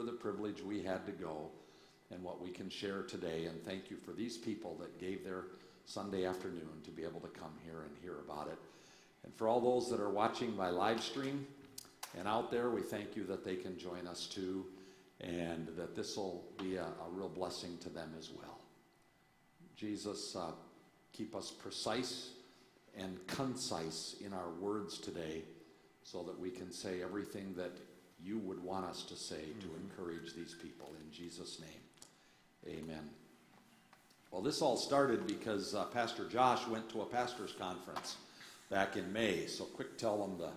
for the privilege we had to go and what we can share today. And thank you for these people that gave their Sunday afternoon to be able to come here and hear about it. And for all those that are watching by live stream and out there, we thank you that they can join us too, and that this will be a real blessing to them as well. Jesus, keep us precise and concise in our words today so that we can say everything that you would want us to say to encourage these people. In Jesus' name, amen. Well, this all started because Pastor Josh went to a pastor's conference back in May. So quick, tell them the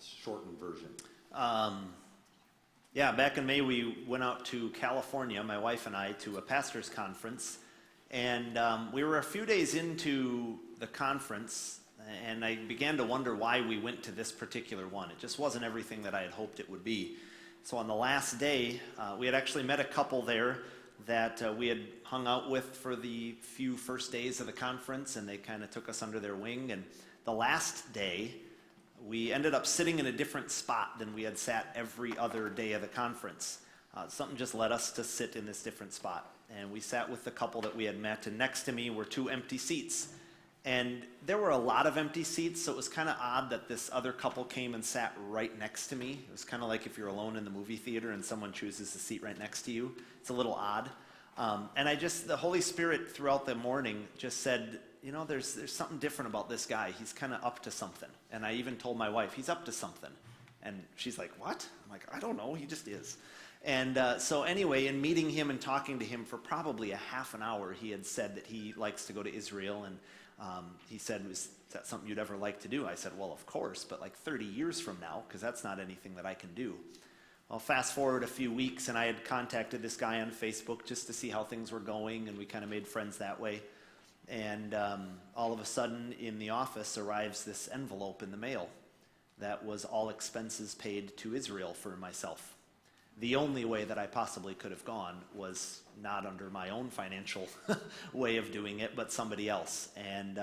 shortened version. Back in May we went out to California, my wife and I, to a pastor's conference. And we were a few days into the conference, and I began to wonder why we went to this particular one. It just wasn't everything that I had hoped it would be. So on the last day, we had actually met a couple there that we had hung out with for the few first days of the conference, and they kind of took us under their wing. And the last day, we ended up sitting in a different spot than we had sat every other day of the conference. Something just led us to sit in this different spot. And we sat with the couple that we had met, and next to me were 2 empty seats. And there were a lot of empty seats, so it was kind of odd that this other couple came and sat right next to me. It was kind of like if you're alone in the movie theater and someone chooses a seat right next to you. It's a little odd. And the Holy Spirit throughout the morning just said, there's something different about this guy. He's kind of up to something. And I even told my wife, he's up to something. And she's like, what? I'm like, I don't know, he just is. And so anyway, in meeting him and talking to him for probably a half an hour, he had said that he likes to go to Israel. And he said, is that something you'd ever like to do? I said, well, of course, but like 30 years from now, because that's not anything that I can do. Well, fast forward a few weeks, and I had contacted this guy on Facebook just to see how things were going, and we kind of made friends that way. And all of a sudden, in the office arrives this envelope in the mail that was all expenses paid to Israel for myself. The only way that I possibly could have gone was not under my own financial way of doing it, but somebody else. And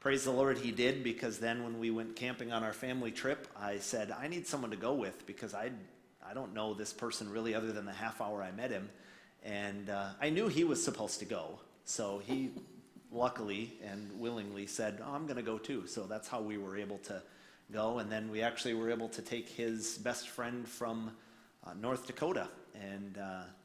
praise the Lord, he did, because then when we went camping on our family trip, I said, I need someone to go with, because I don't know this person really other than the half hour I met him. And I knew he was supposed to go. So he luckily and willingly said, I'm going to go too. So that's how we were able to go. And then we actually were able to take his best friend from North Dakota, and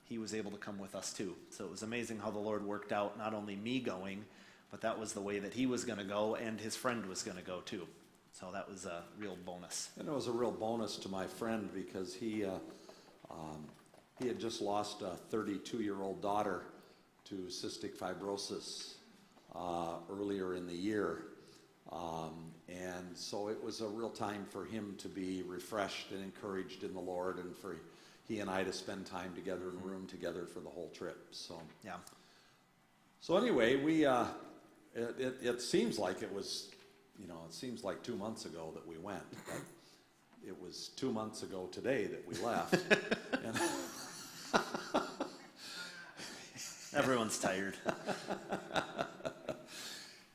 he was able to come with us too. So it was amazing how the Lord worked out, not only me going, but that was the way that he was going to go, and his friend was going to go too. So that was a real bonus. And it was a real bonus to my friend, because he had just lost a 32-year-old daughter to cystic fibrosis earlier in the year. And so it was a real time for him to be refreshed and encouraged in the Lord, and for he and I to spend time together in a room together for the whole trip. So yeah. So anyway, it seems like it was, it seems like 2 months ago that we went, but it was 2 months ago today that we left. And everyone's tired.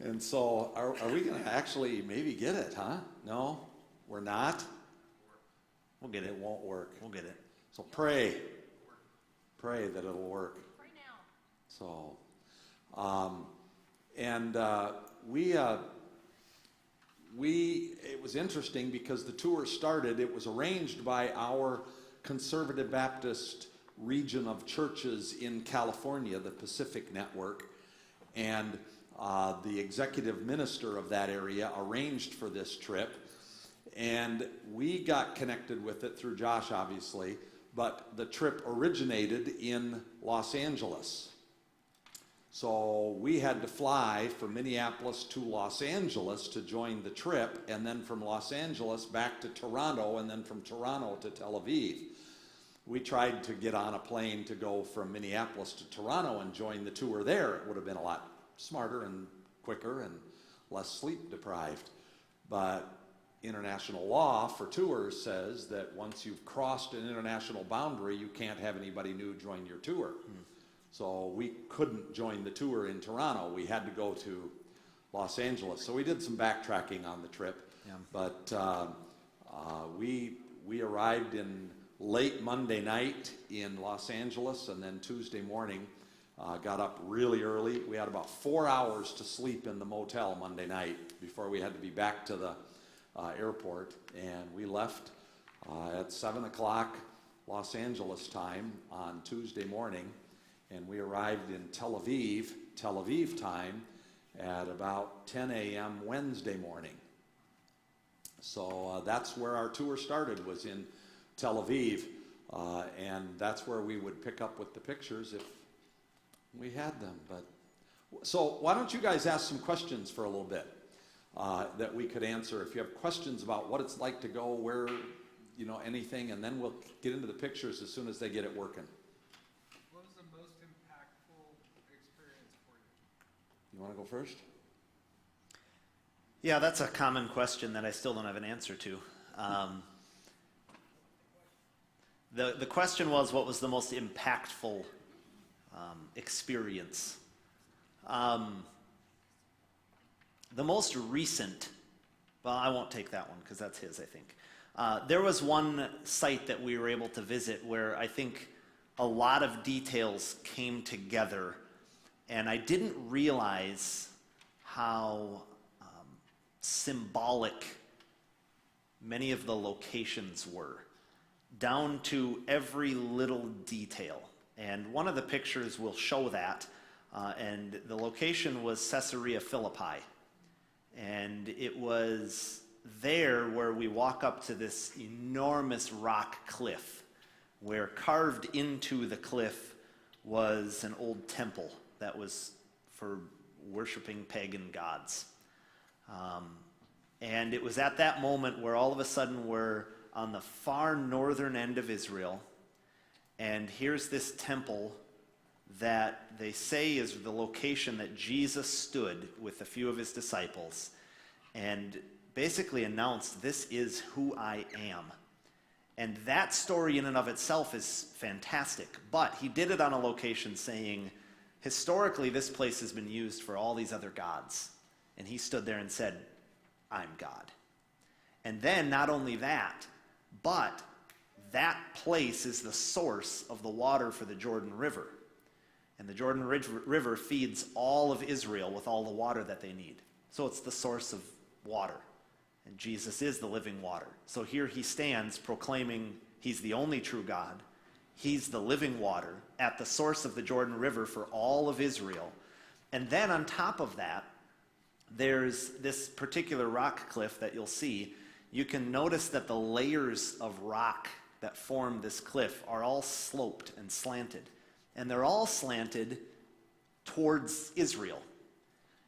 And so are we going to actually maybe get it, huh? No, we're not? We'll get it. It won't work. We'll get it. So pray that it'll work. Pray now. So, it was interesting because the tour started, it was arranged by our Conservative Baptist region of churches in California, the Pacific Network, and the executive minister of that area arranged for this trip, and we got connected with it through Josh, obviously, but the trip originated in Los Angeles. So we had to fly from Minneapolis to Los Angeles to join the trip, and then from Los Angeles back to Toronto, and then from Toronto to Tel Aviv. We tried to get on a plane to go from Minneapolis to Toronto and join the tour there. It would have been a lot smarter and quicker and less sleep deprived. But international law for tours says that once you've crossed an international boundary, you can't have anybody new join your tour. So we couldn't join the tour in Toronto. We had to go to Los Angeles. So we did some backtracking on the trip. Yeah. But we arrived in late Monday night in Los Angeles, and then Tuesday morning got up really early. We had about 4 hours to sleep in the motel Monday night before we had to be back to the airport, and we left at 7 o'clock Los Angeles time on Tuesday morning, and we arrived in Tel Aviv time, at about 10 a.m. Wednesday morning. So that's where our tour started, was in Tel Aviv, and that's where we would pick up with the pictures if we had them. So why don't you guys ask some questions for a little bit that we could answer. If you have questions about what it's like to go, where, anything, and then we'll get into the pictures as soon as they get it working. What was the most impactful experience for you? You want to go first? Yeah, that's a common question that I still don't have an answer to. The question was, what was the most impactful experience? The most recent, well, I won't take that one because that's his, I think. There was one site that we were able to visit where I think a lot of details came together, and I didn't realize how symbolic many of the locations were, down to every little detail. And one of the pictures will show that, and the location was Caesarea Philippi. And it was there where we walk up to this enormous rock cliff, where carved into the cliff was an old temple that was for worshiping pagan gods. And it was at that moment where all of a sudden we're on the far northern end of Israel, and here's this temple that they say is the location that Jesus stood with a few of his disciples and basically announced, "This is who I am." And that story in and of itself is fantastic, but he did it on a location saying, historically this place has been used for all these other gods. And he stood there and said, "I'm God." And then not only that, but that place is the source of the water for the Jordan River. And the Jordan River feeds all of Israel with all the water that they need. So it's the source of water. And Jesus is the living water. So here he stands proclaiming he's the only true God. He's the living water at the source of the Jordan River for all of Israel. And then on top of that, there's this particular rock cliff that you'll see. You can notice that the layers of rock that form this cliff are all sloped and slanted. And they're all slanted towards Israel.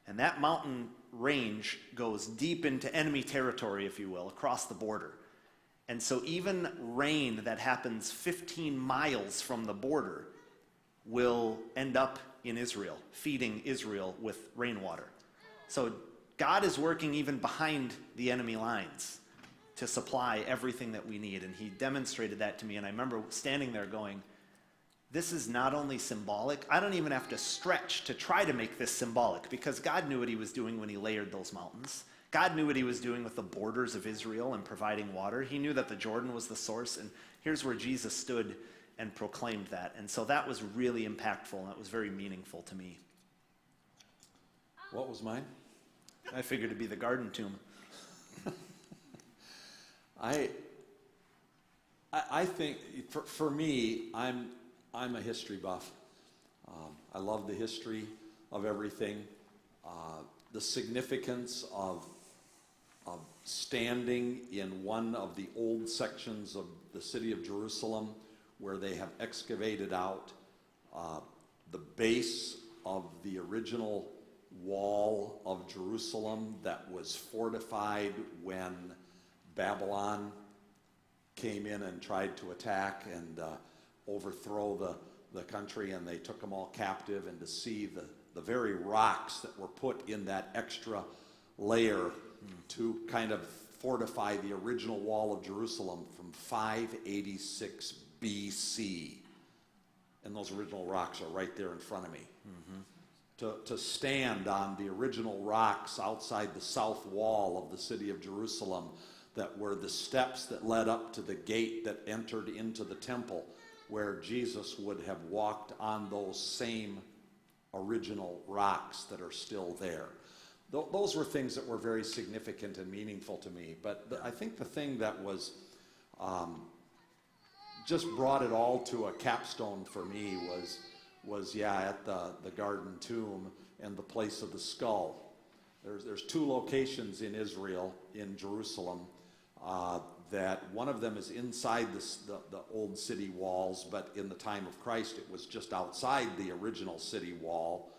And that mountain range goes deep into enemy territory, if you will, across the border. And so even rain that happens 15 miles from the border will end up in Israel, feeding Israel with rainwater. So God is working even behind the enemy lines to supply everything that we need. And he demonstrated that to me. And I remember standing there going, this is not only symbolic, I don't even have to stretch to try to make this symbolic, because God knew what he was doing when he layered those mountains. God knew what he was doing with the borders of Israel and providing water. He knew that the Jordan was the source, and here's where Jesus stood and proclaimed that. And so that was really impactful, and that was very meaningful to me. What was mine? I figured it'd be the garden tomb. I think, for me, I'm a history buff. I love the history of everything. The significance of standing in one of the old sections of the city of Jerusalem where they have excavated out the base of the original wall of Jerusalem that was fortified when Babylon came in and tried to attack and overthrow the country, and they took them all captive, and to see the very rocks that were put in that extra layer to kind of fortify the original wall of Jerusalem from 586 BC. And those original rocks are right there in front of me. To stand on the original rocks outside the south wall of the city of Jerusalem, that were the steps that led up to the gate that entered into the temple, where Jesus would have walked on those same original rocks that are still there. Those were things that were very significant and meaningful to me. But I think the thing that was just brought it all to a capstone for me was at the Garden Tomb and the place of the skull. There's two locations in Israel, in Jerusalem, that one of them is inside the old city walls, but in the time of Christ it was just outside the original city wall,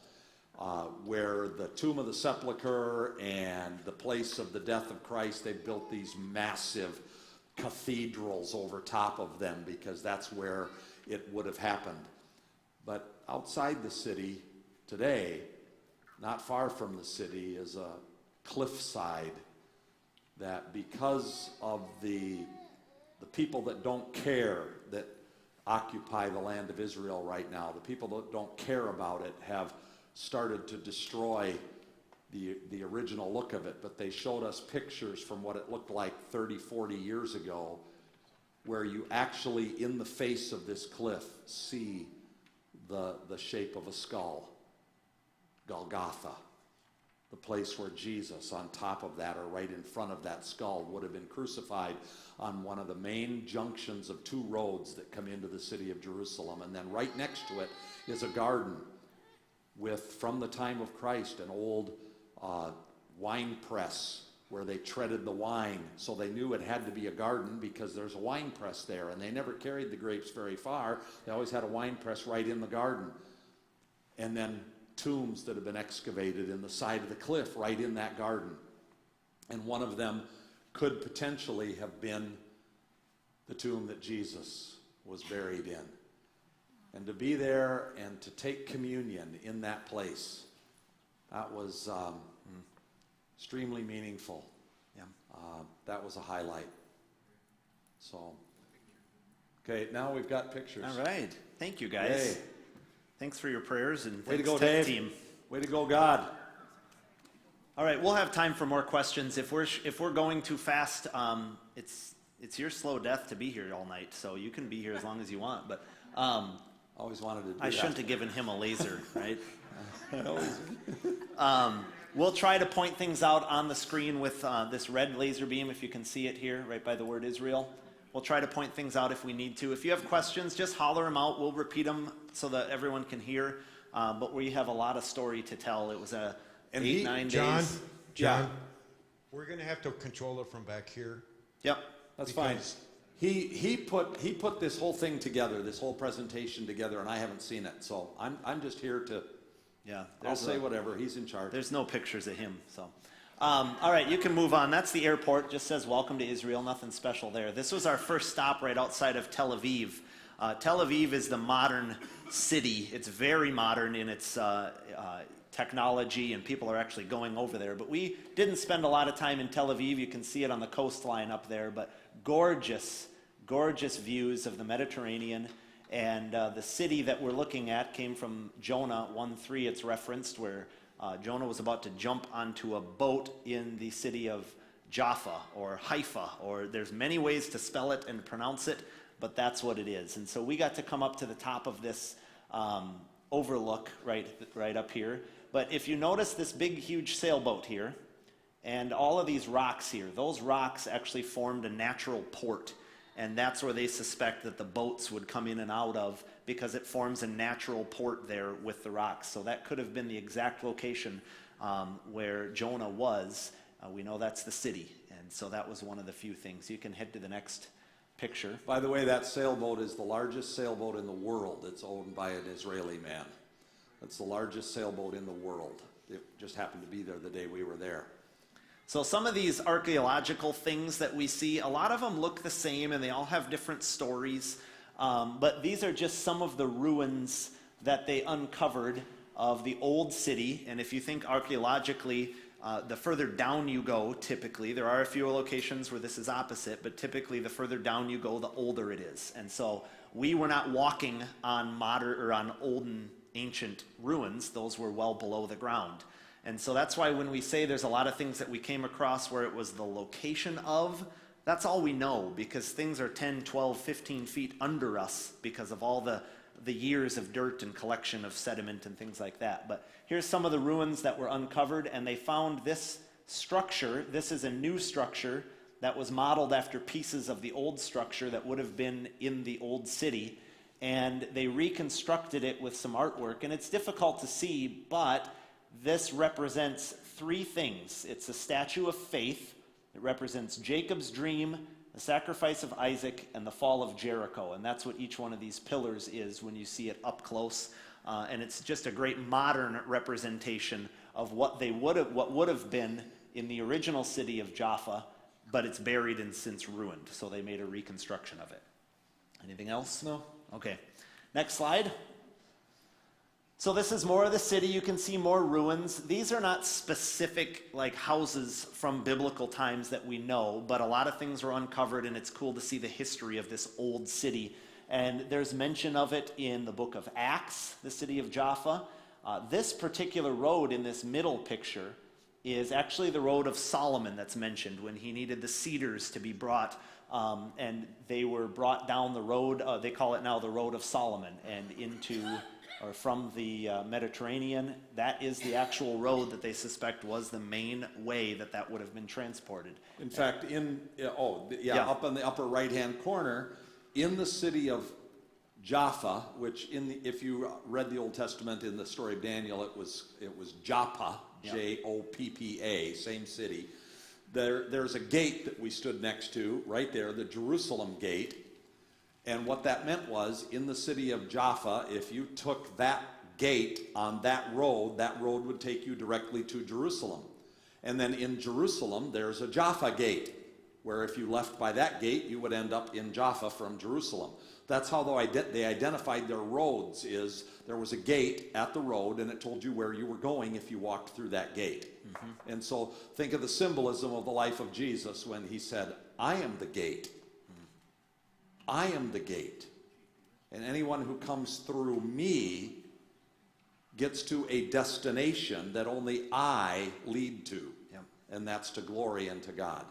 where the tomb of the sepulchre and the place of the death of Christ, they built these massive cathedrals over top of them because that's where it would have happened. But outside the city today, not far from the city, is a cliffside that, because of the people that don't care, that occupy the land of Israel right now, the people that don't care about it, have started to destroy the original look of it. But they showed us pictures from what it looked like 30, 40 years ago, where you actually, in the face of this cliff, see the shape of a skull, Golgotha, the place where Jesus, on top of that, or right in front of that skull, would have been crucified on one of the main junctions of two roads that come into the city of Jerusalem. And then right next to it is a garden with, from the time of Christ, an old wine press where they treaded the wine. So they knew it had to be a garden because there's a wine press there, and they never carried the grapes very far. They always had a wine press right in the garden. And then tombs that have been excavated in the side of the cliff right in that garden. And one of them could potentially have been the tomb that Jesus was buried in. And to be there and to take communion in that place, that was extremely meaningful. Yeah. That was a highlight. So, okay, now we've got pictures. All right. Thank you, guys. Hey. Thanks for your prayers, and Way to thanks, go, tech Dave. team. Way to go, God. All right, we'll have time for more questions. If we're going too fast, it's your slow death to be here all night, so you can be here as long as you want. But Always wanted to do I that. shouldn't have given him a laser, right? Always. We'll try to point things out on the screen with this red laser beam, if you can see it here, right by the word Israel. We'll try to point things out if we need to. If you have questions, just holler them out. We'll repeat them so that everyone can hear. But we have a lot of story to tell. It was a 9 John, days. John, we're going to have to control it from back here. Yep. That's fine. Because- He put this whole thing together, this whole presentation together, and I haven't seen it. So I'm just here to. Yeah. I'll say whatever. He's in charge. There's no pictures of him, so. All right, you can move on. That's the airport. Just says welcome to Israel. Nothing special there. This was our first stop right outside of Tel Aviv. Tel Aviv is the modern city. It's very modern in its technology, and people are actually going over there. But we didn't spend a lot of time in Tel Aviv. You can see it on the coastline up there. But gorgeous, gorgeous views of the Mediterranean. And the city that we're looking at came from Jonah 1:3. It's referenced where Jonah was about to jump onto a boat in the city of Jaffa or Haifa, or there's many ways to spell it and pronounce it, but that's what it is. And so we got to come up to the top of this overlook right up here. But if you notice this big, huge sailboat here, and all of these rocks here, those rocks actually formed a natural port. And that's where they suspect that the boats would come in and out of, because it forms a natural port there with the rocks. So that could have been the exact location where Jonah was. We know that's the city. And so that was one of the few things. You can head to the next picture. By the way, that sailboat is the largest sailboat in the world. It's owned by an Israeli man. It's the largest sailboat in the world. It just happened to be there the day we were there. So some of these archaeological things that we see, a lot of them look the same and they all have different stories. But these are just some of the ruins that they uncovered of the old city. And if you think archaeologically, the further down you go, typically, there are a few locations where this is opposite, but typically the further down you go, the older it is. And so we were not walking on modern or on olden ancient ruins. Those were well below the ground. And so that's why when we say there's a lot of things that we came across where it was the location of, That's all we know, because things are 10, 12, 15 feet under us because of all the years of dirt and collection of sediment and things like that. But here's some of the ruins that were uncovered, and they found this structure. This is a new structure that was modeled after pieces of the old structure that would have been in the old city. And they reconstructed it with some artwork. And it's difficult to see, but this represents three things. It's a statue of faith. It represents Jacob's dream, the sacrifice of Isaac, and the fall of Jericho. And that's what each one of these pillars is when you see it up close. And it's just a great modern representation of what would have been in the original city of Jaffa, but it's buried and since ruined. So they made a reconstruction of it. Anything else? No. Okay. Next slide. So this is more of the city. You can see more ruins. These are not specific like houses from biblical times that we know, but a lot of things were uncovered, and it's cool to see the history of this old city. And there's mention of it in the book of Acts, the city of Jaffa. This particular road in this middle picture is actually the road of Solomon that's mentioned when he needed the cedars to be brought, and they were brought down the road. They call it now the road of Solomon, and into or from the Mediterranean. That is the actual road that they suspect was the main way that would have been transported. In fact, up in the upper right-hand corner, in the city of Jaffa, which if you read the Old Testament in the story of Daniel, it was Joppa, Joppa, same city. There's a gate that we stood next to right there, the Jerusalem gate. And what that meant was, in the city of Jaffa, if you took that gate on that road would take you directly to Jerusalem. And then in Jerusalem, there's a Jaffa gate, where if you left by that gate, you would end up in Jaffa from Jerusalem. That's how they identified their roads, is there was a gate at the road, and it told you where you were going if you walked through that gate. Mm-hmm. And so think of the symbolism of the life of Jesus when he said, I am the gate. I am the gate, and anyone who comes through me gets to a destination that only I lead to, and that's to glory and to God.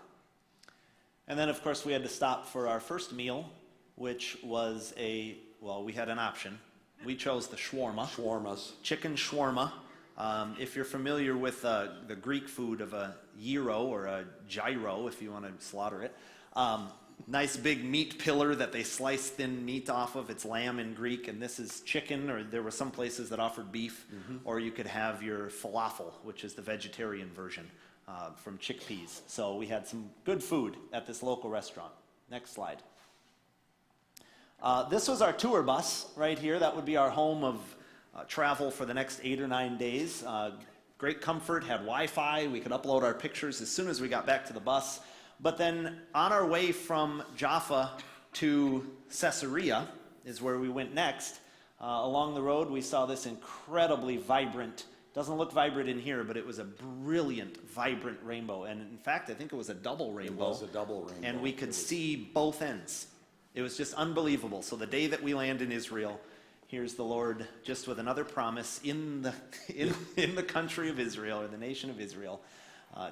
And then, of course, we had to stop for our first meal, which was we had an option. We chose the shawarma. Shawarmas. Chicken shawarma. If you're familiar with the Greek food of a gyro or a gyro, if you want to slaughter it, nice big meat pillar that they slice thin meat off of. It's lamb in Greek, and this is chicken, or there were some places that offered beef, or you could have your falafel, which is the vegetarian version from chickpeas. So we had some good food at this local restaurant. Next slide. This was our tour bus right here. That would be our home of travel for the next 8 or 9 days. Great comfort, had Wi-Fi. We could upload our pictures as soon as we got back to the bus. But then on our way from Jaffa to Caesarea is where we went next. Along the road, we saw this incredibly vibrant, doesn't look vibrant in here, but it was a brilliant, vibrant rainbow. And in fact, I think it was a double rainbow. It was a double rainbow. And we could see both ends. It was just unbelievable. So the day that we land in Israel, here's the Lord just with another promise in the country of Israel, or the nation of Israel.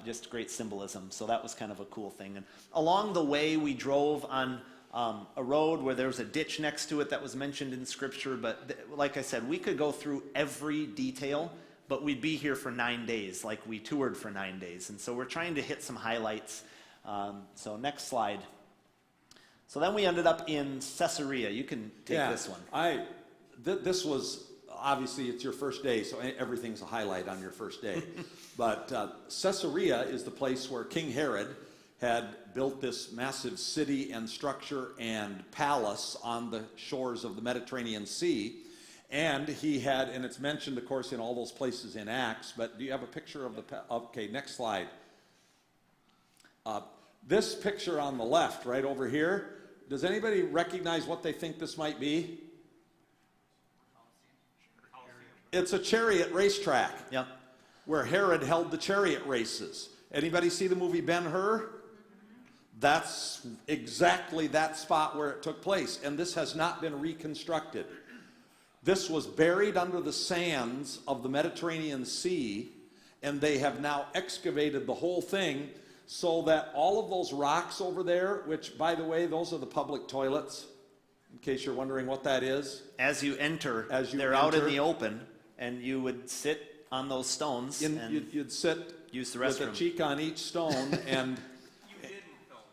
Just great symbolism. So that was kind of a cool thing. And along the way, we drove on a road where there was a ditch next to it that was mentioned in Scripture. But like I said, we could go through every detail, but we'd be here for 9 days, like we toured for 9 days. And so we're trying to hit some highlights. So next slide. So then we ended up in Caesarea. You can take this one. This was, obviously, it's your first day, so everything's a highlight on your first day. But Caesarea is the place where King Herod had built this massive city and structure and palace on the shores of the Mediterranean Sea. And he had, and it's mentioned, of course, in all those places in Acts, but do you have a picture of okay, next slide. This picture on the left, right over here, does anybody recognize what they think this might be? It's a chariot racetrack. Yep. Where Herod held the chariot races. Anybody see the movie Ben-Hur? That's exactly that spot where it took place. And this has not been reconstructed. This was buried under the sands of the Mediterranean Sea, and they have now excavated the whole thing. so that all of those rocks over there, which, by the way, those are the public toilets, in case you're wondering what that is. As you enter, As you they're out in enter. the open, and you would sit on those stones and You'd sit use the with a restroom. cheek on each stone, and, You didn't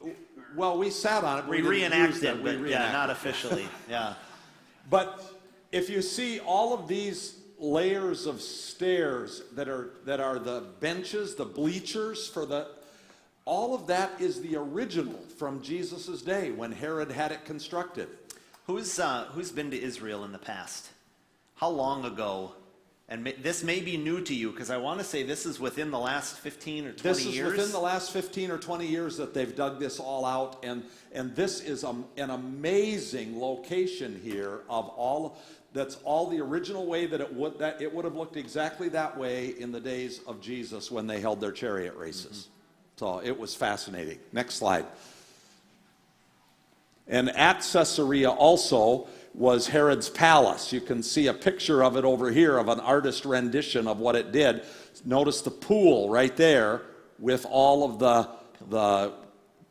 though. well, we sat on it. We didn't use reenacted, them. We but yeah, reenacted. not officially. Yeah. But if you see all of these layers of stairs that are the benches, the bleachers for the, all of that is the original from Jesus' day when Herod had it constructed. Who's been to Israel in the past? How long ago? And this may be new to you, because I want to say this is within the last 15 or 20 This is years. within the last 15 or 20 years that they've dug this all out, and this is an amazing location here of all. That's all the original way that it would have looked exactly that way in the days of Jesus when they held their chariot races. So it was fascinating. Next slide. And at Caesarea also was Herod's palace. You can see a picture of it over here of an artist rendition of what it did. Notice the pool right there with all of the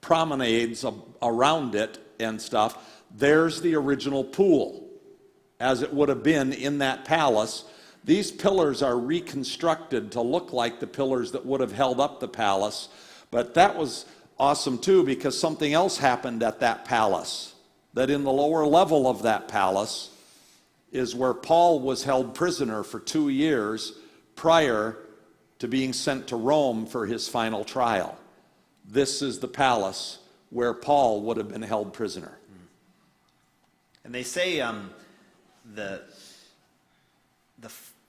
promenades around it and stuff. There's the original pool as it would have been in that palace. These pillars are reconstructed to look like the pillars that would have held up the palace. But that was awesome too, because something else happened at that palace. That in the lower level of that palace is where Paul was held prisoner for 2 years prior to being sent to Rome for his final trial. This is the palace where Paul would have been held prisoner. And they say the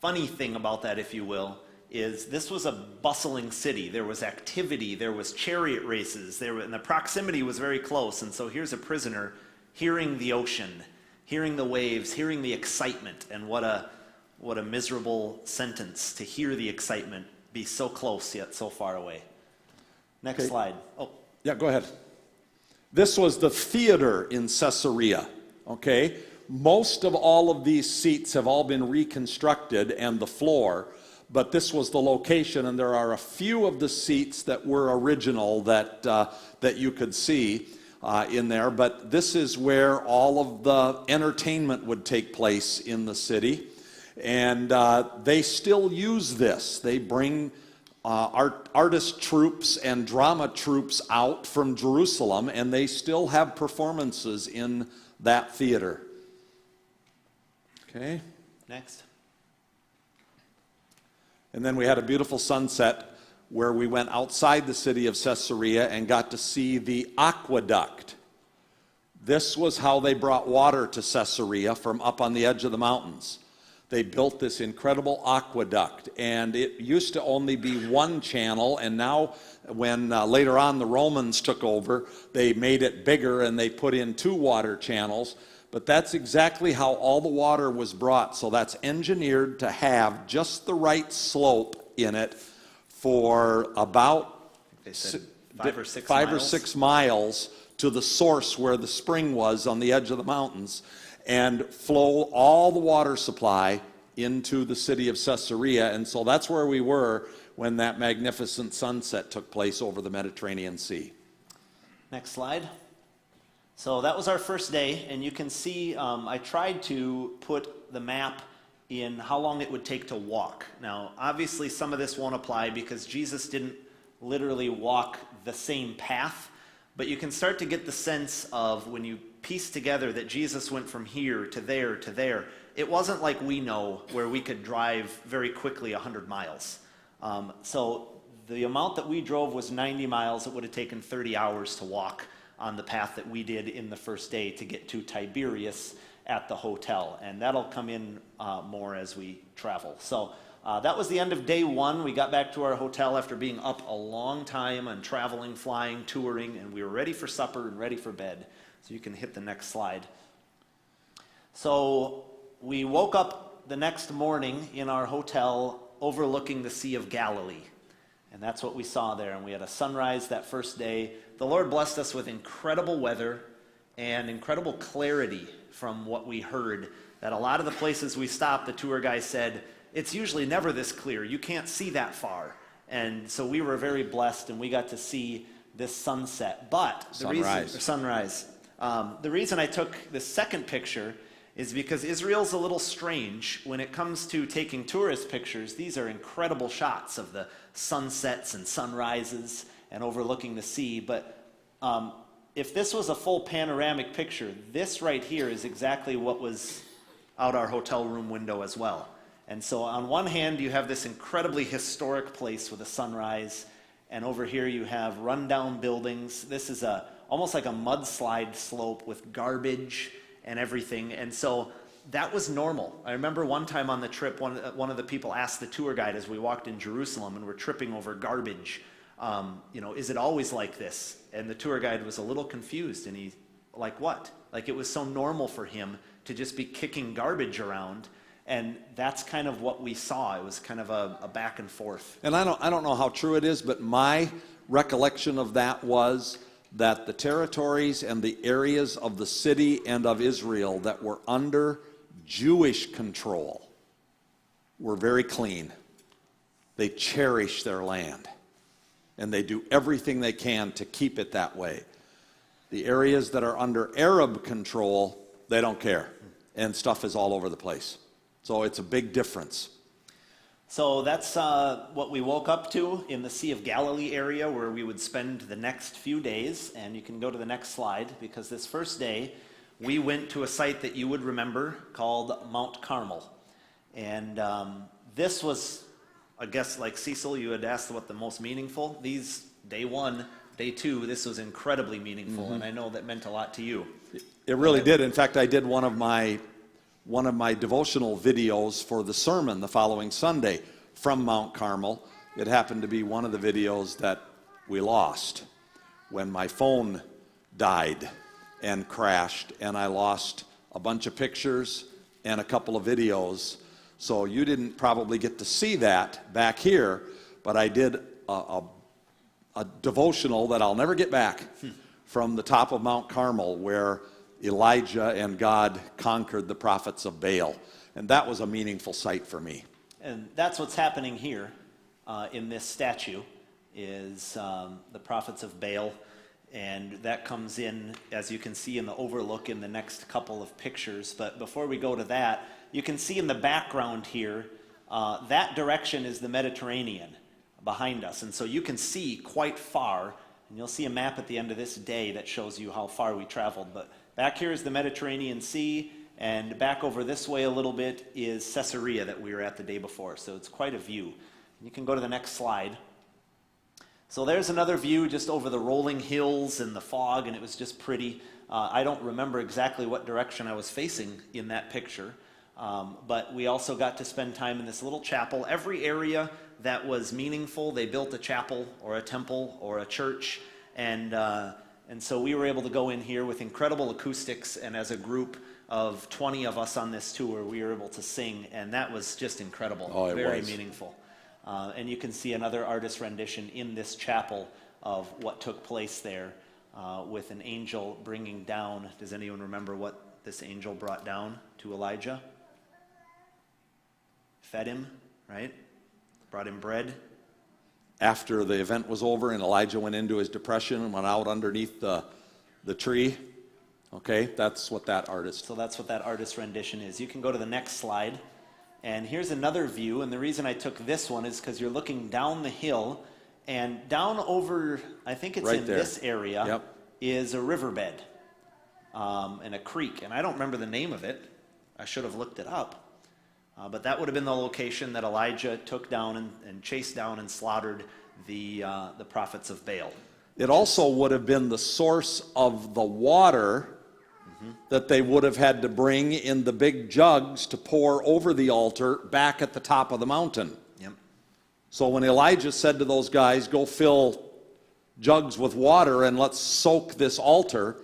funny thing about that, if you will, is this was a bustling city. There was activity, there was chariot races, and the proximity was very close. And so here's a prisoner hearing the ocean, hearing the waves, hearing the excitement. And what a miserable sentence to hear the excitement, be so close yet so far away. Next Okay. slide. Oh, Yeah, go ahead. This was the theater in Caesarea, okay? Most of all of these seats have all been reconstructed and the floor, but this was the location, and there are a few of the seats that were original that you could see in there, but this is where all of the entertainment would take place in the city, and they still use this. They bring artist troops and drama troops out from Jerusalem, and they still have performances in that theater. Okay. next. And then we had a beautiful sunset where we went outside the city of Caesarea and got to see the aqueduct. This was how they brought water to Caesarea from up on the edge of the mountains. They built this incredible aqueduct, and it used to only be one channel, and now when later on the Romans took over, they made it bigger and they put in 2 water channels. But that's exactly how all the water was brought. So that's engineered to have just the right slope in it for about They said 5 or 6 5 miles. or 6 miles to the source where the spring was on the edge of the mountains, and flow all the water supply into the city of Caesarea. And so that's where we were when that magnificent sunset took place over the Mediterranean Sea. Next slide. So that was our first day, and you can see I tried to put the map in how long it would take to walk. Now, obviously, some of this won't apply because Jesus didn't literally walk the same path, but you can start to get the sense of when you piece together that Jesus went from here to there to there. It wasn't like we know where we could drive very quickly 100 miles. So the amount that we drove was 90 miles. It would have taken 30 hours to walk on the path that we did in the first day to get to Tiberias at the hotel. And that'll come in more as we travel. So that was the end of day 1. We got back to our hotel after being up a long time and traveling, flying, touring, and we were ready for supper and ready for bed. So you can hit the next slide. So we woke up the next morning in our hotel overlooking the Sea of Galilee. And that's what we saw there. And we had a sunrise that first day. The Lord blessed us with incredible weather and incredible clarity from what we heard. That a lot of the places we stopped, the tour guy said, it's usually never this clear. You can't see that far. And so we were very blessed, and we got to see this sunset. But sunrise. The reason I took this second picture is because Israel's a little strange. When it comes to taking tourist pictures, these are incredible shots of the sunsets and sunrises and overlooking the sea. But if this was a full panoramic picture, this right here is exactly what was out our hotel room window as well. And so on one hand, you have this incredibly historic place with a sunrise, and over here you have rundown buildings. This is almost like a mudslide slope with garbage and everything. And so that was normal. I remember one time on the trip, one of the people asked the tour guide as we walked in Jerusalem and we're tripping over garbage, is it always like this? And the tour guide was a little confused, and he, like what? Like it was so normal for him to just be kicking garbage around. And that's kind of what we saw. It was kind of a back and forth. And I don't know how true it is, but my recollection of that was that the territories and the areas of the city and of Israel that were under Jewish control were very clean. They cherish their land, and they do everything they can to keep it that way. The areas that are under Arab control, they don't care, and stuff is all over the place. So it's a big difference. So that's what we woke up to in the Sea of Galilee area, where we would spend the next few days. And you can go to the next slide, because this first day we went to a site that you would remember called Mount Carmel. And this was, I guess, like Cecil, you had asked what the most meaningful. These, day one, day two, this was incredibly meaningful. And I know that meant a lot to you. It really did. In fact, I did one of my devotional videos for the sermon the following Sunday from Mount Carmel. It happened to be one of the videos that we lost when my phone died and crashed, and I lost a bunch of pictures and a couple of videos. So you didn't probably get to see that back here, but I did a devotional that I'll never get back from the top of Mount Carmel, where Elijah and God conquered the prophets of Baal. And that was a meaningful sight for me. And that's what's happening here in this statue, is the prophets of Baal. And that comes in, as you can see in the overlook in the next couple of pictures. But before we go to that, you can see in the background here, that direction is the Mediterranean behind us. And so you can see quite far, and you'll see a map at the end of this day that shows you how far we traveled. But back here is the Mediterranean Sea, and back over this way a little bit is Caesarea that we were at the day before. So it's quite a view. You can go to the next slide. So there's another view just over the rolling hills and the fog, and it was just pretty. I don't remember exactly what direction I was facing in that picture, but we also got to spend time in this little chapel. Every area that was meaningful, they built a chapel or a temple or a church, and so we were able to go in here with incredible acoustics, and as a group of 20 of us on this tour, we were able to sing, and that was just incredible. Oh, it very was meaningful. And you can see another artist rendition in this chapel of what took place there with an angel bringing down. Does anyone remember what this angel brought down to Elijah? Fed him, right? Brought him bread. After the event was over and Elijah went into his depression and went out underneath the tree. Okay, that's what that artist. So that's what that artist rendition is. You can go to the next slide. And here's another view, and the reason I took this one is because you're looking down the hill, and down over, I think it's right in there. this area, Yep. is a riverbed and a creek. And I don't remember the name of it. I should have looked it up. But that would have been the location that Elijah took down and chased down and slaughtered the prophets of Baal. It also would have been the source of the water that they would have had to bring in the big jugs to pour over the altar back at the top of the mountain. Yep. So when Elijah said to those guys, go fill jugs with water and let's soak this altar,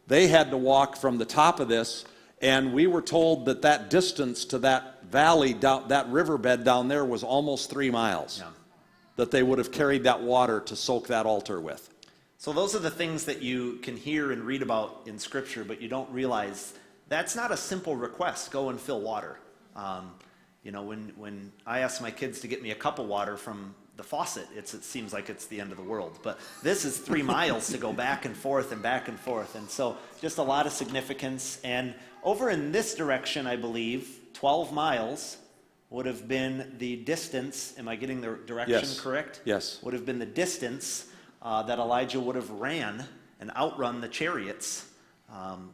they had to walk from the top of this, and we were told that that distance to that valley, down, that riverbed down there, was almost 3 miles. Yeah. That they would have carried that water to soak that altar with. So those are the things that you can hear and read about in Scripture, but you don't realize that's not a simple request, go and fill water. When I ask my kids to get me a cup of water from the faucet, it seems like it's the end of the world. But this is 3 miles to go back and forth and back and forth. And so just a lot of significance. And over in this direction, I believe, 12 miles would have been the distance. Am I getting the direction Yes. correct? Yes. Would have been the distance that Elijah would have ran and outrun the chariots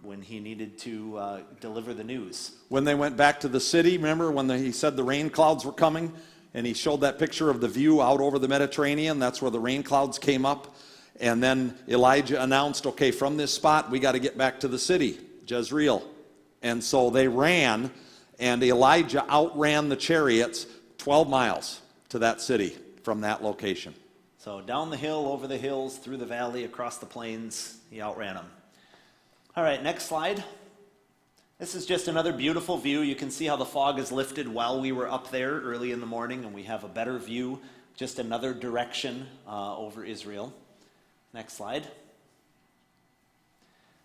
when he needed to deliver the news. When they went back to the city, remember when he said the rain clouds were coming? And he showed that picture of the view out over the Mediterranean. That's where the rain clouds came up. And then Elijah announced, okay, from this spot, we got to get back to the city, Jezreel. And so they ran, and Elijah outran the chariots 12 miles to that city from that location. So down the hill, over the hills, through the valley, across the plains, he outran them. All right, next slide. This is just another beautiful view. You can see how the fog is lifted while we were up there early in the morning, and we have a better view, just another direction over Israel. Next slide.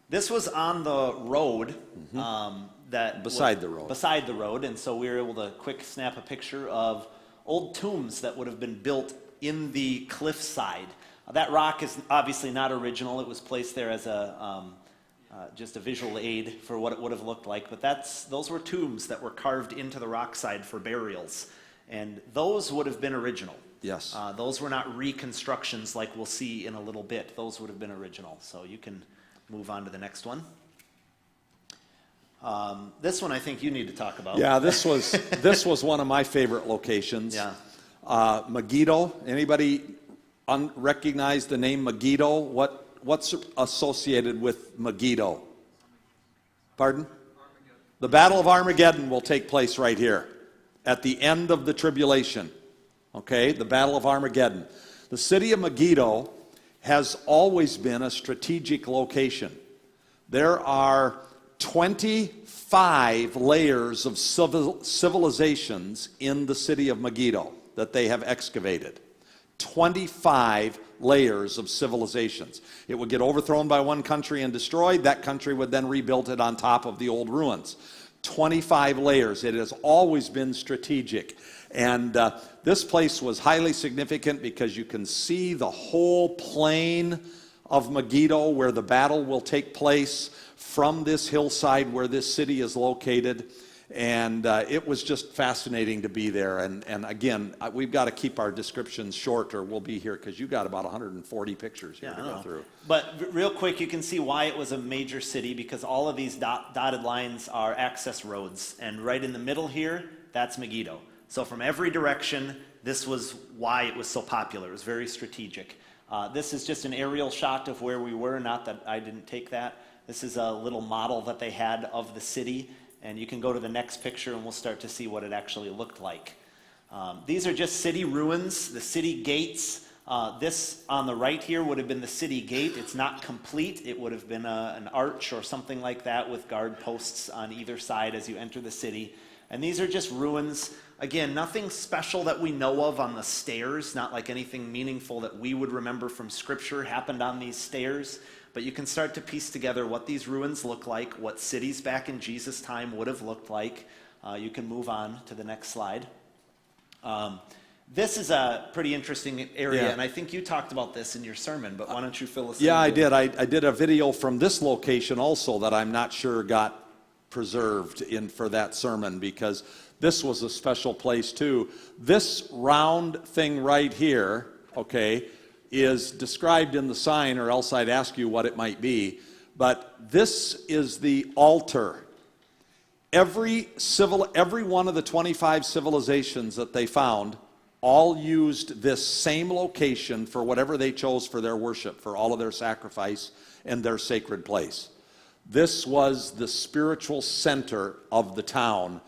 This was on the road Beside the road. Beside the road, and so we were able to quick snap a picture of old tombs that would have been built in the cliffside. That rock is obviously not original. It was placed there as a just a visual aid for what it would have looked like. But those were tombs that were carved into the rock side for burials. And those would have been original. Yes. Those were not reconstructions like we'll see in a little bit. Those would have been original. So you can move on to the next one. This one I think you need to talk about. Yeah, this was one of my favorite locations. Yeah. Megiddo. Anybody recognize the name Megiddo? What's associated with Megiddo? Pardon? The Battle of Armageddon will take place right here at the end of the tribulation. Okay, the Battle of Armageddon. The city of Megiddo has always been a strategic location. There are 25 layers of civilizations in the city of Megiddo that they have excavated. 25 layers of civilizations. It would get overthrown by one country and destroyed. That country would then rebuild it on top of the old ruins. 25 layers. It has always been strategic. And this place was highly significant because you can see the whole plain of Megiddo where the battle will take place from this hillside where this city is located. And it was just fascinating to be there. And again, we've got to keep our descriptions short or we'll be here because you've got about 140 pictures here to go through. But real quick, you can see why it was a major city because all of these dotted lines are access roads. And right in the middle here, that's Megiddo. So from every direction, this was why it was so popular. It was very strategic. This is just an aerial shot of where we were, not that I didn't take that. This is a little model that they had of the city. And you can go to the next picture and we'll start to see what it actually looked like. These are just city ruins, the city gates. This on the right here would have been the city gate. It's not complete. It would have been an arch or something like that with guard posts on either side as you enter the city. And these are just ruins. Again, nothing special that we know of on the stairs, not like anything meaningful that we would remember from Scripture happened on these stairs. But you can start to piece together what these ruins look like, what cities back in Jesus' time would have looked like. You can move on to the next slide. This is a pretty interesting area, and I think you talked about this in your sermon, but why don't you fill us in? Yeah, I did. I did a video from this location also that I'm not sure got preserved for that sermon because this was a special place too. This round thing right here, okay, is described in the sign, or else I'd ask you what it might be. But this is the altar. Every one of the 25 civilizations that they found all used this same location for whatever they chose for their worship, for all of their sacrifice and their sacred place. This was the spiritual center of the town.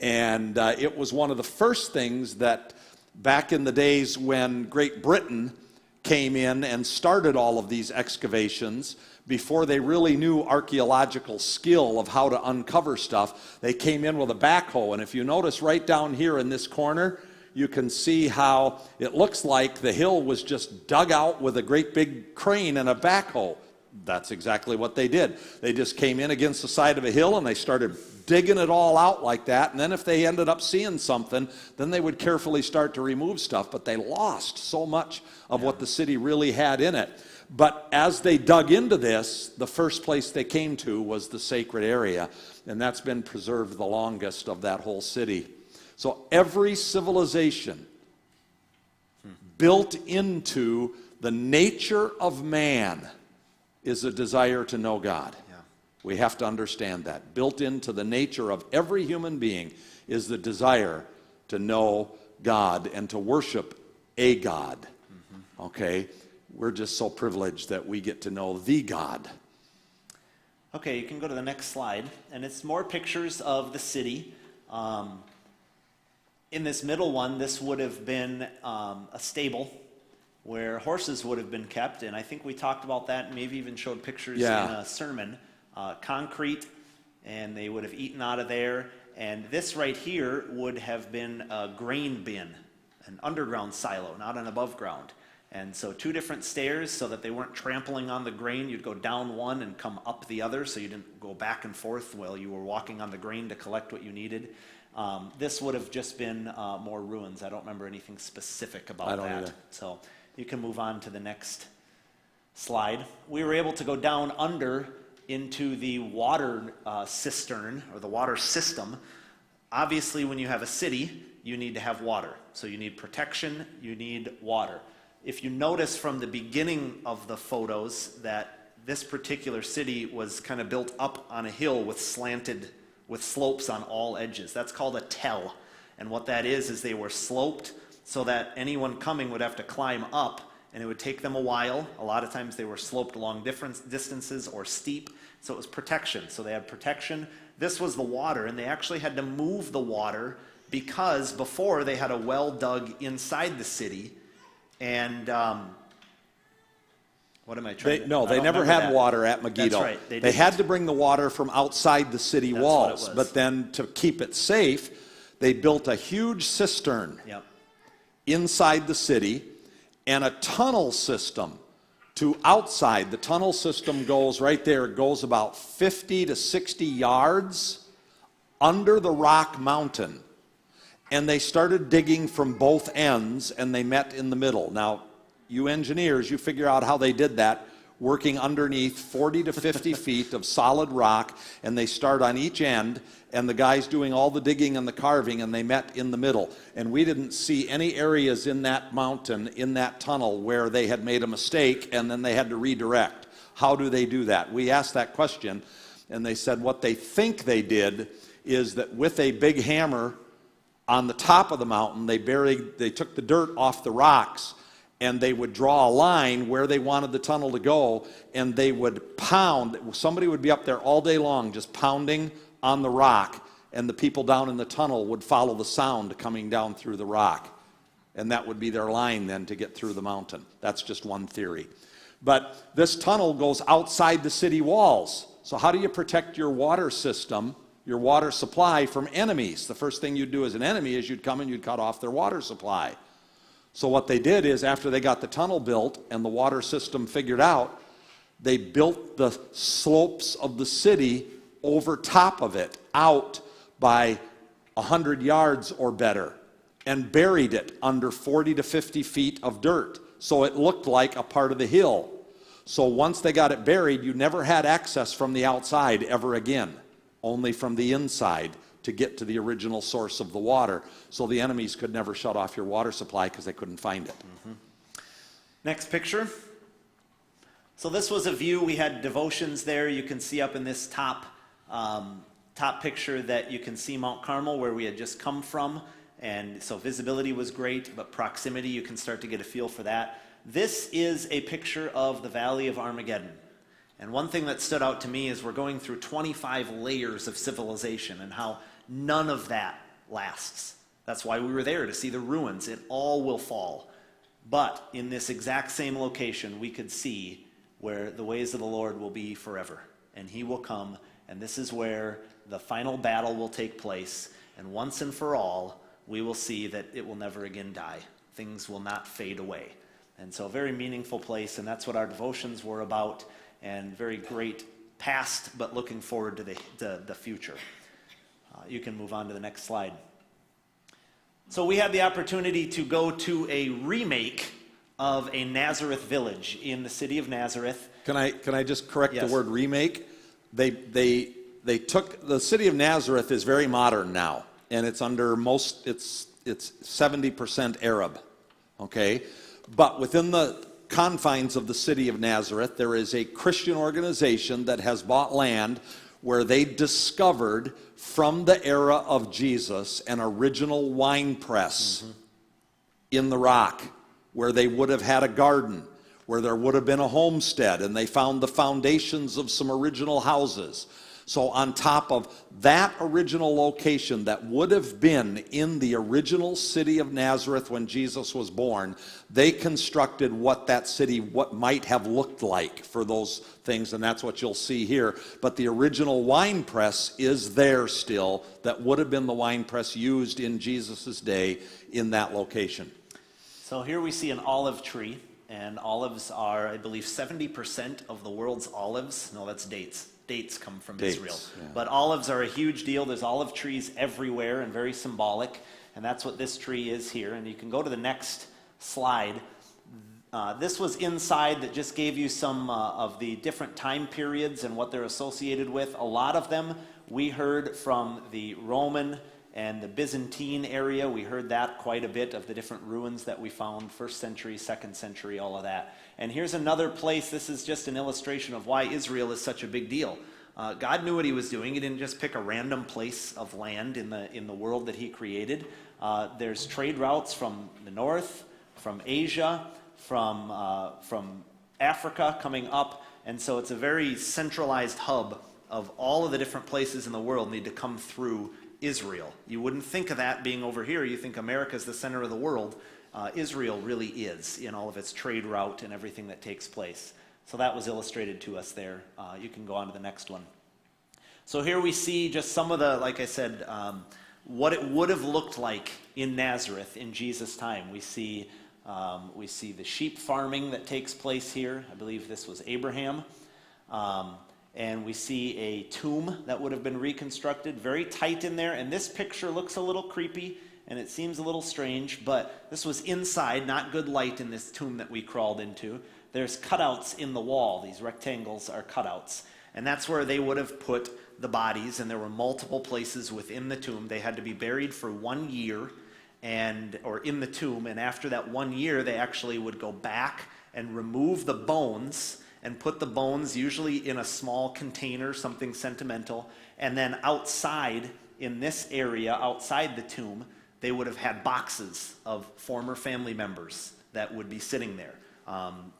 And it was one of the first things that back in the days when Great Britain came in and started all of these excavations, before they really knew archaeological skill of how to uncover stuff, they came in with a backhoe. And if you notice right down here in this corner, you can see how it looks like the hill was just dug out with a great big crane and a backhoe. That's exactly what they did. They just came in against the side of a hill and they started digging it all out like that, and then if they ended up seeing something, then they would carefully start to remove stuff, but they lost so much of what the city really had in it. But as they dug into this, the first place they came to was the sacred area, and that's been preserved the longest of that whole city. So every civilization built into the nature of man is a desire to know God. Yeah. We have to understand that. Built into the nature of every human being is the desire to know God and to worship a God. Okay? We're just so privileged that we get to know the God. Okay, you can go to the next slide, and it's more pictures of the city. In this middle one, this would have been a stable where horses would have been kept, and I think we talked about that and maybe even showed pictures in a sermon. Concrete, and they would have eaten out of there. And this right here would have been a grain bin, an underground silo, not an above ground. And so 2 different stairs so that they weren't trampling on the grain. You'd go down one and come up the other so you didn't go back and forth while you were walking on the grain to collect what you needed. This would have just been more ruins. I don't remember anything specific about that. I don't either. So you can move on to the next slide. We were able to go down under into the water cistern or the water system. Obviously, when you have a city, you need to have water. So you need protection, you need water. If you notice from the beginning of the photos that this particular city was kind of built up on a hill with slopes on all edges. That's called a tell. And what that is they were sloped so that anyone coming would have to climb up, and it would take them a while. A lot of times they were sloped long different distances or steep, so it was protection. So they had protection. This was the water, and they actually had to move the water because before they had a well dug inside the city. And what am I trying to... No, they never had water at Megiddo. That's right. They had to bring the water from outside the city That's what it walls. was. But then to keep it safe, they built a huge cistern Yep. inside the city and a tunnel system to outside. The tunnel system goes right there. It goes about 50 to 60 yards under the rock mountain. And they started digging from both ends, and they met in the middle. Now, you engineers, you figure out how they did that, working underneath 40 to 50 feet of solid rock, and they start on each end, and the guys doing all the digging and the carving, and they met in the middle. And we didn't see any areas in that mountain, in that tunnel, where they had made a mistake, and then they had to redirect. How do they do that? We asked that question, and they said what they think they did is that with a big hammer on the top of the mountain, they took the dirt off the rocks, and they would draw a line where they wanted the tunnel to go, and they would pound. Somebody would be up there all day long just pounding on the rock, and the people down in the tunnel would follow the sound coming down through the rock. And that would be their line then to get through the mountain. That's just one theory. But this tunnel goes outside the city walls. So how do you protect your water system, your water supply, from enemies? The first thing you'd do as an enemy is you'd come and you'd cut off their water supply. So what they did is after they got the tunnel built and the water system figured out, they built the slopes of the city over top of it, out by 100 yards or better, and buried it under 40 to 50 feet of dirt. So it looked like a part of the hill. So once they got it buried, you never had access from the outside ever again, only from the inside to get to the original source of the water. So the enemies could never shut off your water supply because they couldn't find it. Mm-hmm. Next picture. So this was a view. We had devotions there. You can see up in this top picture that you can see Mount Carmel, where we had just come from. And so visibility was great, but proximity, you can start to get a feel for that. This is a picture of the Valley of Armageddon. And one thing that stood out to me is we're going through 25 layers of civilization and how none of that lasts. That's why we were there, to see the ruins. It all will fall. But in this exact same location, we could see where the ways of the Lord will be forever. And he will come, and this is where the final battle will take place. And once and for all, we will see that it will never again die. Things will not fade away. And so a very meaningful place, and that's what our devotions were about, and very great past, but looking forward to the future. You can move on to the next slide. So we had the opportunity to go to a remake of a Nazareth village in the city of Nazareth. Can I just correct Yes. the word remake? They took, the city of Nazareth is very modern now, and it's under it's 70% Arab, okay? But within the confines of the city of Nazareth, there is a Christian organization that has bought land where they discovered from the era of Jesus an original wine press in the rock where they would have had a garden, where there would have been a homestead, and they found the foundations of some original houses. So on top of that original location that would have been in the original city of Nazareth when Jesus was born, they constructed what that city, what might have looked like for those things, and that's what you'll see here. But the original wine press is there still, that would have been the wine press used in Jesus' day in that location. So here we see an olive tree, and olives are, I believe, 70% of the world's olives. No, that's dates. Dates come from Dates, Israel. yeah. But olives are a huge deal. There's olive trees everywhere and very symbolic. And that's what this tree is here. And you can go to the next slide. This was inside that just gave you some of the different time periods and what they're associated with. A lot of them we heard from the Roman and the Byzantine area. We heard that quite a bit of the different ruins that we found, 1st century, 2nd century, all of that. And here's another place. This is just an illustration of why Israel is such a big deal. God knew what he was doing. He didn't just pick a random place of land in the world that he created. There's trade routes from the north, from Asia, from Africa coming up. And so it's a very centralized hub of all of the different places in the world need to come through Israel. You wouldn't think of that being over here. You think America's the center of the world. Israel really is in all of its trade route and everything that takes place. So that was illustrated to us there. You can go on to the next one. So here we see just some of the, like I said, what it would have looked like in Nazareth in Jesus' time. We see the sheep farming that takes place here. I believe this was Abraham. And we see a tomb that would have been reconstructed, very tight in there. And this picture looks a little creepy, and it seems a little strange, but this was inside, not good light in this tomb that we crawled into. There's cutouts in the wall. These rectangles are cutouts. And that's where they would have put the bodies, and there were multiple places within the tomb. They had to be buried for 1 year, or in the tomb, and after that 1 year, they actually would go back and remove the bones and put the bones usually in a small container, something sentimental, and then outside in this area, outside the tomb, they would have had boxes of former family members that would be sitting there.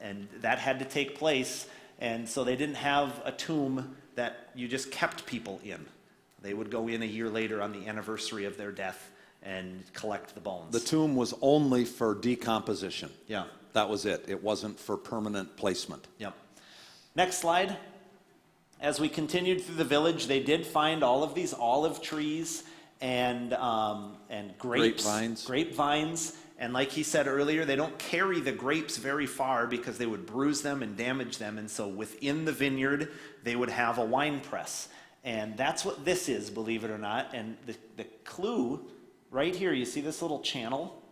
And that had to take place, and so they didn't have a tomb that you just kept people in. They would go in a year later on the anniversary of their death and collect the bones. The tomb was only for decomposition. Yeah. That was it. It wasn't for permanent placement. Yep. Next slide. As we continued through the village, they did find all of these olive trees and grapes. Grapevines. And like he said earlier, they don't carry the grapes very far because they would bruise them and damage them. And so within the vineyard, they would have a wine press. And that's what this is, believe it or not. And the clue right here, you see this little channel?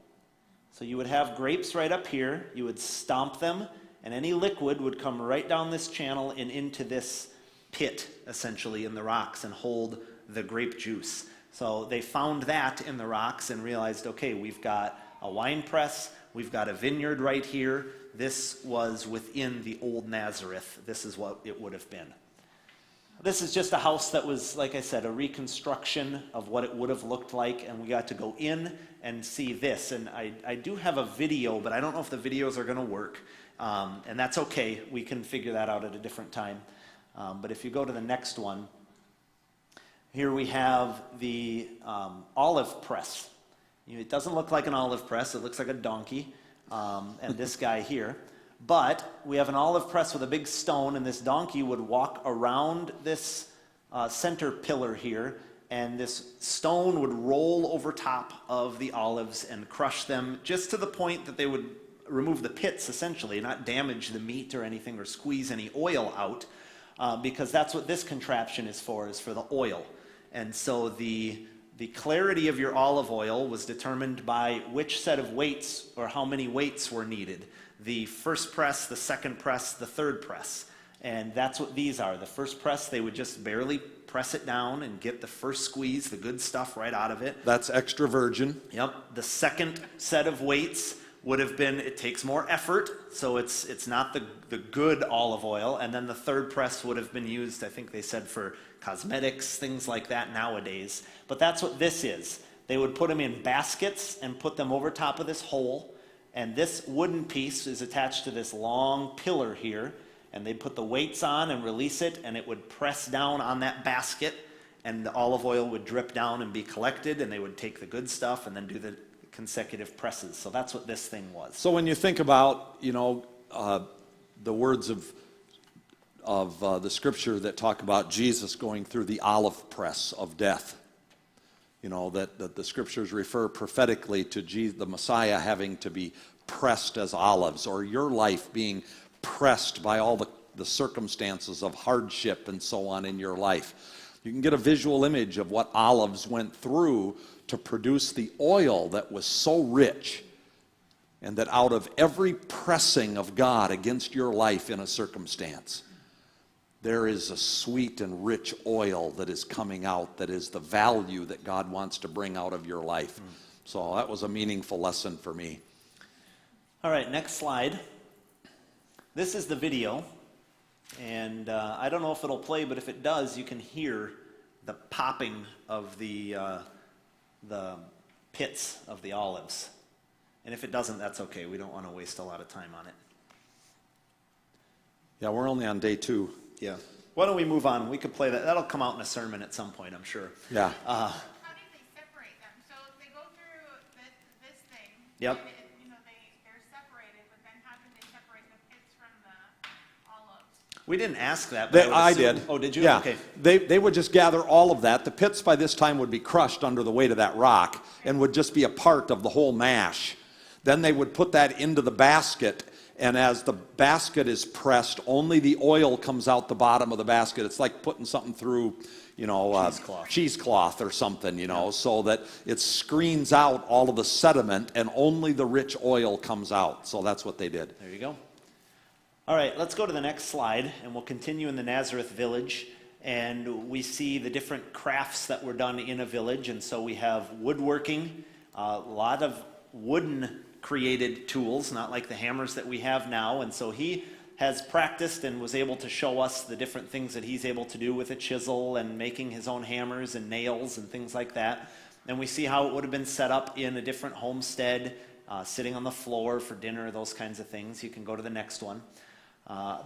So you would have grapes right up here. You would stomp them, and any liquid would come right down this channel and into this pit, essentially, in the rocks and hold the grape juice. So they found that in the rocks and realized, okay, we've got a wine press, we've got a vineyard right here. This was within the old Nazareth. This is what it would have been. This is just a house that was, like I said, a reconstruction of what it would have looked like, and we got to go in and see this. And I do have a video, but I don't know if the videos are going to work. And that's okay. We can figure that out at a different time. But if you go to the next one, here we have the olive press. It doesn't look like an olive press. It looks like a donkey, and this guy here. But we have an olive press with a big stone, and this donkey would walk around this center pillar here, and this stone would roll over top of the olives and crush them just to the point that they would remove the pits, essentially, not damage the meat or anything or squeeze any oil out, because that's what this contraption is for the oil. And so the clarity of your olive oil was determined by which set of weights or how many weights were needed. The first press, the second press, the third press. And that's what these are. The first press, they would just barely press it down and get the first squeeze, the good stuff right out of it. That's extra virgin. Yep. The second set of weights would have been, it takes more effort, so it's not the good olive oil. And then the third press would have been used, I think they said, for cosmetics, things like that nowadays. But that's what this is. They would put them in baskets and put them over top of this hole. And this wooden piece is attached to this long pillar here. And they'd put the weights on and release it, and it would press down on that basket, and the olive oil would drip down and be collected, and they would take the good stuff and then do the consecutive presses. So that's what this thing was. So when you think about, the words of the scripture that talk about Jesus going through the olive press of death, that the scriptures refer prophetically to the Messiah having to be pressed as olives, or your life being pressed by all the circumstances of hardship and so on in your life. You can get a visual image of what olives went through to produce the oil that was so rich, and that out of every pressing of God against your life in a circumstance, there is a sweet and rich oil that is coming out, that is the value that God wants to bring out of your life. So that was a meaningful lesson for me. All right, next slide. This is the video, and I don't know if it'll play, but if it does, you can hear the popping of the pits of the olives. And if it doesn't, that's okay. We don't want to waste a lot of time on it. Yeah, we're only on day 2. Yeah. Why don't we move on? We could play that. That'll come out in a sermon at some point, I'm sure. Yeah. How do they separate them? So they go through this thing. Yep. And they're separated, but then how do they separate the pits from the olives? We didn't ask that. But I would assume- did. Oh, did you? Yeah. Okay. They would just gather all of that. The pits by this time would be crushed under the weight of that rock and would just be a part of the whole mash. Then they would put that into the basket, and as the basket is pressed, only the oil comes out the bottom of the basket. It's like putting something through, cheesecloth or something, so that it screens out all of the sediment and only the rich oil comes out. So that's what they did. There you go. All right, let's go to the next slide, and we'll continue in the Nazareth village. And we see the different crafts that were done in a village. And so we have woodworking, a lot of wooden created tools, not like the hammers that we have now. And so he has practiced and was able to show us the different things that he's able to do with a chisel and making his own hammers and nails and things like that. And we see how it would have been set up in a different homestead, sitting on the floor for dinner, those kinds of things. You can go to the next one.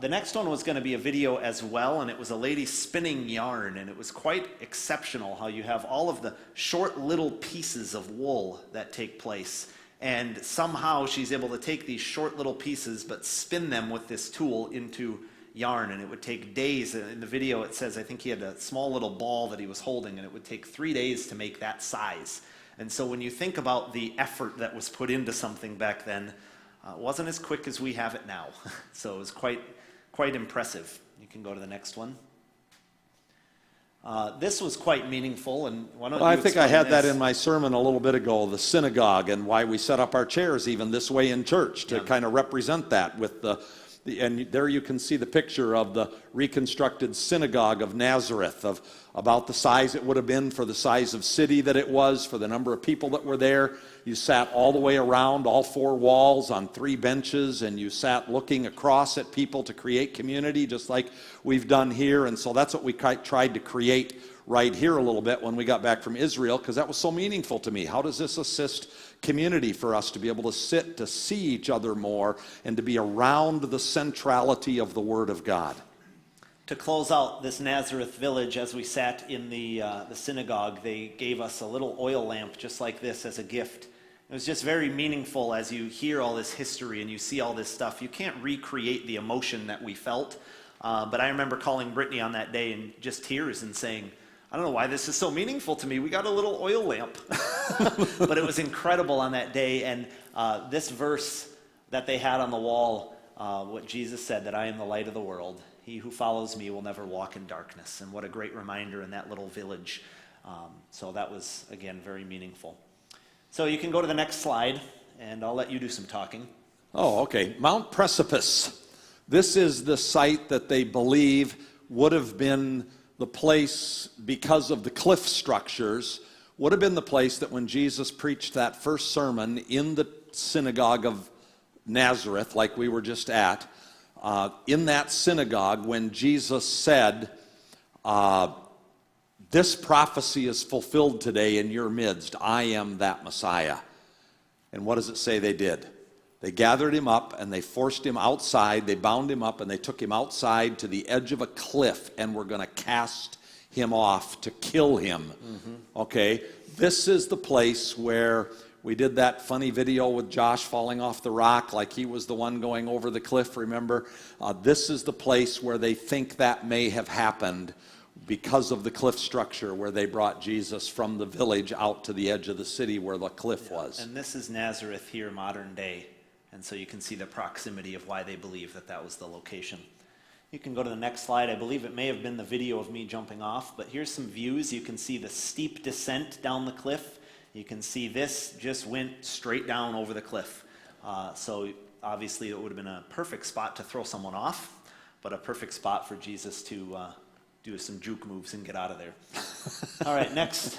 The next one was going to be a video as well, and it was a lady spinning yarn, and it was quite exceptional how you have all of the short little pieces of wool that take place. And somehow she's able to take these short little pieces but spin them with this tool into yarn, and it would take days. In the video it says, I think he had a small little ball that he was holding, and it would take 3 days to make that size. And so when you think about the effort that was put into something back then, it wasn't as quick as we have it now. So it was quite impressive. You can go to the next one. This was quite meaningful, and why don't you I think I explain had that this? in my sermon a little bit ago, the synagogue, and why we set up our chairs even this way in church to kind of represent that with and there you can see the picture of the reconstructed synagogue of Nazareth, of about the size it would have been for the size of city that it was, for the number of people that were there. You sat all the way around, all 4 walls on 3 benches, and you sat looking across at people to create community, just like we've done here. And so that's what we tried to create right here a little bit when we got back from Isreal, because that was so meaningful to me. How does this assist community for us to be able to sit, to see each other more, and to be around the centrality of the Word of God? To close out this Nazareth village, as we sat in the synagogue, they gave us a little oil lamp just like this as a gift. It was just very meaningful as you hear all this history and you see all this stuff. You can't recreate the emotion that we felt, but I remember calling Brittany on that day in just tears and saying, I don't know why this is so meaningful to me. We got a little oil lamp. But it was incredible on that day, and this verse that they had on the wall, what Jesus said, that I am the light of the world. He who follows me will never walk in darkness. And what a great reminder in that little village. So that was, again, very meaningful. So you can go to the next slide, and I'll let you do some talking. Oh, okay. Mount Precipice. This is the site that they believe would have been the place, because of the cliff structures, would have been the place that when Jesus preached that first sermon in the synagogue of Nazareth, like we were just at, in that synagogue, when Jesus said, this prophecy is fulfilled today in your midst, I am that Messiah. And what does it say they did? They gathered him up and they forced him outside, they bound him up and they took him outside to the edge of a cliff and were going to cast him off to kill him. Okay, this is the place where we did that funny video with Josh falling off the rock like he was the one going over the cliff, remember? This is the place where they think that may have happened because of the cliff structure where they brought Jesus from the village out to the edge of the city where the cliff was. And this is Nazareth here, modern day. And so you can see the proximity of why they believe that that was the location. You can go to the next slide. I believe it may have been the video of me jumping off, but here's some views. You can see the steep descent down the cliff. You can see this just went straight down over the cliff. So obviously it would have been a perfect spot to throw someone off, but a perfect spot for Jesus to do some juke moves and get out of there. All right, next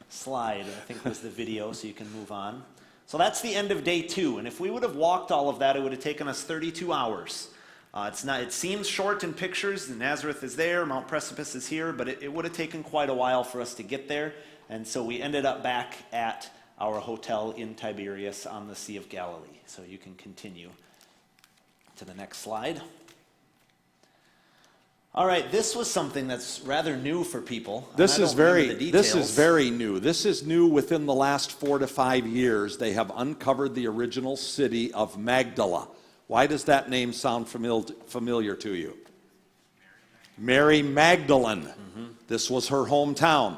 slide, I think was the video, so you can move on. So that's the end of day 2, and if we would have walked all of that, it would have taken us 32 hours. It seems short in pictures. Nazareth is there, Mount Precipice is here, but it would have taken quite a while for us to get there, and so we ended up back at our hotel in Tiberias on the Sea of Galilee. So you can continue to the next slide. All right, this was something that's rather new for people. This is very new. This This is new within the last 4 to 5 years. They have uncovered the original city of Magdala. Why does that name sound familiar to you? Mary Magdalene. This was her hometown.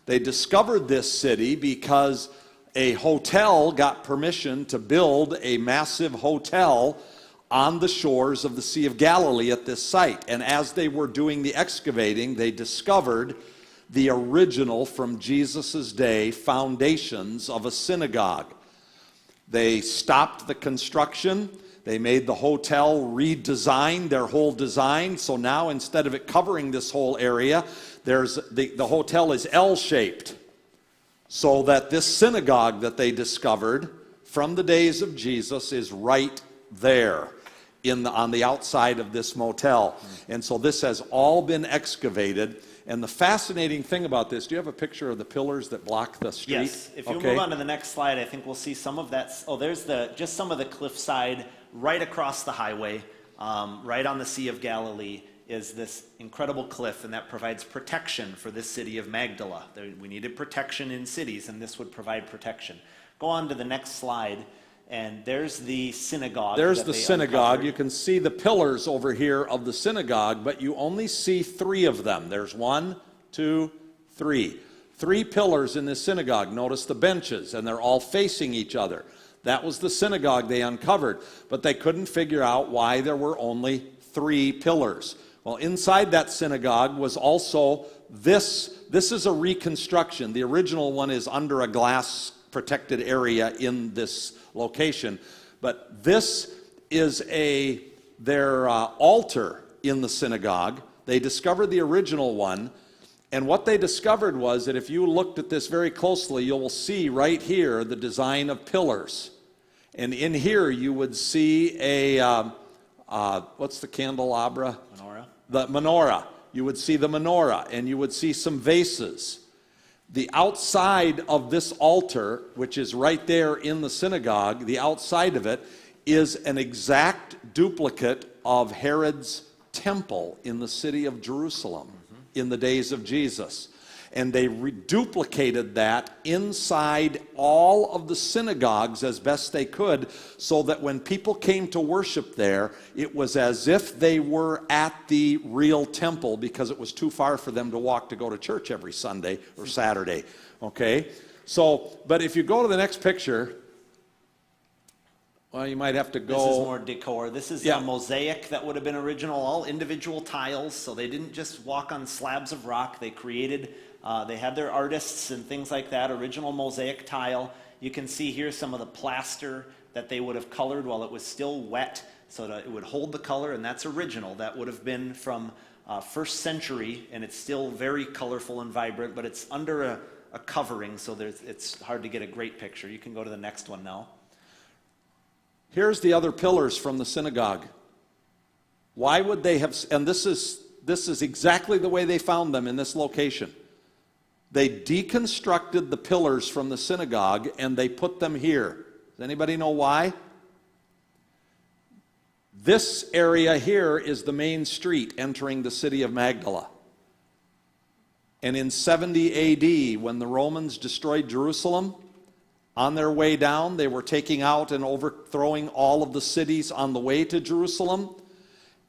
They discovered this city because a hotel got permission to build a massive hotel on the shores of the Sea of Galilee at this site. And as they were doing the excavating, they discovered the original, from Jesus' day, foundations of a synagogue. They stopped the construction. They made the hotel redesign their whole design. So now, instead of it covering this whole area, the hotel is L-shaped. So that this synagogue that they discovered from the days of Jesus is right there on the outside of this motel. And so this has all been excavated. And the fascinating thing about this, do you have a picture of the pillars that block the street? Yes. If you move on to the next slide, I think we'll see some of that. Oh, there's just some of the cliffside right across the highway, right on the Sea of Galilee, is this incredible cliff, and that provides protection for this city of Magdala. We needed protection in cities, and this would provide protection. Go on to the next slide, and there's the synagogue. There's the synagogue. Uncovered. You can see the pillars over here of the synagogue, but you only see 3 of them. There's 1, 2, 3. 3 pillars in this synagogue. Notice the benches, and they're all facing each other. That was the synagogue they uncovered, but they couldn't figure out why there were only 3 pillars. Well, inside that synagogue was also this. This is a reconstruction. The original one is under a glass protected area in this location. But this is their altar in the synagogue. They discovered the original one. And what they discovered was that if you looked at this very closely, you'll see right here the design of pillars. And in here you would see what's the candelabra? Menorah. The menorah. You would see the menorah, and you would see some vases. The outside of this altar, which is right there in the synagogue, the outside of it is an exact duplicate of Herod's temple in the city of Jerusalem in the days of Jesus. And they duplicated that inside all of the synagogues as best they could, so that when people came to worship there, it was as if they were at the real temple, because it was too far for them to walk to go to church every Sunday or Saturday. Okay? So, but if you go to the next picture, well, you might have to go. This is more decor. This is a mosaic that would have been original, all individual tiles. So they didn't just walk on slabs of rock. They created They had their artists and things like that, original mosaic tile. You can see here some of the plaster that they would have colored while it was still wet so that it would hold the color, and that's original. That would have been from first century, and it's still very colorful and vibrant, but it's under a covering, so it's hard to get a great picture. You can go to the next one now. Here's the other pillars from the synagogue. Why would they have, and this is exactly the way they found them in this location. They deconstructed the pillars from the synagogue and they put them here. Does anybody know why? This area here is the main street entering the city of Magdala. And in 70 AD, when the Romans destroyed Jerusalem, on their way down, they were taking out and overthrowing all of the cities on the way to Jerusalem.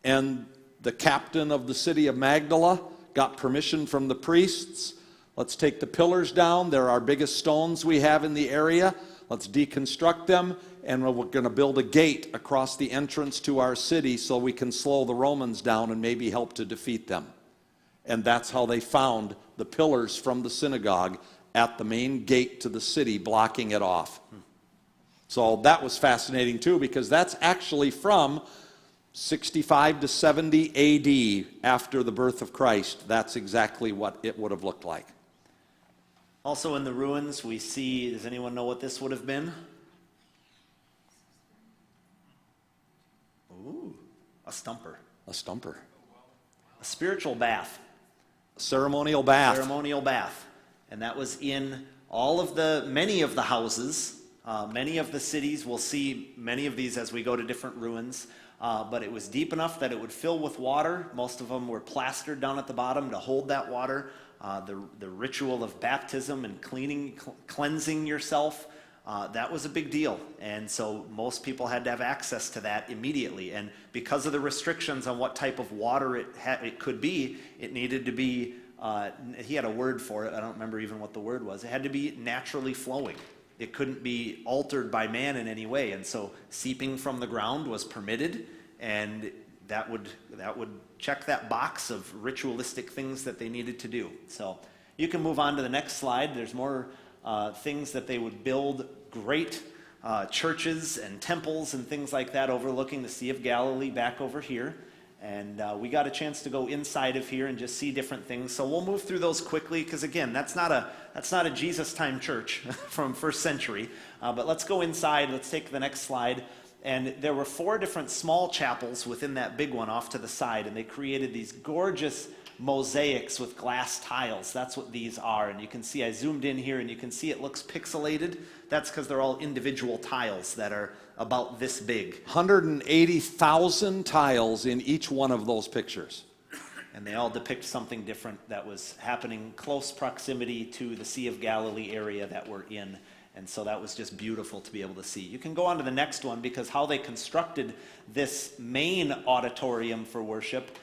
And the captain of the city of Magdala got permission from the priests. Let's take the pillars down. They're our biggest stones we have in the area. Let's deconstruct them, and we're going to build a gate across the entrance to our city so we can slow the Romans down and maybe help to defeat them. And that's how they found the pillars from the synagogue at the main gate to the city, blocking it off. So that was fascinating too, because that's actually from 65 to 70 AD after the birth of Christ. That's exactly what it would have looked like. Also in the ruins, we see, does anyone know what this would have been? Ooh, a stumper. A stumper. A spiritual bath. A ceremonial bath. Ceremonial bath. And that was in many of the houses, many of the cities. We'll see many of these as we go to different ruins. But it was deep enough that it would fill with water. Most of them were plastered down at the bottom to hold that water. The ritual of baptism and cleansing yourself, that was a big deal. And so most people had to have access to that immediately. And because of the restrictions on what type of water it could be, it needed to be, he had a word for it. I don't remember even what the word was. It had to be naturally flowing. It couldn't be altered by man in any way. And so seeping from the ground was permitted, and that would check that box of ritualistic things that they needed to do. So you can move on to the next slide. There's more things that they would build, great churches and temples and things like that overlooking the Sea of Galilee back over here. And we got a chance to go inside of here and just see different things. So we'll move through those quickly because, again, that's not a Jesus time church from first century. But let's go inside. Let's take the next slide. And there were 4 different small chapels within that big one off to the side. And they created these gorgeous mosaics with glass tiles. That's what these are. And you can see, I zoomed in here, and you can see it looks pixelated. That's because they're all individual tiles that are about this big. 180,000 tiles in each one of those pictures. And they all depict something different that was happening close proximity to the Sea of Galilee area that we're in. And so that was just beautiful to be able to see. You can go on to the next one, because how they constructed this main auditorium for worship,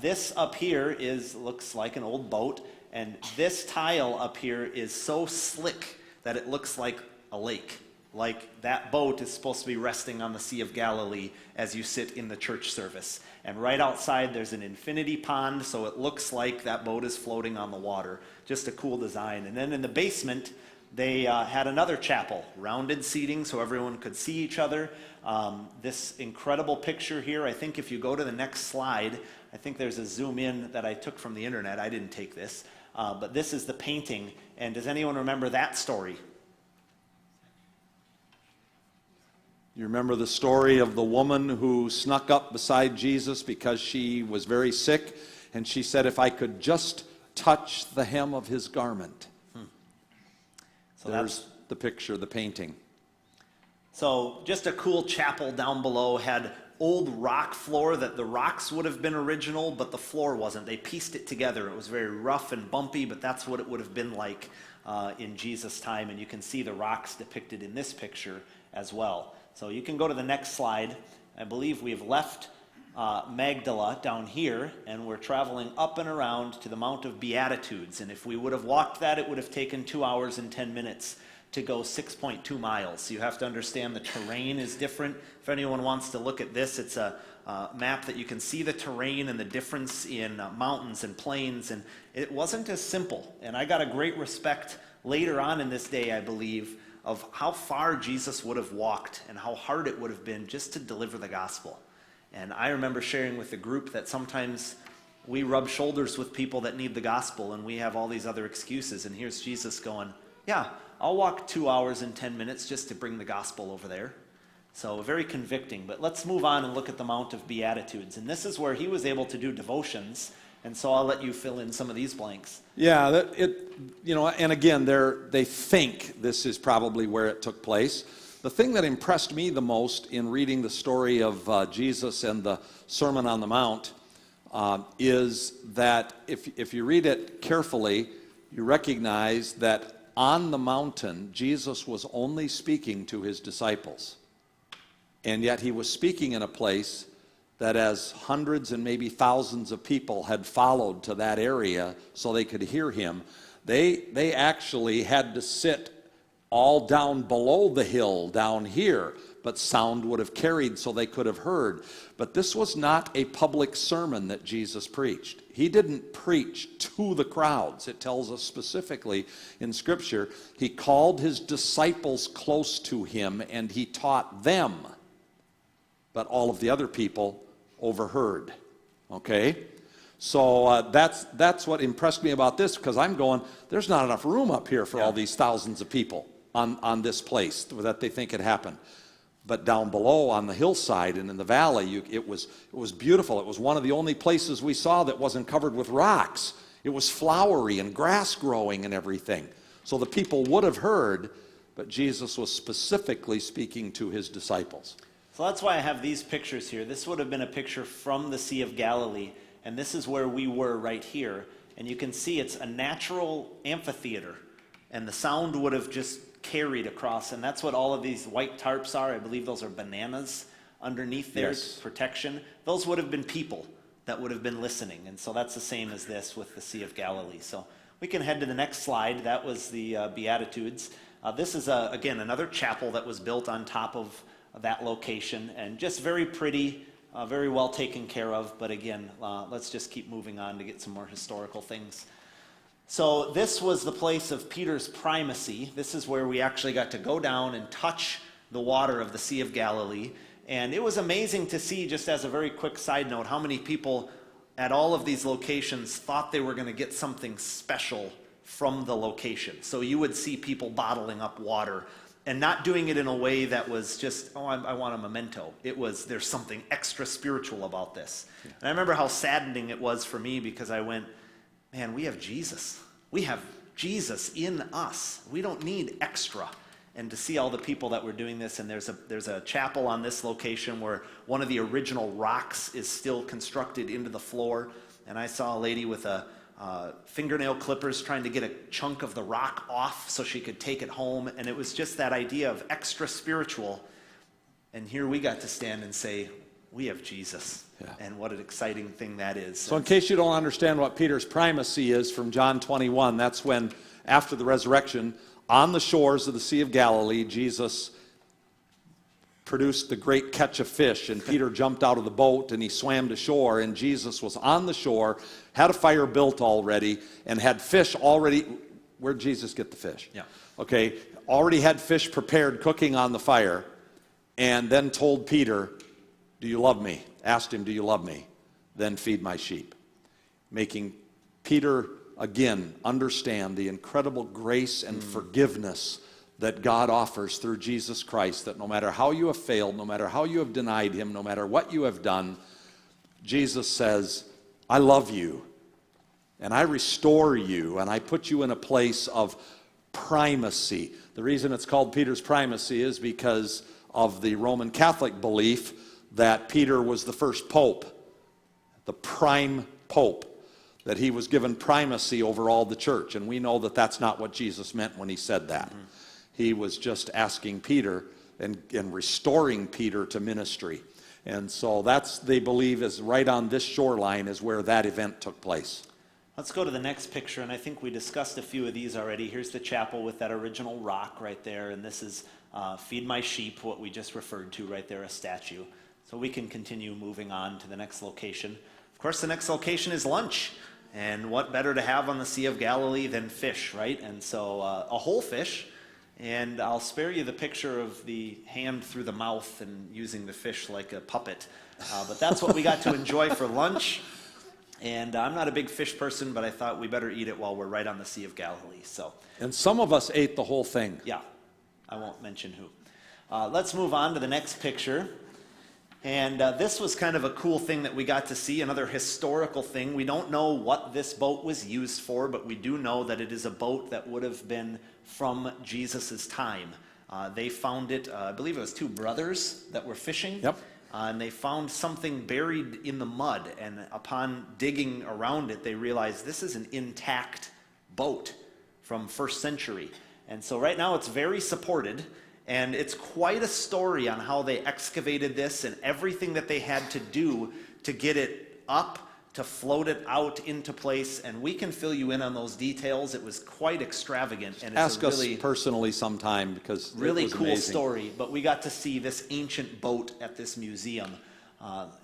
this up here looks like an old boat, and this tile up here is so slick that it looks like a lake. Like that boat is supposed to be resting on the Sea of Galilee as you sit in the church service. And right outside there's an infinity pond, so it looks like that boat is floating on the water. Just a cool design. And then in the basement, they had another chapel, rounded seating so everyone could see each other. This incredible picture here, I think if you go to the next slide, I think there's a zoom in that I took from the internet. I didn't take this. But this is the painting. And does anyone remember that story? You remember the story of the woman who snuck up beside Jesus because she was very sick, and she said, if I could just touch the hem of his garment. So there's the picture, the painting. So just a cool chapel down below, had old rock floor that the rocks would have been original, but the floor wasn't. They pieced it together. It was very rough and bumpy, but that's what it would have been like in Jesus' time. And you can see the rocks depicted in this picture as well. So you can go to the next slide. I believe we've left Magdala down here, and we're traveling up and around to the Mount of Beatitudes. And if we would have walked that, it would have taken 2 hours and 10 minutes to go 6.2 miles. You have to understand the terrain is different. If anyone wants to look at this, it's a map that you can see the terrain and the difference in mountains and plains, and it wasn't as simple. And I got a great respect later on in this day, I believe, of how far Jesus would have walked and how hard it would have been just to deliver the gospel. And I remember sharing with the group that sometimes we rub shoulders with people that need the gospel and we have all these other excuses, and here's Jesus going, yeah, I'll walk 2 hours and 10 minutes just to bring the gospel over there. So very convicting. But let's move on and look at the Mount of Beatitudes. And this is where he was able to do devotions. And so I'll let you fill in some of these blanks. Yeah, and again, they think this is probably where it took place. The thing that impressed me the most in reading the story of Jesus and the Sermon on the Mount is that if you read it carefully, you recognize that on the mountain, Jesus was only speaking to his disciples. And yet he was speaking in a place that as hundreds and maybe thousands of people had followed to that area so they could hear him, they actually had to sit all down below the hill down here, but sound would have carried so they could have heard. But this was not a public sermon that Jesus preached. He didn't preach to the crowds. It tells us specifically in Scripture, he called his disciples close to him and he taught them, but all of the other people overheard. Okay? So that's what impressed me about this, because I'm going, there's not enough room up here for all these thousands of people on this place that they think it happened. But down below on the hillside and in the valley, it was beautiful. It was one of the only places we saw that wasn't covered with rocks. It was flowery and grass growing and everything. So the people would have heard, but Jesus was specifically speaking to his disciples. So that's why I have these pictures here. This would have been a picture from the Sea of Galilee, and this is where we were right here. And you can see it's a natural amphitheater, and the sound would have just carried across, and that's what all of these white tarps are. I believe those are bananas underneath there, protection. Those would have been people that would have been listening, and so that's the same as this with the Sea of Galilee. So we can head to the next slide. That was the Beatitudes. This is, again, another chapel that was built on top of that location, and just very pretty, very well taken care of. But again, let's just keep moving on to get some more historical things. So this was the place of Peter's primacy. This is where we actually got to go down and touch the water of the Sea of Galilee. And it was amazing to see, just as a very quick side note, how many people at all of these locations thought they were going to get something special from the location. So you would see people bottling up water and not doing it in a way that was just, oh, I want a memento. It was, there's something extra spiritual about this. Yeah. And I remember how saddening it was for me, because I went, man, we have Jesus. We have Jesus in us. We don't need extra. And to see all the people that were doing this, and there's a chapel on this location where one of the original rocks is still constructed into the floor. And I saw a lady with fingernail clippers trying to get a chunk of the rock off so she could take it home. And it was just that idea of extra spiritual. And here we got to stand and say, we have Jesus. Yeah. And what an exciting thing that is. So in case you don't understand what Peter's primacy is from John 21, that's when, after the resurrection, on the shores of the Sea of Galilee, Jesus produced the great catch of fish, and Peter jumped out of the boat and he swam to shore, and Jesus was on the shore, had a fire built already, and had fish already. Where'd Jesus get the fish? Yeah. Okay, already had fish prepared, cooking on the fire, and then told Peter, do you love me? Asked him, do you love me? Then feed my sheep. Making Peter, again, understand the incredible grace and forgiveness that God offers through Jesus Christ, that no matter how you have failed, no matter how you have denied him, no matter what you have done, Jesus says, I love you, and I restore you, and I put you in a place of primacy. The reason it's called Peter's primacy is because of the Roman Catholic belief that Peter was the first pope, the prime pope, that he was given primacy over all the church. And we know that that's not what Jesus meant when he said that. Mm-hmm. He was just asking Peter and restoring Peter to ministry. And so that's, they believe, is right on this shoreline is where that event took place. Let's go to the next picture, and I think we discussed a few of these already. Here's the chapel with that original rock right there, and this is Feed My Sheep, what we just referred to right there, a statue. So we can continue moving on to the next location. Of course, the next location is lunch, and what better to have on the Sea of Galilee than fish, right? And so a whole fish, and I'll spare you the picture of the hand through the mouth and using the fish like a puppet. But that's what we got to enjoy for lunch. And I'm not a big fish person, but I thought we better eat it while we're right on the Sea of Galilee. So, And some of us ate the whole thing. yeah, I won't mention who. Let's move on to the next picture. And this was kind of a cool thing that we got to see, another historical thing. We don't know what this boat was used for, but we do know that it is a boat that would have been from Jesus' time. They found it, I believe it was two brothers that were fishing. Yep. And they found something buried in the mud, and upon digging around it, they realized this is an intact boat from first century. And so right now it's very supported, and it's quite a story on how they excavated this and everything that they had to do to get it up, to float it out into place, and we can fill you in on those details. It was quite extravagant, and it's Ask a us really personally sometime because really it was cool amazing. story. But we got to see this ancient boat at this museum.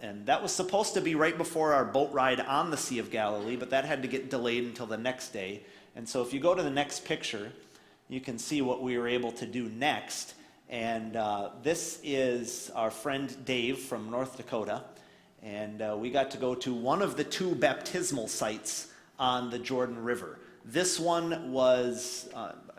And that was supposed to be right before our boat ride on the Sea of Galilee, but that had to get delayed until the next day. And so if you go to the next picture, you can see what we were able to do next. And this is our friend Dave from North Dakota. And we got to go to one of the two baptismal sites on the Jordan River. This one was,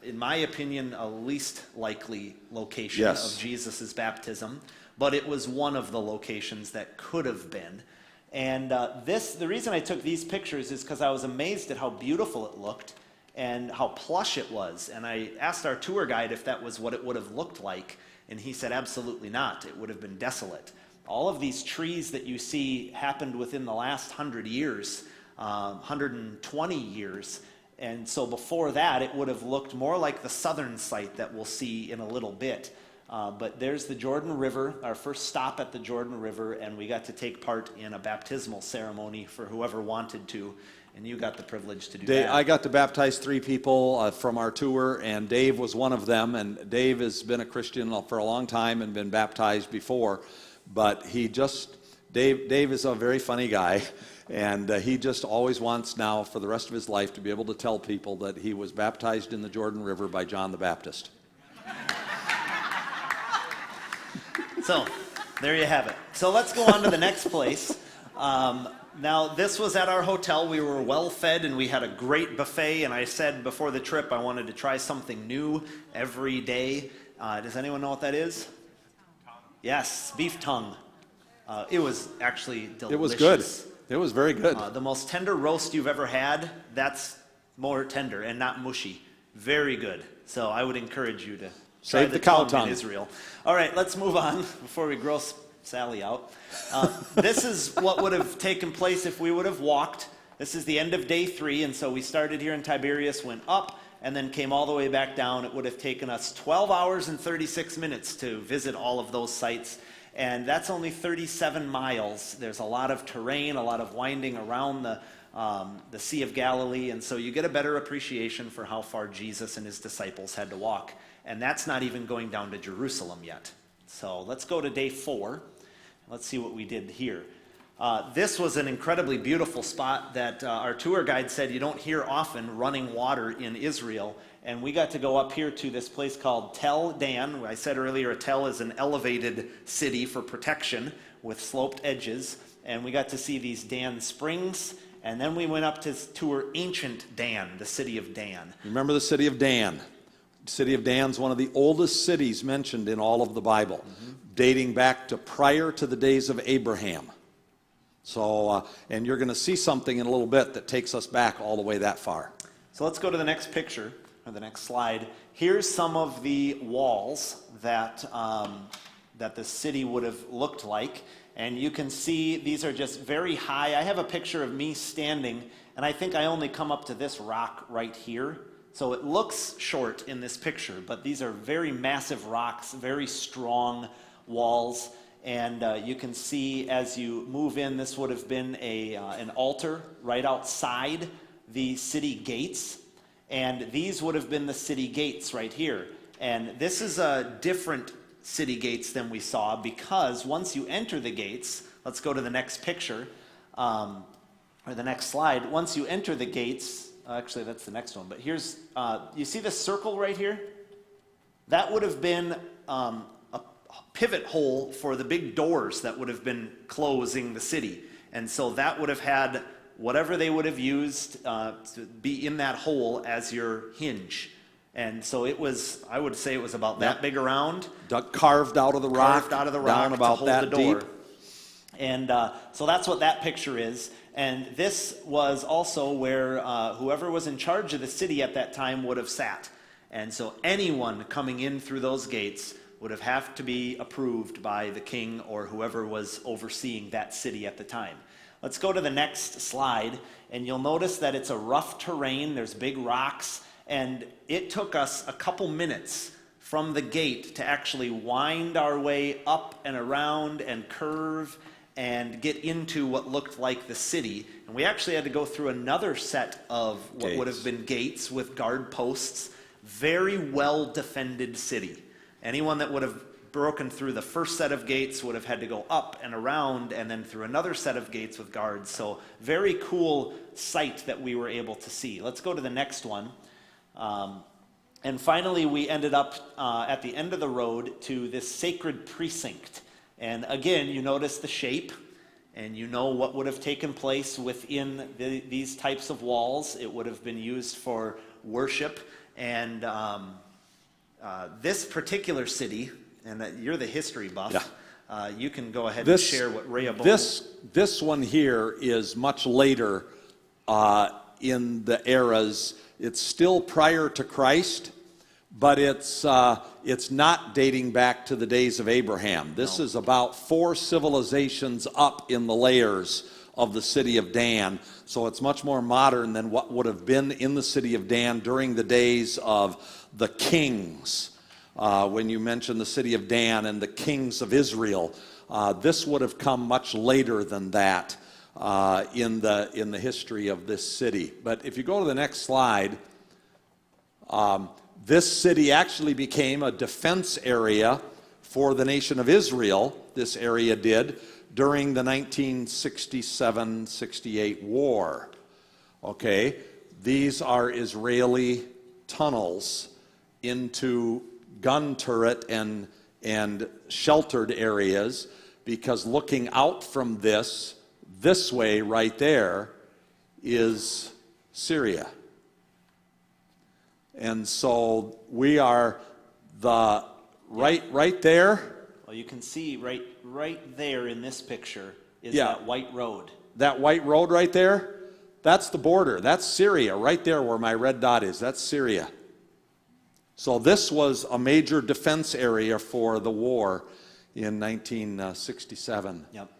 in my opinion, a least likely location Yes. of Jesus' baptism, but it was one of the locations that could have been. And the reason I took these pictures is because I was amazed at how beautiful it looked and how plush it was. And I asked our tour guide if that was what it would have looked like, and he said absolutely not. It would have been desolate. All of these trees that you see happened within the last 100 years, 120 years. And so before that, it would have looked more like the southern site that we'll see in a little bit. But there's the Jordan River, our first stop at the Jordan River, and we got to take part in a baptismal ceremony for whoever wanted to. And you got the privilege to do that. I got to baptize 3 people from our tour, and Dave was one of them. And Dave has been a Christian for a long time and been baptized before. But Dave is a very funny guy, and he just always wants now for the rest of his life to be able to tell people that he was baptized in the Jordan River by John the Baptist. So, there you have it. So let's go on to the next place. Now, this was at our hotel. We were well fed, and we had a great buffet, and I said before the trip I wanted to try something new every day. Does anyone know what that is? Yes, beef tongue. It was actually delicious. It was good. It was very good. The most tender roast you've ever had, that's more tender and not mushy. Very good. So I would encourage you to try Save the cow tongue in Israel. All right, let's move on before we gross Sally out. This is what would have taken place if we would have walked. This is the end of day 3, and so we started here in Tiberias, went up, and then came all the way back down. It would have taken us 12 hours and 36 minutes to visit all of those sites. And that's only 37 miles. There's a lot of terrain, a lot of winding around the Sea of Galilee. And so you get a better appreciation for how far Jesus and his disciples had to walk. And that's not even going down to Jerusalem yet. So let's go to day 4. Let's see what we did here. This was an incredibly beautiful spot that our tour guide said you don't hear often, running water in Israel. And we got to go up here to this place called Tel Dan. I said earlier, a tel is an elevated city for protection with sloped edges. And we got to see these Dan Springs. And then we went up to tour ancient Dan, the city of Dan. Remember the city of Dan? The city of Dan's one of the oldest cities mentioned in all of the Bible, dating back to prior to the days of Abraham. So, and you're going to see something in a little bit that takes us back all the way that far. So let's go to the next picture, or the next slide. Here's some of the walls that the city would have looked like. And you can see these are just very high. I have a picture of me standing, and I think I only come up to this rock right here. So it looks short in this picture, but these are very massive rocks, very strong walls. And you can see as you move in, this would have been an altar right outside the city gates, and these would have been the city gates right here. And this is a different city gates than we saw, because once you enter the gates, let's go to the next picture, or the next slide. Once you enter the gates, actually that's the next one, but here's, you see this circle right here? That would have been a pivot hole for the big doors that would have been closing the city. And so that would have had whatever they would have used to be in that hole as your hinge. And so it was, I would say it was about that big around. Carved out of the rock. Carved out of the rock down about to hold that the door. deep. And so that's what that picture is. And this was also where whoever was in charge of the city at that time would have sat. And so anyone coming in through those gates would have to be approved by the king or whoever was overseeing that city at the time. Let's go to the next slide, and you'll notice that it's a rough terrain. There's big rocks, and it took us a couple minutes from the gate to actually wind our way up and around and curve and get into what looked like the city. And we actually had to go through another set of what would have been gates with guard posts. Very well defended city. Anyone that would have broken through the first set of gates would have had to go up and around and then through another set of gates with guards. So very cool sight that we were able to see. Let's go to the next one. And finally, we ended up at the end of the road to this sacred precinct. And again, you notice the shape, and you know what would have taken place within these types of walls. It would have been used for worship. And this particular city, and you're the history buff, you can go ahead and share what Rehoboam... This one here is much later in the eras. It's still prior to Christ, but it's not dating back to the days of Abraham. This is about 4 civilizations up in the layers of the city of Dan. So it's much more modern than what would have been in the city of Dan during the days of the kings. When you mention the city of Dan and the kings of Israel, this would have come much later than that in the history of this city. But if you go to the next slide, this city actually became a defense area for the nation of Israel. This area did during the 1967-68 war. Okay, these are Israeli tunnels into gun turret and sheltered areas, because looking out from this way right there is Syria. And so we are the right there. Well, you can see right there in this picture is that white road. That white road right there, that's the border. That's Syria right there where my red dot is. That's Syria. So this was a major defense area for the war in 1967. Yep.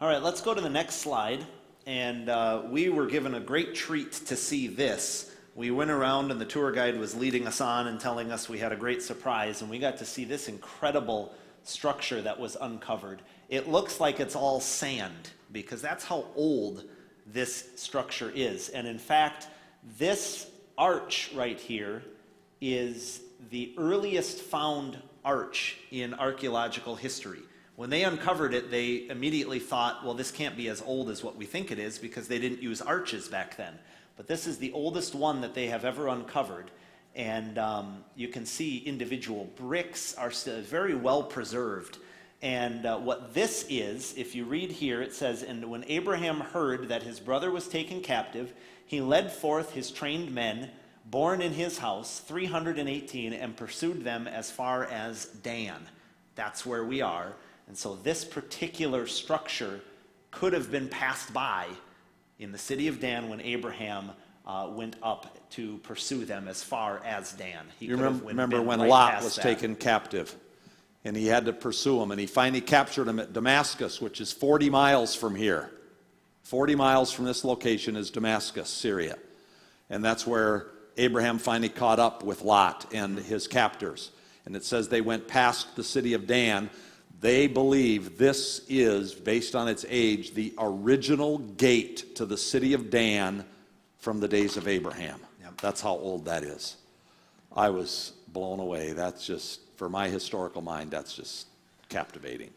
All right, let's go to the next slide. And we were given a great treat to see this. We went around and the tour guide was leading us on and telling us we had a great surprise, and we got to see this incredible structure that was uncovered. It looks like it's all sand, because that's how old this structure is. And in fact, this arch right here is the earliest found arch in archaeological history. When they uncovered it, they immediately thought, well, this can't be as old as what we think it is, because they didn't use arches back then. But this is the oldest one that they have ever uncovered. And you can see individual bricks are still very well preserved. And what this is, if you read here, it says, "And when Abraham heard that his brother was taken captive, he led forth his trained men, born in his house, 318, and pursued them as far as Dan." That's where we are. And so this particular structure could have been passed by in the city of Dan when Abraham went up to pursue them as far as Dan. You remember when Lot was taken captive, and he had to pursue him, and he finally captured him at Damascus, which is 40 miles from here. 40 miles from this location is Damascus, Syria. And that's where Abraham finally caught up with Lot and his captors. And it says they went past the city of Dan. They believe this is, based on its age, the original gate to the city of Dan from the days of Abraham. Yep. That's how old that is. I was blown away. That's just, for my historical mind, that's just captivating.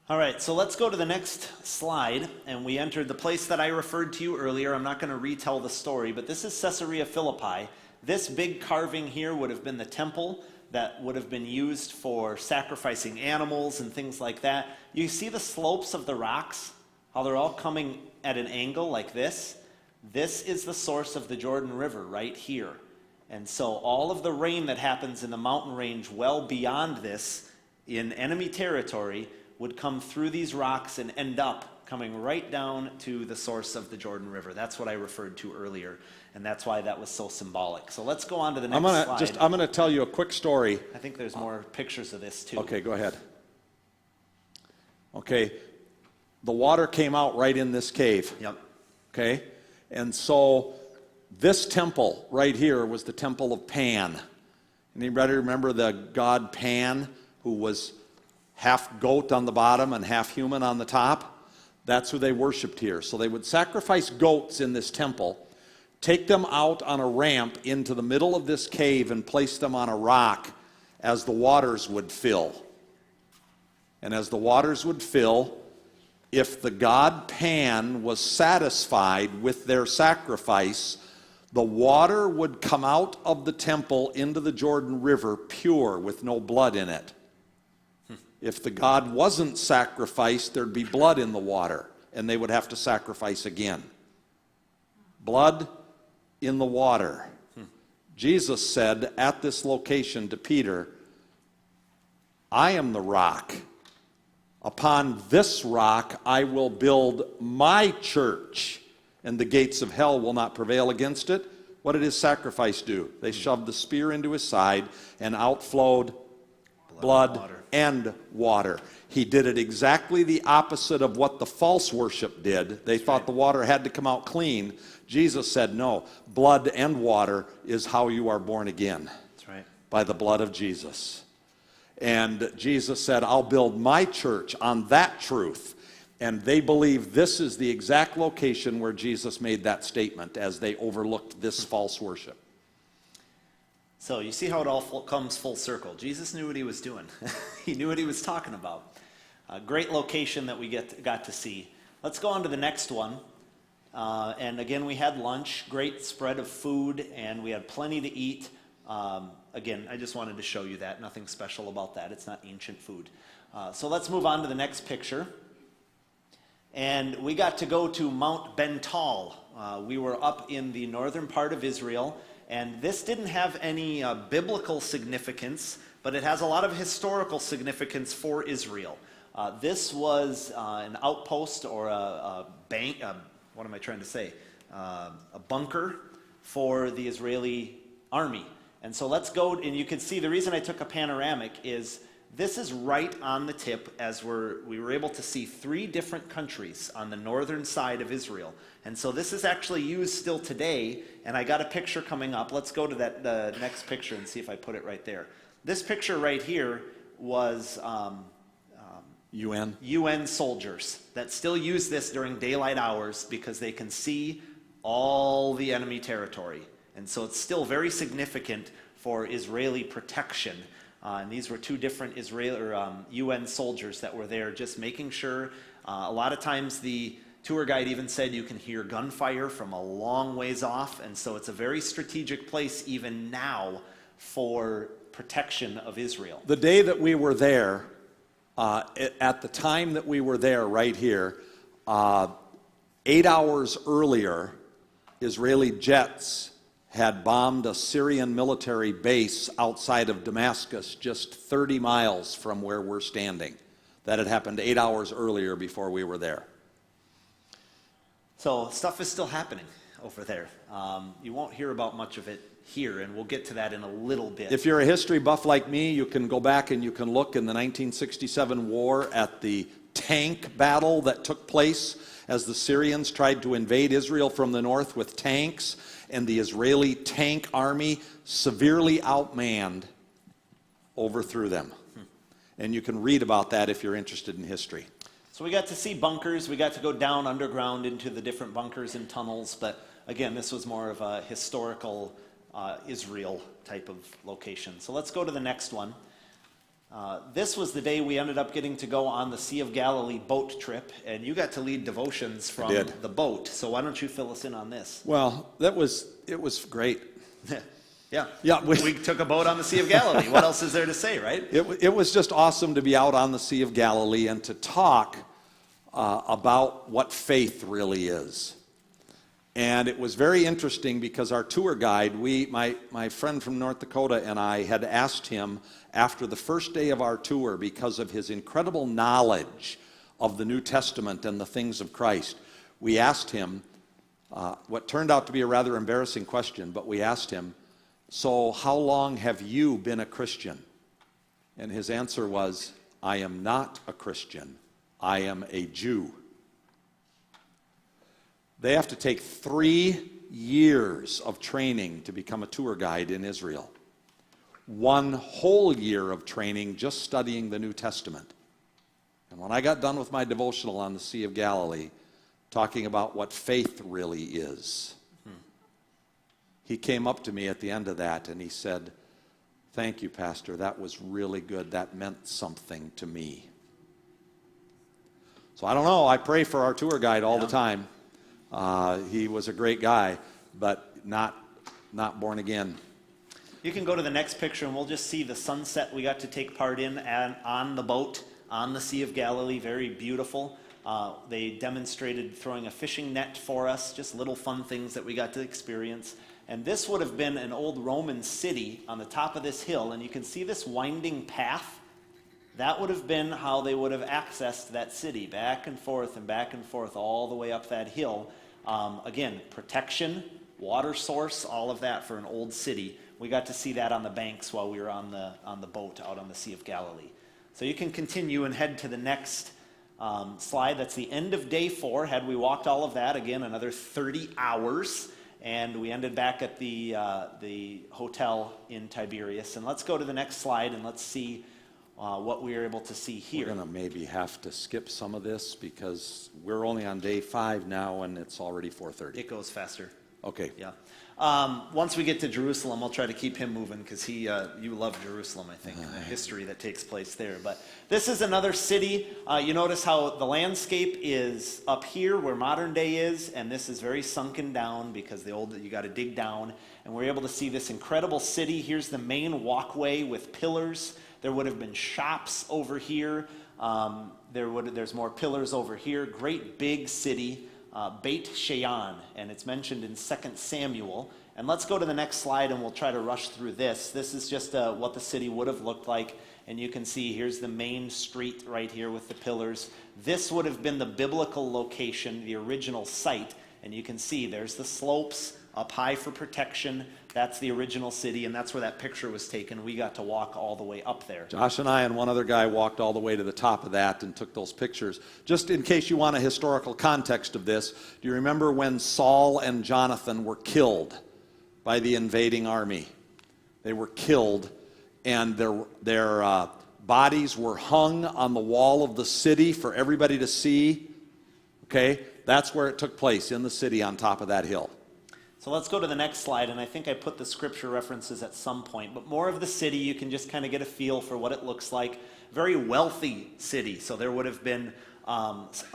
All right, so let's go to the next slide, and we entered the place that I referred to you earlier. I'm not going to retell the story, but this is Caesarea Philippi. This big carving here would have been the temple that would have been used for sacrificing animals and things like that. You see the slopes of the rocks, how they're all coming at an angle like this? This is the source of the Jordan River right here. And so all of the rain that happens in the mountain range well beyond this in enemy territory would come through these rocks and end up coming right down to the source of the Jordan River. That's what I referred to earlier, and that's why that was so symbolic. So let's go on to the next slide. I'm gonna tell you a quick story. I think there's more pictures of this too. Okay, go ahead. Okay, the water came out right in this cave. Yep. Okay, and so this temple right here was the temple of Pan. Anybody remember the god Pan, who was half goat on the bottom and half human on the top? That's who they worshiped here. So they would sacrifice goats in this temple, take them out on a ramp into the middle of this cave and place them on a rock as the waters would fill. And as the waters would fill, if the god Pan was satisfied with their sacrifice, the water would come out of the temple into the Jordan River pure with no blood in it. If the god wasn't sacrificed, there'd be blood in the water, and they would have to sacrifice again. Blood in the water. Jesus said at this location to Peter, I am the rock. Upon this rock I will build my church, and the gates of hell will not prevail against it. What did his sacrifice do? They shoved the spear into his side, and outflowed blood and water. He did it exactly the opposite of what the false worship did. They thought the water had to come out clean. Jesus said, no, blood and water is how you are born again. That's right. By the blood of Jesus. And Jesus said, I'll build my church on that truth. And they believe this is the exact location where Jesus made that statement as they overlooked this false worship. So you see how it all comes full circle. Jesus knew what he was doing. He knew what he was talking about. A great location that we got to see. Let's go on to the next one. And again, we had lunch, great spread of food, and we had plenty to eat. Again, I just wanted to show you that. Nothing special about that. It's not ancient food. So let's move on to the next picture. And we got to go to Mount Bental. We were up in the northern part of Israel. And this didn't have any biblical significance, but it has a lot of historical significance for Israel. This was an outpost or a bank, what am I trying to say? A bunker for the Israeli army. And so let's go, and you can see the reason I took a panoramic is this is right on the tip as we were able to see 3 different countries on the northern side of Israel. And so this is actually used still today, and I got a picture coming up. Let's go to that next picture and see if I put it right there. This picture right here was UN soldiers that still use this during daylight hours because they can see all the enemy territory. And so it's still very significant for Israeli protection. And these were 2 different UN soldiers that were there just making sure. A lot of times the tour guide even said you can hear gunfire from a long ways off. And so it's a very strategic place even now for protection of Israel. The day that we were there, at the time that we were there right here, 8 hours earlier, Israeli jets had bombed a Syrian military base outside of Damascus, just 30 miles from where we're standing. That had happened 8 hours earlier before we were there. So stuff is still happening over there. You won't hear about much of it here, and we'll get to that in a little bit. If you're a history buff like me, you can go back and you can look in the 1967 war at the tank battle that took place as the Syrians tried to invade Israel from the north with tanks, and the Israeli tank army, severely outmanned, overthrew them. And you can read about that if you're interested in history. So we got to see bunkers. We got to go down underground into the different bunkers and tunnels. But again, this was more of a historical Israel type of location. So let's go to the next one. This was the day we ended up getting to go on the Sea of Galilee boat trip, and you got to lead devotions from did. the boat. So why don't you fill us in on this? Well, it was great. Yeah. Yeah, We took a boat on the Sea of Galilee. What else is there to say, right? It was just awesome to be out on the Sea of Galilee and to talk about what faith really is. And it was very interesting because our tour guide, my friend from North Dakota and I had asked him after the first day of our tour, because of his incredible knowledge of the New Testament and the things of Christ, we asked him what turned out to be a rather embarrassing question, but we asked him, "So how long have you been a Christian?" And his answer was, "I am not a Christian. I am a Jew." They have to take 3 years of training to become a tour guide in Israel. 1 whole year of training just studying the New Testament. And when I got done with my devotional on the Sea of Galilee, talking about what faith really is, he came up to me at the end of that and he said, "Thank you, Pastor. That was really good. That meant something to me." So I don't know. I pray for our tour guide all the time. He was a great guy, but not born again. You can go to the next picture and we'll just see the sunset we got to take part in and on the boat on the Sea of Galilee. Very beautiful. They demonstrated throwing a fishing net for us, just little fun things that we got to experience. And this would have been an old Roman city on the top of this hill, and you can see this winding path. That would have been how they would have accessed that city, back and forth all the way up that hill. Again, protection, water source, all of that for an old city. We got to see that on the banks while we were on the boat out on the Sea of Galilee. So you can continue and head to the next slide. That's the end of day 4. Had we walked all of that, again, another 30 hours. And we ended back at the hotel in Tiberias. And let's go to the next slide and let's see what we were able to see here. We're going to maybe have to skip some of this because we're only on day 5 now and it's already 4:30. It goes faster. Okay. Yeah. Once we get to Jerusalem, I'll try to keep him moving because you love Jerusalem, I think, and the history that takes place there. But this is another city. You notice how the landscape is up here where modern day is, and this is very sunken down because you got to dig down. And we're able to see this incredible city. Here's the main walkway with pillars. There would have been shops over here. There's more pillars over here. Great big city. Beit Shean, and it's mentioned in 2 Samuel. And let's go to the next slide and we'll try to rush through this. This is just what the city would have looked like. And you can see here's the main street right here with the pillars. This would have been the biblical location, the original site. And you can see there's the slopes up high for protection. That's the original city, and that's where that picture was taken. We got to walk all the way up there. Josh and I and one other guy walked all the way to the top of that and took those pictures. Just in case you want a historical context of this, do you remember when Saul and Jonathan were killed by the invading army? They were killed, and their bodies were hung on the wall of the city for everybody to see. Okay? That's where it took place, in the city on top of that hill. So let's go to the next slide, and I think I put the scripture references at some point, but more of the city, you can just kind of get a feel for what it looks like. Very wealthy city, so there would have been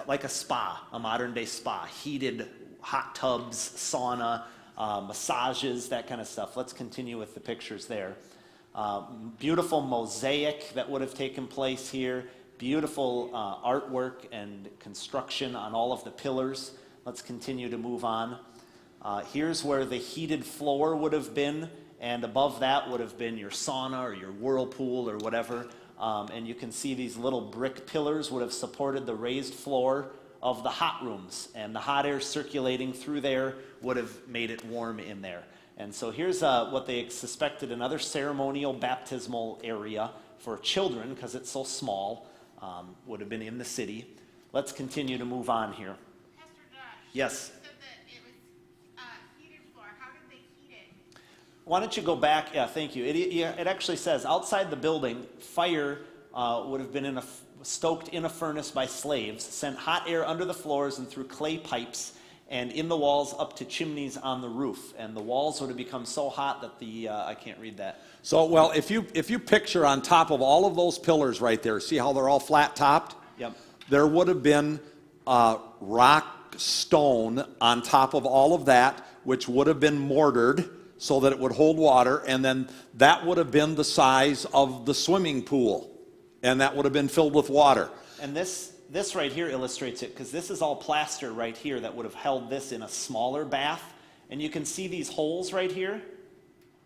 like a spa, a modern day spa, heated hot tubs, sauna, massages, that kind of stuff. Let's continue with the pictures there. Beautiful mosaic that would have taken place here, beautiful artwork and construction on all of the pillars. Let's continue to move on. Here's where the heated floor would have been, and above that would have been your sauna or your whirlpool or whatever. And you can see these little brick pillars would have supported the raised floor of the hot rooms, and the hot air circulating through there would have made it warm in there. And so here's what they suspected, another ceremonial baptismal area for children, because it's so small, would have been in the city. Let's continue to move on here. Pastor Josh. Yes. Why Why don't you go back? Yeah, thank you. It actually says outside the building, fire would have been stoked in a furnace by slaves, sent hot air under the floors and through clay pipes, and in the walls up to chimneys on the roof. And the walls would have become so hot that I can't read that. So, well, if you picture on top of all of those pillars right there, see how they're all flat topped? Yep. There would have been rock stone on top of all of that, which would have been mortared so that it would hold water, and then that would have been the size of the swimming pool, and that would have been filled with water. And this right here illustrates it, because this is all plaster right here that would have held this in a smaller bath. And you can see these holes right here.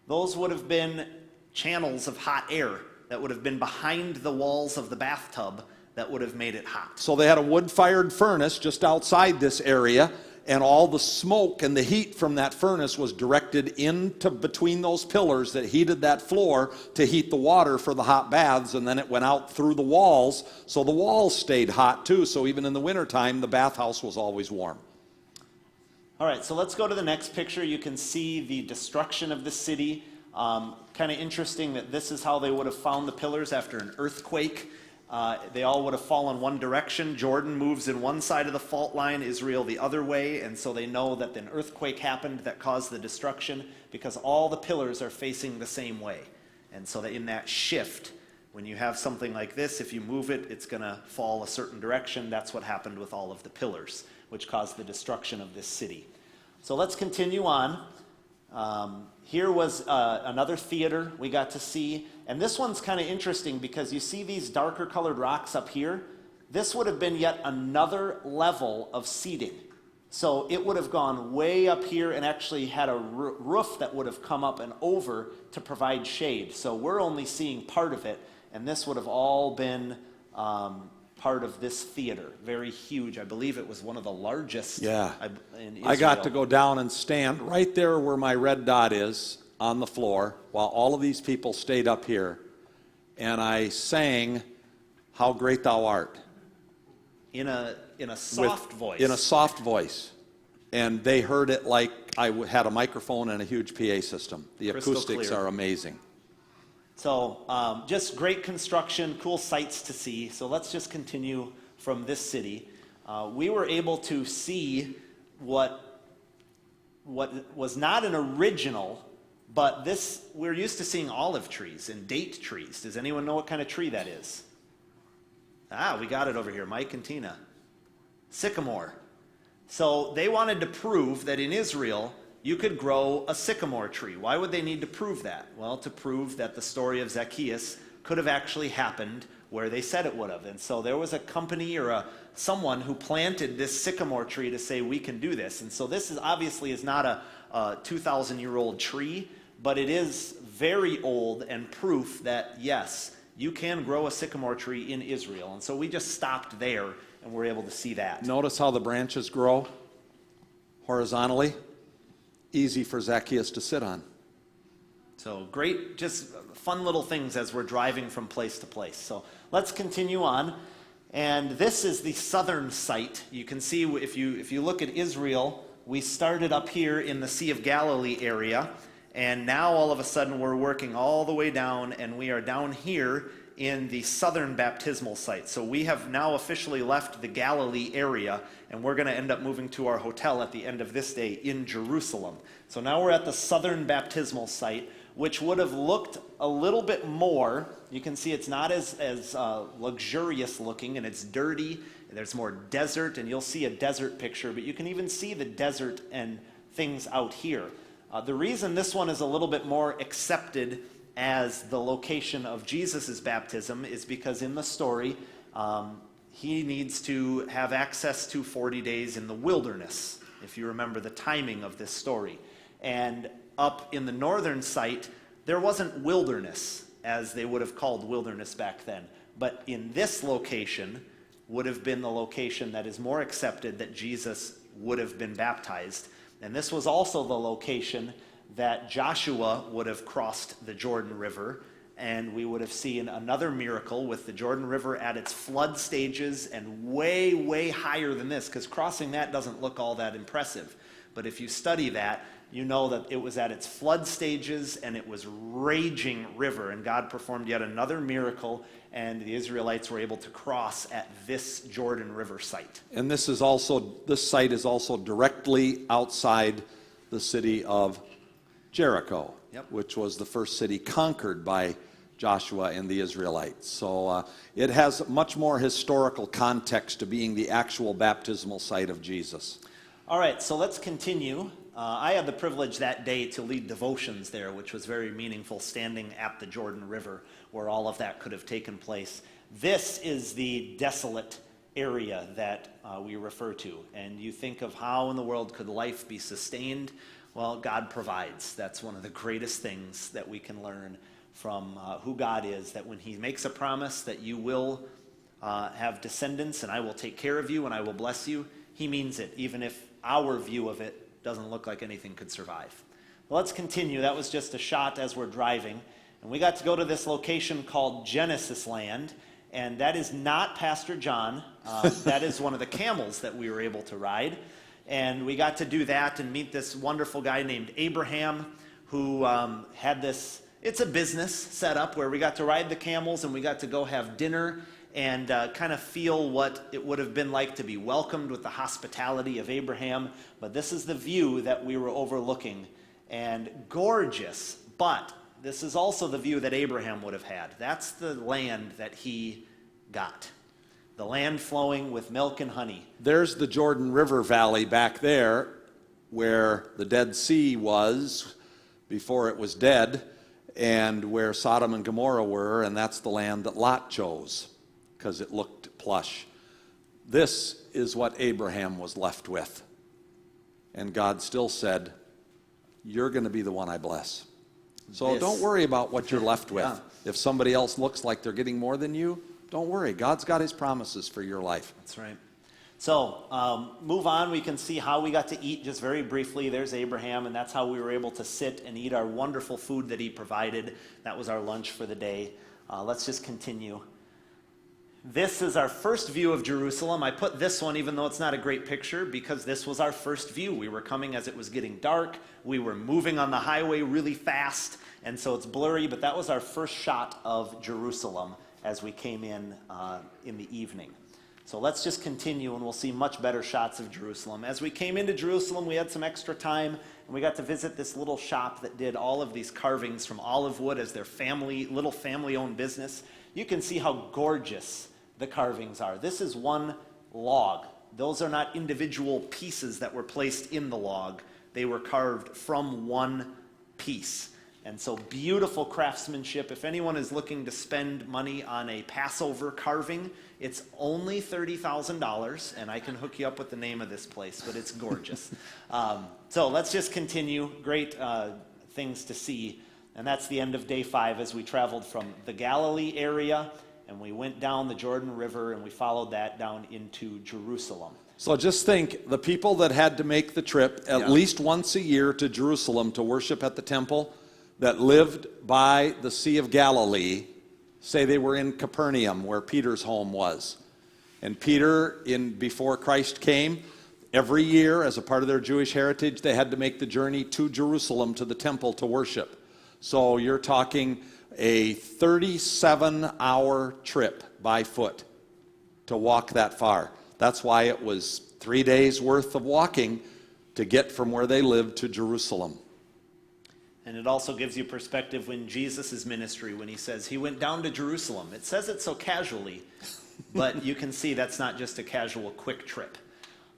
Those would have been channels of hot air that would have been behind the walls of the bathtub that would have made it hot. So they had a wood-fired furnace just outside this area, and all the smoke and the heat from that furnace was directed into between those pillars that heated that floor to heat the water for the hot baths, and then it went out through the walls, so the walls stayed hot too, so even in the wintertime, the bathhouse was always warm. All right, so let's go to the next picture. You can see the destruction of the city. Kind of interesting that this is how they would have found the pillars after an earthquake. They all would have fallen one direction. Jordan moves in one side of the fault line, Israel the other way, and so they know that an earthquake happened that caused the destruction because all the pillars are facing the same way. And so that in that shift, when you have something like this, if you move it, it's going to fall a certain direction. That's what happened with all of the pillars, which caused the destruction of this city. So let's continue on. Here was another theater we got to see. And this one's kind of interesting because you see these darker colored rocks up here. This would have been yet another level of seating. So it would have gone way up here and actually had a roof that would have come up and over to provide shade. So we're only seeing part of it. And this would have all been part of this theater. Very huge. I believe it was one of the largest in Israel. I got to go down and stand right there where my red dot is on the floor while all of these people stayed up here, and I sang "How Great Thou Art" in a soft voice. In a soft voice, and they heard it like I had a microphone and a huge PA system. The Crystal acoustics clear. are amazing. So just great construction, cool sights to see. So let's just continue from this city. We were able to see what was not an original, but this, we're used to seeing olive trees and date trees. Does anyone know what kind of tree that is? We got it over here, Mike and Tina. Sycamore. So they wanted to prove that in Israel, you could grow a sycamore tree. Why would they need to prove that? Well, to prove that the story of Zacchaeus could have actually happened where they said it would have. And so there was a company or someone who planted this sycamore tree to say, we can do this. And so this is obviously is not a 2,000-year-old tree, but it is very old and proof that, yes, you can grow a sycamore tree in Israel. And so we just stopped there and were able to see that. Notice how the branches grow horizontally. Easy for Zacchaeus to sit on. So great, just fun little things as we're driving from place to place. So let's continue on. And this is the southern site. You can see if you look at Israel, we started up here in the Sea of Galilee area, and now all of a sudden we're working all the way down, and we are down here in the southern baptismal site. So we have now officially left the Galilee area, and we're going to end up moving to our hotel at the end of this day in Jerusalem. So now we're at the southern baptismal site, which would have looked a little bit more. You can see it's not as luxurious looking, and it's dirty. There's more desert, and you'll see a desert picture, but you can even see the desert and things out here. The reason this one is a little bit more accepted as the location of Jesus' baptism is because in the story, he needs to have access to 40 days in the wilderness, if you remember the timing of this story. And up in the northern site, there wasn't wilderness, as they would have called wilderness back then. But in this location would have been the location that is more accepted that Jesus would have been baptized. And this was also the location that Joshua would have crossed the Jordan River, and we would have seen another miracle with the Jordan River at its flood stages and way, way higher than this, because crossing that doesn't look all that impressive. But if you study that, you know that it was at its flood stages and it was raging river, and God performed yet another miracle, and the Israelites were able to cross at this Jordan River site. And this site is also directly outside the city of Jericho, Yep. which was the first city conquered by Joshua and the Israelites. So it has much more historical context to being the actual baptismal site of Jesus. All right, so let's continue. I had the privilege that day to lead devotions there, which was very meaningful, standing at the Jordan River where all of that could have taken place. This is the desolate area that we refer to. And you think of how in the world could life be sustained? Well, God provides. That's one of the greatest things that we can learn from who God is, that when he makes a promise that you will have descendants and I will take care of you and I will bless you, he means it, even if our view of it doesn't look like anything could survive. Well, let's continue. That was just a shot as we're driving. And we got to go to this location called Genesis Land, and that is not Pastor John. That is one of the camels that we were able to ride. And we got to do that and meet this wonderful guy named Abraham, who had this, it's a business set up where we got to ride the camels and we got to go have dinner and kind of feel what it would have been like to be welcomed with the hospitality of Abraham. But this is the view that we were overlooking, and gorgeous, but this is also the view that Abraham would have had. That's the land that he got. The land flowing with milk and honey. There's the Jordan River Valley back there where the Dead Sea was before it was dead, and where Sodom and Gomorrah were, and that's the land that Lot chose because it looked plush. This is what Abraham was left with. And God still said, you're going to be the one I bless. So don't worry about what you're left with. Yeah. If somebody else looks like they're getting more than you, don't worry. God's got his promises for your life. That's right. So move on. We can see how we got to eat just very briefly. There's Abraham, and that's how we were able to sit and eat our wonderful food that he provided. That was our lunch for the day. Let's just continue. This is our first view of Jerusalem. I put this one, even though it's not a great picture, because this was our first view. We were coming as it was getting dark. We were moving on the highway really fast, and so it's blurry, but that was our first shot of Jerusalem as we came in the evening. So let's just continue, and we'll see much better shots of Jerusalem. As we came into Jerusalem, we had some extra time, and we got to visit this little shop that did all of these carvings from olive wood as their little family-owned business. You can see how gorgeous the carvings are. This is one log. Those are not individual pieces that were placed in the log. They were carved from one piece. And so beautiful craftsmanship. If anyone is looking to spend money on a Passover carving, it's only $30,000, and I can hook you up with the name of this place, but it's gorgeous. So let's just continue. Great things to see. And that's the end of day 5 as we traveled from the Galilee area, and we went down the Jordan River, and we followed that down into Jerusalem. So just think, the people that had to make the trip at least once a year to Jerusalem to worship at the temple, that lived by the Sea of Galilee, say they were in Capernaum, where Peter's home was. And Peter, before Christ came, every year, as a part of their Jewish heritage, they had to make the journey to Jerusalem, to the temple, to worship. So you're talking a 37-hour trip by foot to walk that far. That's why it was 3 days worth of walking to get from where they lived to Jerusalem. And it also gives you perspective when Jesus' ministry, when he says he went down to Jerusalem. It says it so casually, but you can see that's not just a casual quick trip.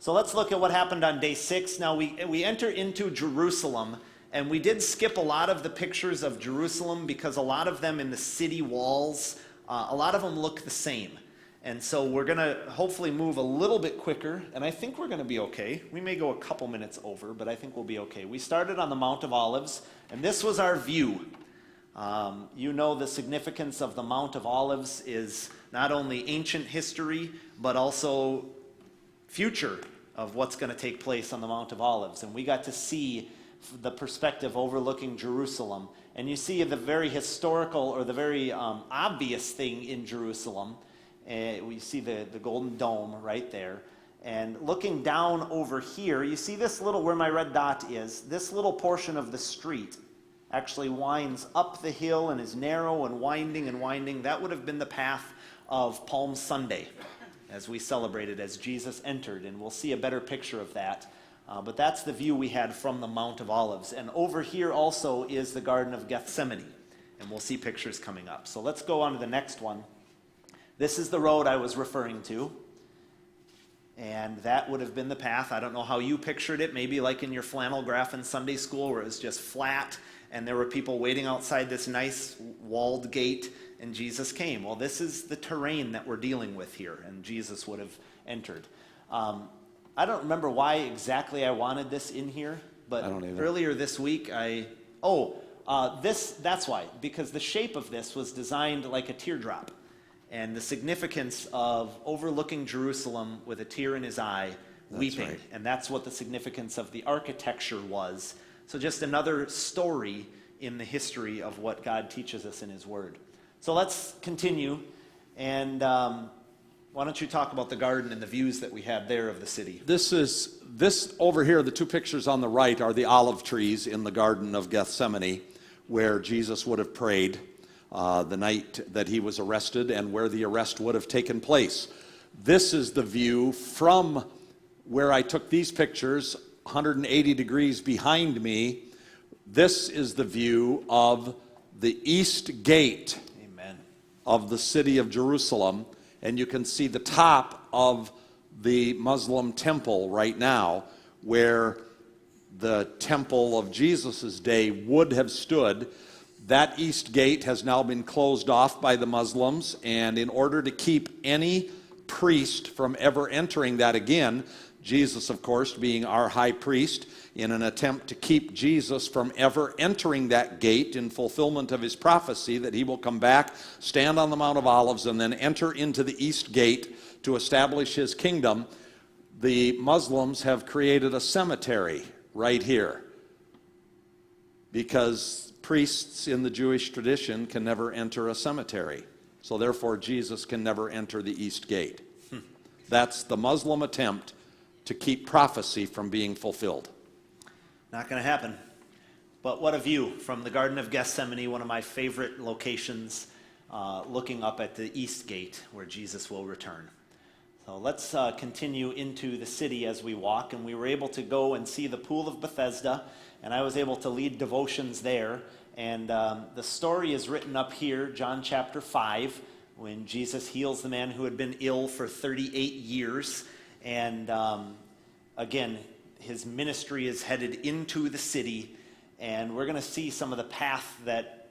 So let's look at what happened on day 6. Now we enter into Jerusalem, and we did skip a lot of the pictures of Jerusalem because a lot of them in the city walls, a lot of them look the same. And so we're going to hopefully move a little bit quicker, and I think we're going to be okay. We may go a couple minutes over, but I think we'll be okay. We started on the Mount of Olives, and this was our view. You know the significance of the Mount of Olives is not only ancient history, but also future of what's going to take place on the Mount of Olives. And we got to see the perspective overlooking Jerusalem. And you see the very historical or the very obvious thing in Jerusalem. We see the Golden Dome right there. And looking down over here, you see this little, where my red dot is, this little portion of the street actually winds up the hill and is narrow and winding and winding. That would have been the path of Palm Sunday as we celebrated, as Jesus entered. And we'll see a better picture of that. But that's the view we had from the Mount of Olives. And over here also is the Garden of Gethsemane. And we'll see pictures coming up. So let's go on to the next one. This is the road I was referring to. And that would have been the path. I don't know how you pictured it, maybe like in your flannel graph in Sunday school where it was just flat and there were people waiting outside this nice walled gate and Jesus came. Well, this is the terrain that we're dealing with here, and Jesus would have entered. I don't remember why exactly I wanted this in here, but I don't either. Earlier this week that's why, because the shape of this was designed like a teardrop. And the significance of overlooking Jerusalem with a tear in his eye, weeping. Right. And that's what the significance of the architecture was. So just another story in the history of what God teaches us in his word. So let's continue. And why don't you talk about the garden and the views that we had there of the city? This over here, the two pictures on the right are the olive trees in the Garden of Gethsemane, where Jesus would have prayed the night that he was arrested and where the arrest would have taken place. This is the view from where I took these pictures, 180 degrees behind me. This is the view of the east gate Amen. of the city of Jerusalem, and you can see the top of the Muslim temple right now, where the temple of Jesus' day would have stood. That east gate has now been closed off by the Muslims, and in order to keep any priest from ever entering that again, Jesus, of course, being our high priest, in an attempt to keep Jesus from ever entering that gate in fulfillment of his prophecy that he will come back, stand on the Mount of Olives, and then enter into the east gate to establish his kingdom, the Muslims have created a cemetery right here, because priests in the Jewish tradition can never enter a cemetery. So therefore, Jesus can never enter the east gate. That's the Muslim attempt to keep prophecy from being fulfilled. Not going to happen. But what a view from the Garden of Gethsemane, one of my favorite locations, looking up at the east gate where Jesus will return. So let's continue into the city as we walk. And we were able to go and see the Pool of Bethesda, and I was able to lead devotions there. And the story is written up here, John chapter 5, when Jesus heals the man who had been ill for 38 years. And again, his ministry is headed into the city, and we're going to see some of the path that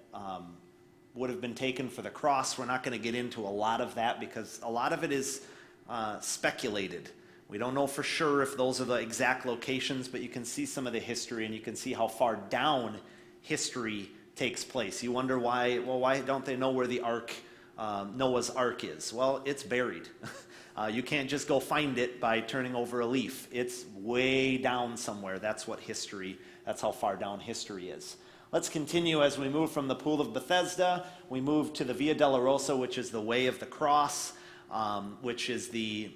would have been taken for the cross. We're not going to get into a lot of that because a lot of it is speculated. We don't know for sure if those are the exact locations, but you can see some of the history, and you can see how far down history takes place. You wonder why don't they know where the ark, Noah's Ark is? Well, it's buried. You can't just go find it by turning over a leaf. It's way down somewhere. That's how far down history is. Let's continue as we move from the Pool of Bethesda. We move to the Via Dolorosa, which is the way of the cross, which is the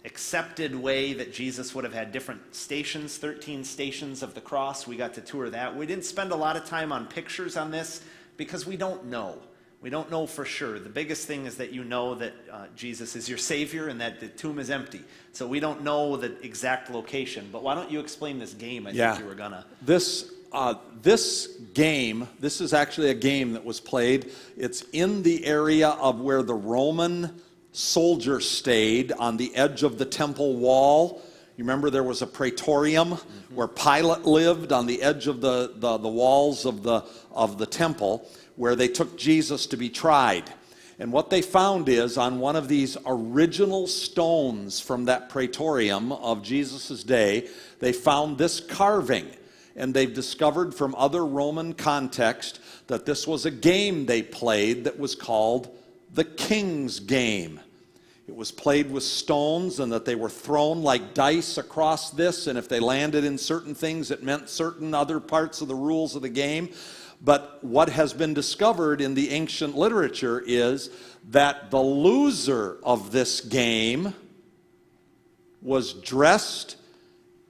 accepted way that Jesus would have had different stations, 13 stations of the cross. We got to tour that. We didn't spend a lot of time on pictures on this because we don't know. We don't know for sure. The biggest thing is that you know that Jesus is your Savior and that the tomb is empty. So we don't know the exact location. But why don't you explain this game? I think you were going to. This game, this is actually a game that was played. It's in the area of where the Roman soldiers stayed on the edge of the temple wall. You remember there was a praetorium where Pilate lived on the edge of the walls of the temple, where they took Jesus to be tried. And what they found is on one of these original stones from that praetorium of Jesus' day, they found this carving. And they've discovered from other Roman context that this was a game they played that was called the King's Game. It was played with stones, and that they were thrown like dice across this, and if they landed in certain things, it meant certain other parts of the rules of the game. But what has been discovered in the ancient literature is that the loser of this game was dressed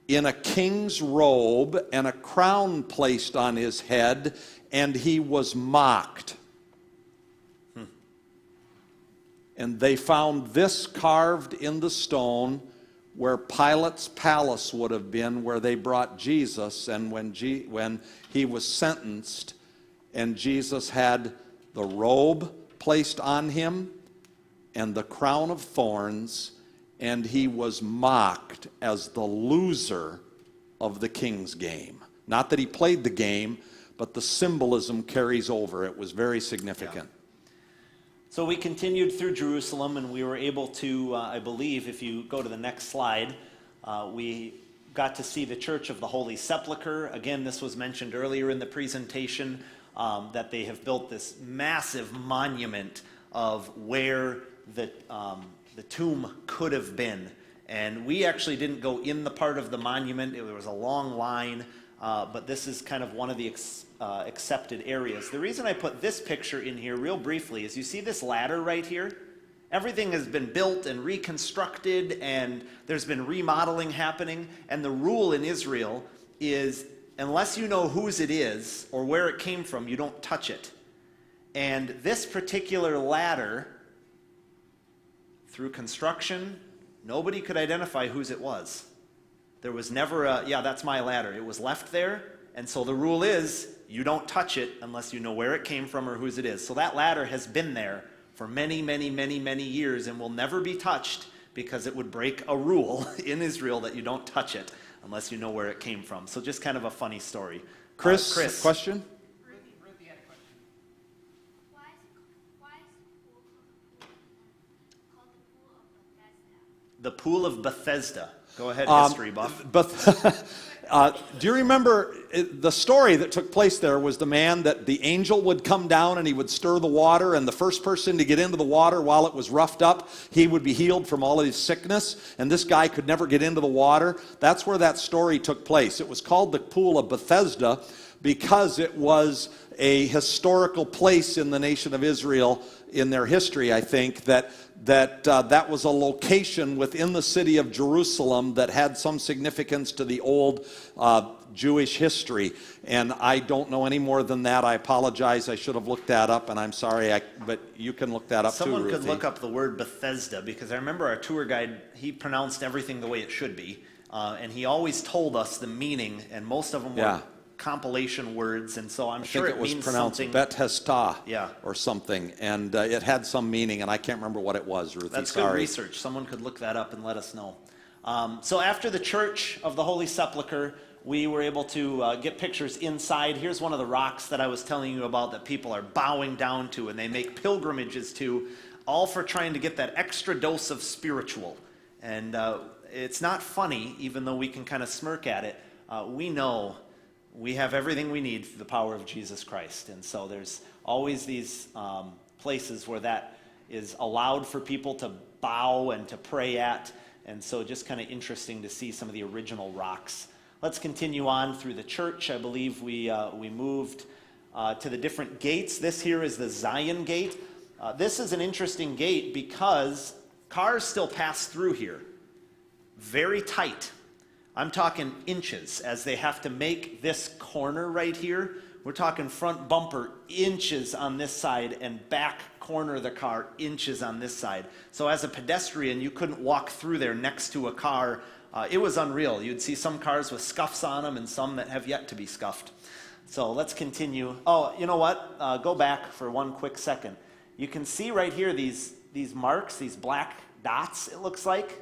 in a king's robe and a crown placed on his head, and he was mocked. And they found this carved in the stone where Pilate's palace would have been, where they brought Jesus, and when he was sentenced, and Jesus had the robe placed on him and the crown of thorns, and he was mocked as the loser of the king's game. Not that he played the game, but the symbolism carries over. It was very significant. So we continued through Jerusalem, and we were able to, I believe, if you go to the next slide, we got to see the Church of the Holy Sepulchre. Again, this was mentioned earlier in the presentation, that they have built this massive monument of where the tomb could have been. And we actually didn't go in the part of the monument. There was a long line, but this is kind of one of the accepted areas. The reason I put this picture in here real briefly is you see this ladder right here? Everything has been built and reconstructed, and there's been remodeling happening. And the rule in Israel is unless you know whose it is or where it came from, you don't touch it. And this particular ladder, through construction, nobody could identify whose it was. There was never a, yeah, that's my ladder. It was left there, and so the rule is you don't touch it unless you know where it came from or whose it is. So that ladder has been there for many, many, many, many years and will never be touched because it would break a rule in Israel that you don't touch it unless you know where it came from. So just kind of a funny story. Chris, Why question? Why is called The Pool of Bethesda. Go ahead, history buff. But do you remember the story that took place there was the man that the angel would come down and he would stir the water, and the first person to get into the water while it was roughed up, he would be healed from all of his sickness, and this guy could never get into the water. That's where that story took place. It was called the Pool of Bethesda because it was a historical place in the nation of Israel in their history, I think, that was a location within the city of Jerusalem that had some significance to the old Jewish history. And I don't know any more than that. I apologize. I should have looked that up, and I'm sorry, but you can look that up too, Someone Ruthie. could look up the word Bethesda, because I remember our tour guide, he pronounced everything the way it should be. And he always told us the meaning, and most of them were compilation words, and so I'm sure it was means pronounced something. Bet-Hestah Yeah. or something, and it had some meaning, and I can't remember what it was, Ruthie. That's sorry. good research. Someone could look that up and let us know. So after the Church of the Holy Sepulchre, we were able to get pictures inside. Here's one of the rocks that I was telling you about that people are bowing down to and they make pilgrimages to, all for trying to get that extra dose of spiritual. And it's not funny, even though we can kind of smirk at it. We know we have everything we need through the power of Jesus Christ. And so there's always these places where that is allowed for people to bow and to pray at. And so just kind of interesting to see some of the original rocks. Let's continue on through the church. I believe we moved to the different gates. This here is the Zion Gate. This is an interesting gate because cars still pass through here. Very tight. I'm talking inches, as they have to make this corner right here. We're talking front bumper inches on this side and back corner of the car inches on this side. So as a pedestrian, you couldn't walk through there next to a car. It was unreal. You'd see some cars with scuffs on them and some that have yet to be scuffed. So let's continue. Oh, you know what? Go back for one quick second. You can see right here these marks, these black dots, it looks like.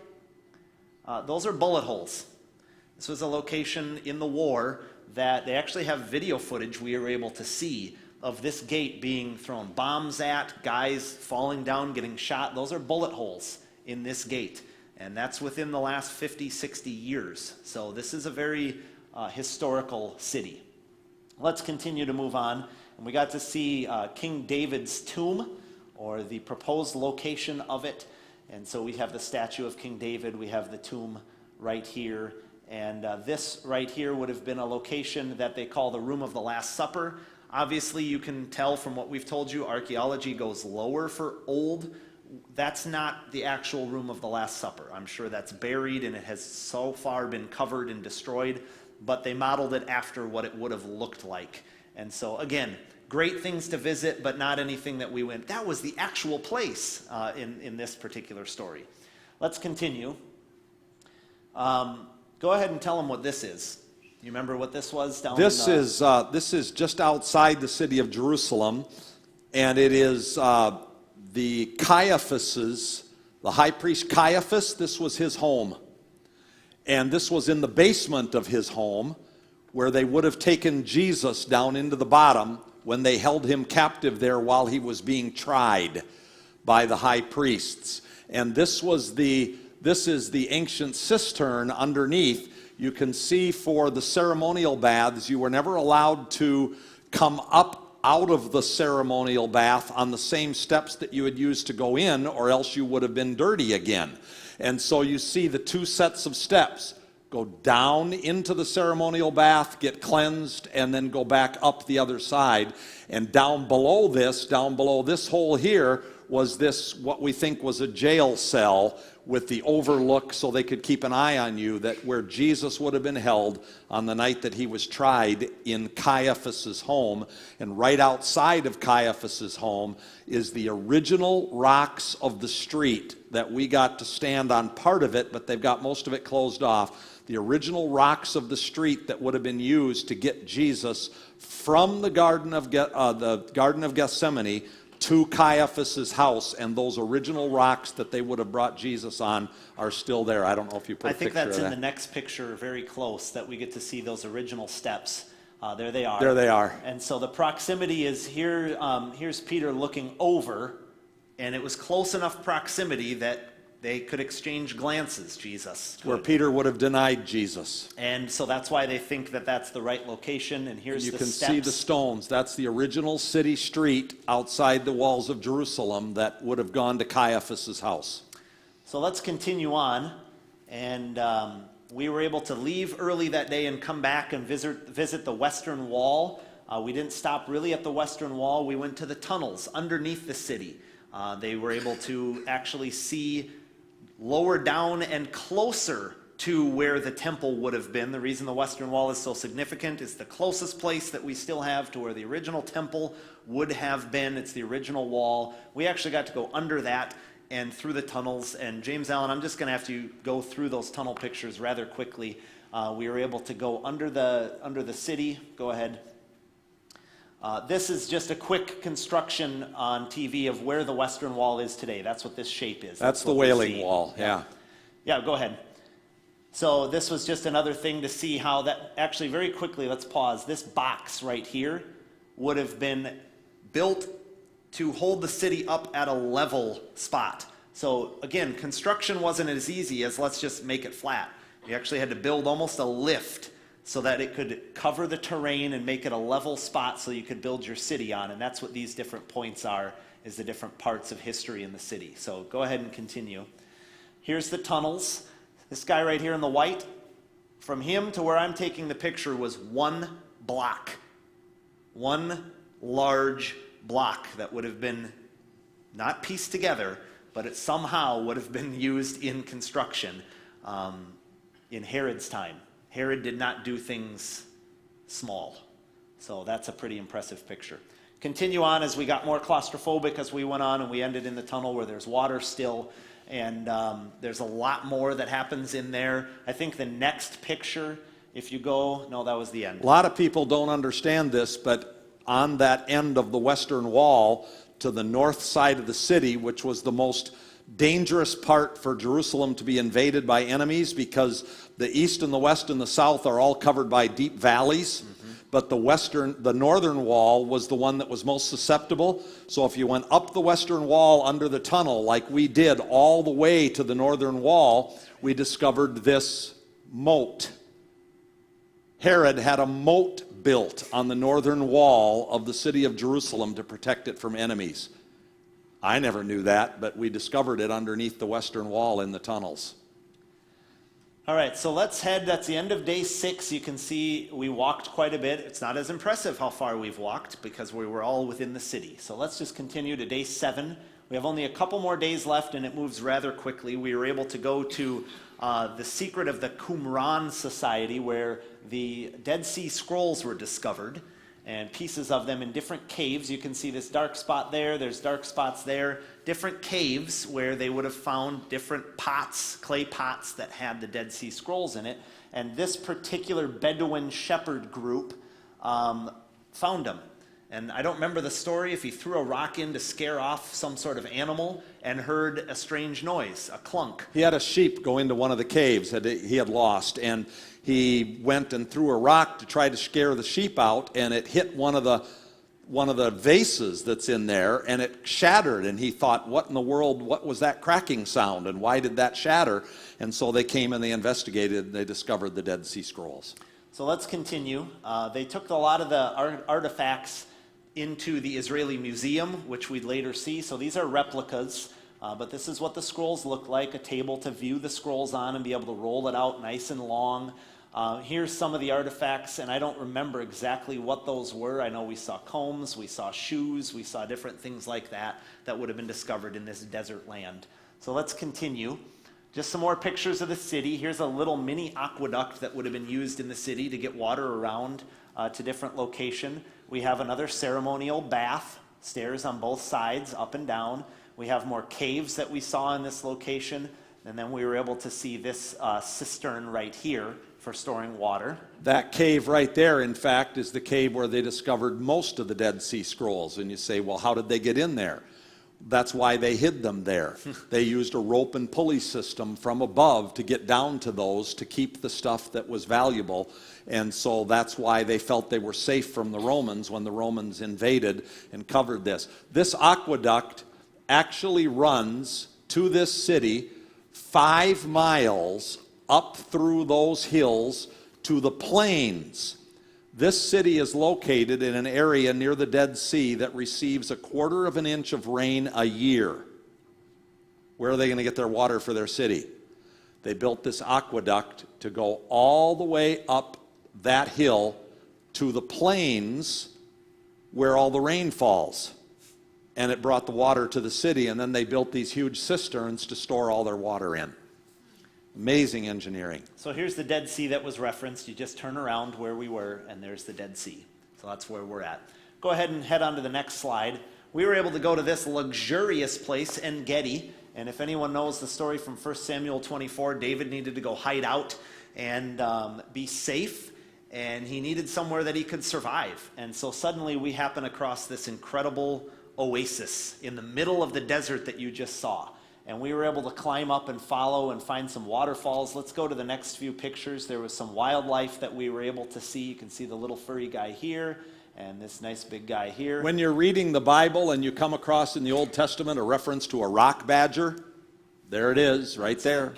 Those are bullet holes. This was a location in the war that they actually have video footage we were able to see of this gate being thrown bombs at, guys falling down, getting shot. Those are bullet holes in this gate. And that's within the last 50, 60 years. So this is a very historical city. Let's continue to move on. And we got to see King David's tomb, or the proposed location of it. And so we have the statue of King David. We have the tomb right here. And this right here would have been a location that they call the Room of the Last Supper. Obviously, you can tell from what we've told you, archaeology goes lower for old. that's not the actual room of the Last Supper. I'm sure that's buried and it has so far been covered and destroyed, but they modeled it after what it would have looked like. And so again, great things to visit, but not anything that we went, that was the actual place in this particular story. Let's continue. Go ahead and tell them what this is. You remember what this was down This is just outside the city of Jerusalem, and it is the Caiaphas's, the high priest Caiaphas. This was his home, and this was in the basement of his home, where they would have taken Jesus down into the bottom when they held him captive there while he was being tried by the high priests. And this is the ancient cistern underneath. You can see for the ceremonial baths, you were never allowed to come up out of the ceremonial bath on the same steps that you had used to go in, or else you would have been dirty again. And so you see the two sets of steps. Go down into the ceremonial bath, get cleansed, and then go back up the other side. And down below this hole here, was this, what we think was a jail cell with the overlook so they could keep an eye on you, that where Jesus would have been held on the night that he was tried in Caiaphas's home. And right outside of Caiaphas's home is the original rocks of the street that we got to stand on part of it, but they've got most of it closed off. The original rocks of the street that would have been used to get Jesus from the Garden of Gethsemane to Caiaphas's house, and those original rocks that they would have brought Jesus on are still there. I don't know if you put a picture of that. I think that's in the next picture, very close, that we get to see those original steps. There they are. There they are. And so the proximity is here. Here's Peter looking over, and it was close enough proximity that they could exchange glances, Jesus could. Where Peter would have denied Jesus. And so that's why they think that that's the right location. And here's You the can steps. see the stones. That's the original city street outside the walls of Jerusalem that would have gone to Caiaphas's house. So let's continue on. And we were able to leave early that day and come back and visit the Western Wall. We didn't stop really at the Western Wall. We went to the tunnels underneath the city. They were able to actually see lower down and closer to where the temple would have been. The reason the Western Wall is so significant is the closest place that we still have to where the original temple would have been. It's the original wall. We actually got to go under that and through the tunnels. And James Allen, I'm just going to have to go through those tunnel pictures rather quickly. We were able to go under the city. Go ahead. This is just a quick construction on TV of where the Western Wall is today. That's what this shape is. That's the what we Wailing see. Wall, yeah. Yeah, go ahead. So this was just another thing to see how that, actually very quickly, let's pause. This box right here would have been built to hold the city up at a level spot. So again, construction wasn't as easy as let's just make it flat. You actually had to build almost a lift so that it could cover the terrain and make it a level spot so you could build your city on. And that's what these different points are, is the different parts of history in the city. So go ahead and continue. Here's the tunnels. This guy right here in the white, from him to where I'm taking the picture was one block. One large block that would have been not pieced together, but it somehow would have been used in construction in Herod's time. Herod did not do things small. So that's a pretty impressive picture. Continue on as we got more claustrophobic as we went on, and we ended in the tunnel where there's water still. And there's a lot more that happens in there. I think the next picture, if you go, no, that was the end. A lot of people don't understand this, but on that end of the Western Wall to the north side of the city, which was the most dangerous part for Jerusalem to be invaded by enemies, because the east and the west and the south are all covered by deep valleys. But the northern wall was the one that was most susceptible. So if you went up the western wall under the tunnel, like we did all the way to the northern wall, we discovered this moat. Herod had a moat built on the northern wall of the city of Jerusalem to protect it from enemies. I never knew that, but we discovered it underneath the western wall in the tunnels. All right, so let's head. That's the end of day 6. You can see we walked quite a bit. It's not as impressive how far we've walked because we were all within the city. So let's just continue to day 7. We have only a couple more days left, and it moves rather quickly. We were able to go to the secret of the Qumran Society, where the Dead Sea Scrolls were discovered, and pieces of them in different caves. You can see this dark spot there, there's dark spots there, different caves where they would have found different pots, clay pots that had the Dead Sea Scrolls in it. And this particular Bedouin shepherd group found them. And I don't remember the story, if he threw a rock in to scare off some sort of animal and heard a strange noise, a clunk. He had a sheep go into one of the caves that he had lost, and he went and threw a rock to try to scare the sheep out, and it hit one of the vases that's in there, and it shattered, and he thought, what in the world, what was that cracking sound, and why did that shatter? And so they came and they investigated, and they discovered the Dead Sea Scrolls. So let's continue. They took a lot of the artifacts into the Israeli museum, which we'd later see. So these are replicas, but this is what the scrolls look like, a table to view the scrolls on and be able to roll it out nice and long. Here's some of the artifacts, and I don't remember exactly what those were. I know we saw combs, we saw shoes, we saw different things like that that would have been discovered in this desert land. So let's continue. Just some more pictures of the city. Here's a little mini aqueduct that would have been used in the city to get water around to different location. We have another ceremonial bath, stairs on both sides, up and down. We have more caves that we saw in this location, and then we were able to see this cistern right here for storing water. That cave right there, in fact, is the cave where they discovered most of the Dead Sea Scrolls. And you say, well, how did they get in there? That's why they hid them there. They used a rope and pulley system from above to get down to those to keep the stuff that was valuable. And so that's why they felt they were safe from the Romans when the Romans invaded and covered this. This aqueduct actually runs to this city 5 miles up through those hills to the plains. This city is located in an area near the Dead Sea that receives 1/4 of an inch of rain a year. Where are they going to get their water for their city? They built this aqueduct to go all the way up that hill to the plains where all the rain falls. And it brought the water to the city, and then they built these huge cisterns to store all their water in. Amazing engineering. So here's the Dead Sea that was referenced. You just turn around where we were, and there's the Dead Sea. So that's where we're at. Go ahead and head on to the next slide. We were able to go to this luxurious place, En Gedi. And if anyone knows the story from 1 Samuel 24, David needed to go hide out and be safe. And he needed somewhere that he could survive. And so suddenly we happen across this incredible oasis in the middle of the desert that you just saw. And we were able to climb up and follow and find some waterfalls. Let's go to the next few pictures. There was some wildlife that we were able to see. You can see the little furry guy here and this nice big guy here. When you're reading the Bible and you come across in the Old Testament a reference to a rock badger, there it is, right there.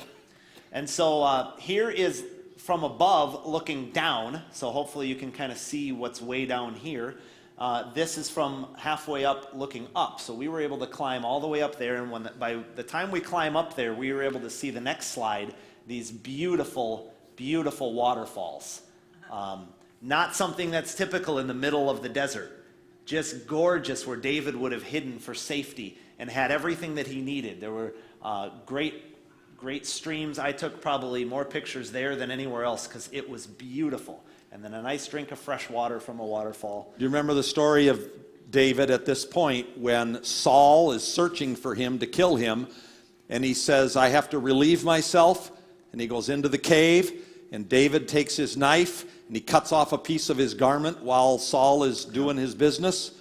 And so here is from above looking down. So hopefully you can kind of see what's way down here. This is from halfway up looking up. So we were able to climb all the way up there, and by the time we climb up there, we were able to see the next slide, these beautiful, beautiful waterfalls. Not something that's typical in the middle of the desert. Just gorgeous, where David would have hidden for safety and had everything that he needed. There were great streams. I took probably more pictures there than anywhere else because it was beautiful. And then a nice drink of fresh water from a waterfall. Do you remember the story of David at this point when Saul is searching for him to kill him, and he says, I have to relieve myself, and he goes into the cave, and David takes his knife, and he cuts off a piece of his garment while Saul is doing his business?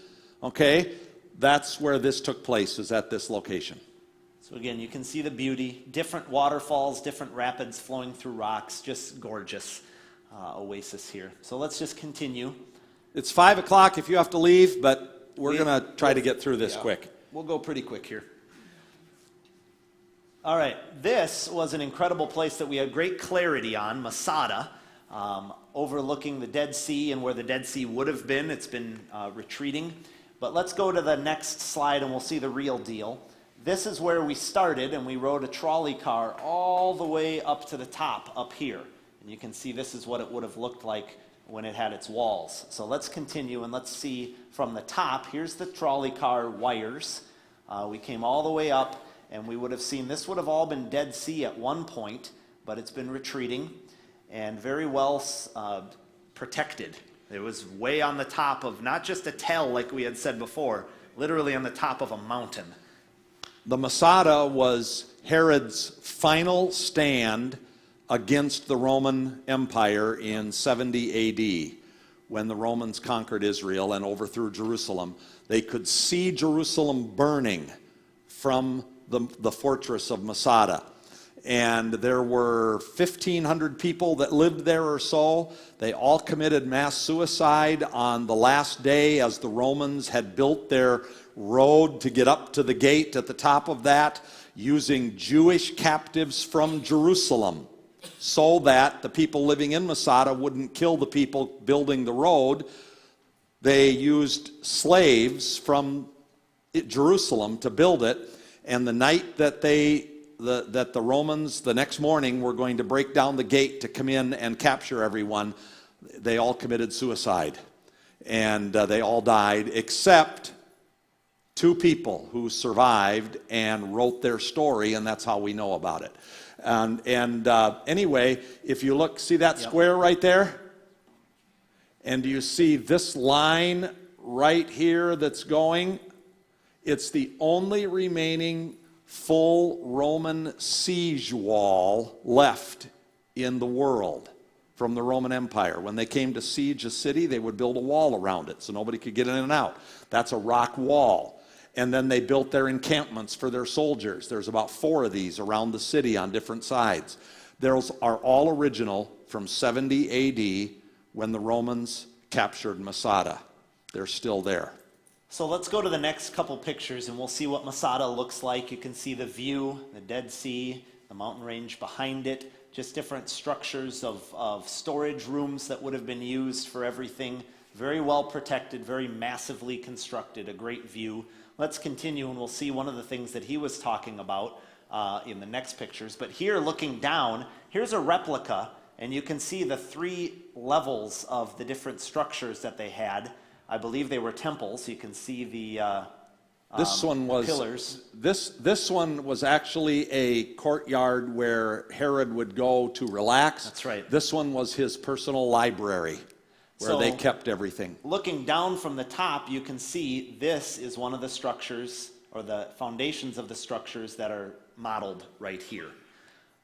Okay, that's where this took place, is at this location. So again, you can see the beauty, different waterfalls, different rapids flowing through rocks, just gorgeous. Oasis here. So let's just continue. It's 5 o'clock if you have to leave, but we're going to try to get through this quick. We'll go pretty quick here. All right, this was an incredible place that we had great clarity on, Masada, overlooking the Dead Sea and where the Dead Sea would have been. It's been retreating. But let's go to the next slide and we'll see the real deal. This is where we started, and we rode a trolley car all the way up to the top up here. And you can see this is what it would have looked like when it had its walls. So let's continue and let's see from the top. Here's the trolley car wires. We came all the way up, and we would have seen this would have all been Dead Sea at one point, but it's been retreating and very well protected. It was way on the top of not just a tell like we had said before, literally on the top of a mountain. The Masada was Herod's final stand against the Roman Empire in 70 AD, when the Romans conquered Israel and overthrew Jerusalem. They could see Jerusalem burning from the fortress of Masada. And there were 1,500 people that lived there or so. They all committed mass suicide on the last day as the Romans had built their road to get up to the gate at the top of that, using Jewish captives from Jerusalem, so that the people living in Masada wouldn't kill the people building the road. They used slaves from Jerusalem to build it, and the night that the Romans, the next morning, were going to break down the gate to come in and capture everyone, they all committed suicide. And they all died, except 2 people who survived and wrote their story, and that's how we know about it. Anyway, if you look, see that square right there? And do you see this line right here that's going? It's the only remaining full Roman siege wall left in the world from the Roman Empire. When they came to siege a city, they would build a wall around it so nobody could get in and out. That's a rock wall. And then they built their encampments for their soldiers. There's about 4 of these around the city on different sides. Those are all original from 70 AD when the Romans captured Masada. They're still there. So let's go to the next couple pictures and we'll see what Masada looks like. You can see the view, the Dead Sea, the mountain range behind it, just different structures of storage rooms that would have been used for everything. Very well protected, very massively constructed, a great view. Let's continue and we'll see one of the things that he was talking about in the next pictures. But here, looking down, here's a replica, and you can see the 3 levels of the different structures that they had. I believe they were temples. You can see the pillars. This one was actually a courtyard where Herod would go to relax. That's right. This one was his personal library, where they kept everything. Looking down from the top, you can see this is one of the structures, or the foundations of the structures that are modeled right here.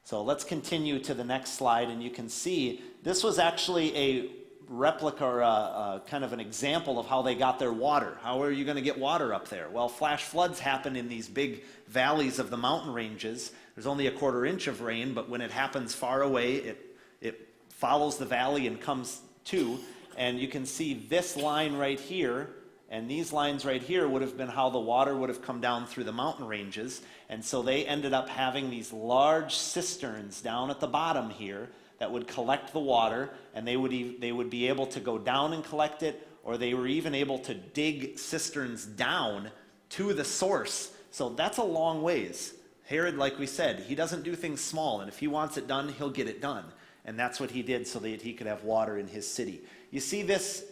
So let's continue to the next slide, and you can see this was actually a replica, or kind of an example of how they got their water. How are you going to get water up there? Well, flash floods happen in these big valleys of the mountain ranges. There's only a 1/4 inch of rain, but when it happens far away, it follows the valley and comes to. And you can see this line right here, and these lines right here would have been how the water would have come down through the mountain ranges. And so they ended up having these large cisterns down at the bottom here that would collect the water, and they would be able to go down and collect it, or they were even able to dig cisterns down to the source. So that's a long ways. Herod, like we said, he doesn't do things small, and if he wants it done, he'll get it done. And that's what he did so that he could have water in his city. You see this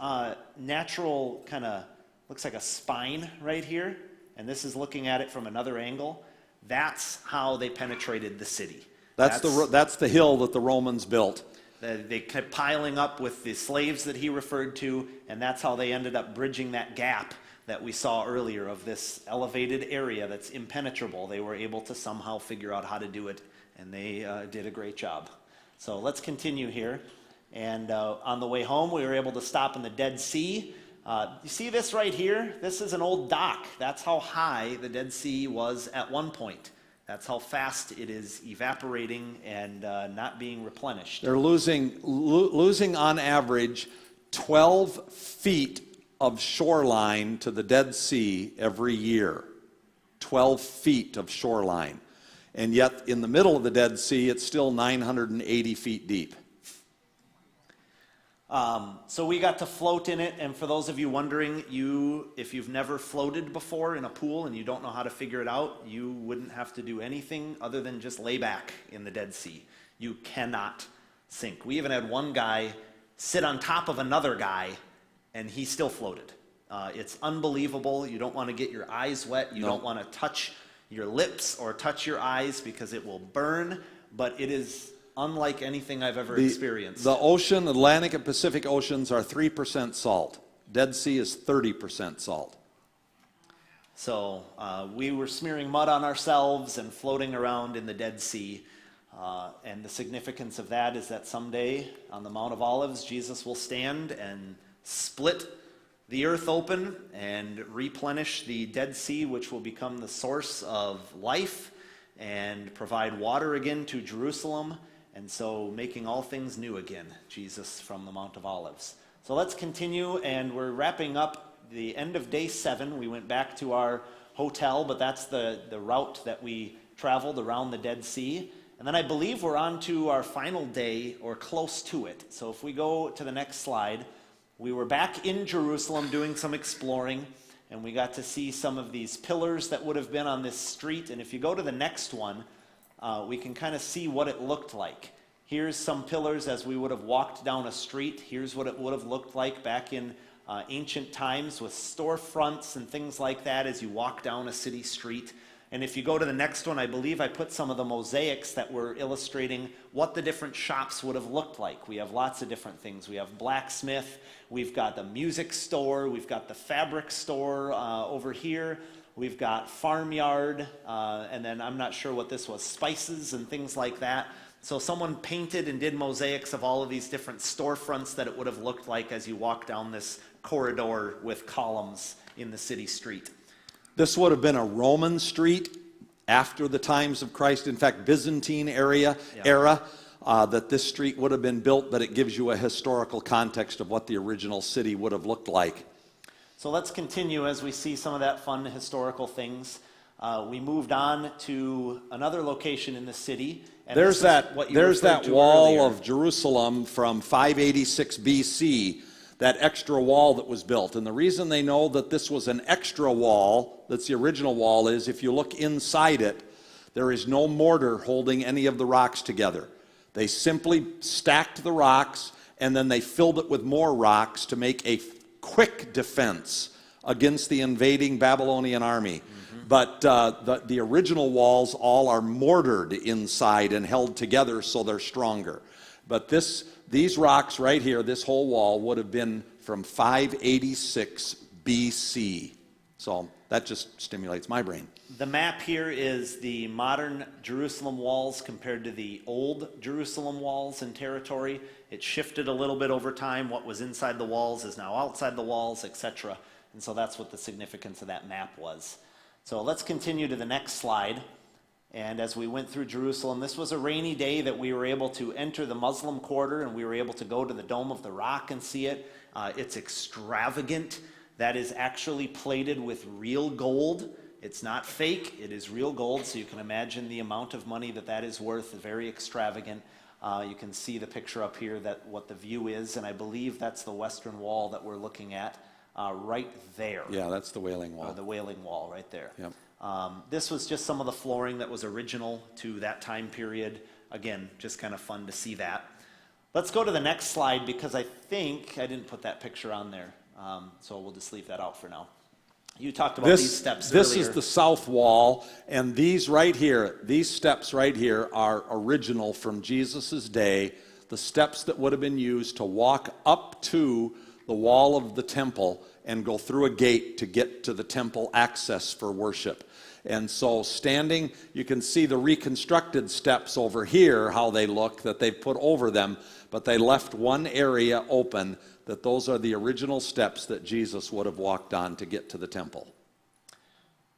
natural kind of, looks like a spine right here, and this is looking at it from another angle. That's how they penetrated the city. That's the hill that the Romans built. They kept piling up with the slaves that he referred to, and that's how they ended up bridging that gap that we saw earlier of this elevated area that's impenetrable. They were able to somehow figure out how to do it, and they did a great job. So let's continue here. And on the way home, we were able to stop in the Dead Sea. You see this right here? This is an old dock. That's how high the Dead Sea was at one point. That's how fast it is evaporating and not being replenished. They're losing on average 12 feet of shoreline to the Dead Sea every year. 12 feet of shoreline. And yet, in the middle of the Dead Sea, it's still 980 feet deep. So we got to float in it, and for those of you wondering, if you've never floated before in a pool and you don't know how to figure it out, you wouldn't have to do anything other than just lay back in the Dead Sea. You cannot sink. We even had one guy sit on top of another guy, and he still floated. It's unbelievable. You don't want to get your eyes wet. You No. don't want to touch your lips or touch your eyes because it will burn, but it is unlike anything I've ever experienced. The ocean, Atlantic and Pacific Oceans are 3% salt. Dead Sea is 30% salt. So we were smearing mud on ourselves and floating around in the Dead Sea. And the significance of that is that someday on the Mount of Olives, Jesus will stand and split the earth open and replenish the Dead Sea, which will become the source of life and provide water again to Jerusalem. And so making all things new again, Jesus from the Mount of Olives. So let's continue, and we're wrapping up the end of day 7. We went back to our hotel, but that's the route that we traveled around the Dead Sea. And then I believe we're on to our final day, or close to it. So if we go to the next slide, we were back in Jerusalem doing some exploring, and we got to see some of these pillars that would have been on this street. And if you go to the next one, we can kind of see what it looked like. Here's some pillars as we would have walked down a street. Here's what it would have looked like back in ancient times with storefronts and things like that as you walk down a city street. And if you go to the next one, I believe I put some of the mosaics that were illustrating what the different shops would have looked like. We have lots of different things. We have blacksmith, we've got the music store, we've got the fabric store over here, we've got farmyard, and then I'm not sure what this was, spices and things like that. So someone painted and did mosaics of all of these different storefronts that it would have looked like as you walk down this corridor with columns in the city street. This would have been a Roman street after the times of Christ. In fact, Byzantine era, that this street would have been built, but it gives you a historical context of what the original city would have looked like. So let's continue as we see some of that fun historical things. We moved on to another location in the city. And There's that to wall earlier. of Jerusalem from 586 BC, that extra wall that was built. And the reason they know that this was an extra wall, that's the original wall, is if you look inside it, there is no mortar holding any of the rocks together. They simply stacked the rocks, and then they filled it with more rocks to make a quick defense against the invading Babylonian army. But the original walls all are mortared inside and held together so they're stronger. But these rocks right here, this whole wall, would have been from 586 BC. So that just stimulates my brain. The map here is the modern Jerusalem walls compared to the old Jerusalem walls and territory. It shifted a little bit over time. What was inside the walls is now outside the walls, etc. And so that's what the significance of that map was. So let's continue to the next slide. And as we went through Jerusalem, this was a rainy day that we were able to enter the Muslim quarter, and we were able to go to the Dome of the Rock and see it. It's extravagant. That is actually plated with real gold. It's not fake. It is real gold, so you can imagine the amount of money that is worth. Very extravagant. You can see the picture up here that what the view is, and I believe that's the western wall that we're looking at right there. Yeah, that's the Wailing Or Wall. the Wailing Wall right there. Yep. This was just some of the flooring that was original to that time period. Again, just kind of fun to see that. Let's go to the next slide because I think I didn't put that picture on there. So we'll just leave that out for now. You talked about these steps This earlier. is the south wall, and these right here, these steps right here are original from Jesus' day, the steps that would have been used to walk up to the wall of the temple and go through a gate to get to the temple access for worship. And so standing, you can see the reconstructed steps over here, how they look, that they've put over them, but they left one area open, that those are the original steps that Jesus would have walked on to get to the temple.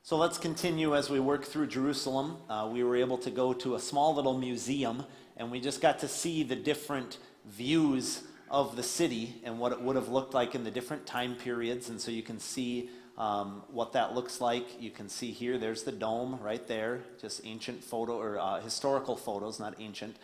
So let's continue as we work through Jerusalem. We were able to go to a small little museum, and we just got to see the different views of the city and what it would have looked like in the different time periods. And so you can see what that looks like. You can see here, there's the dome right there, just ancient photo or historical photos, not ancient.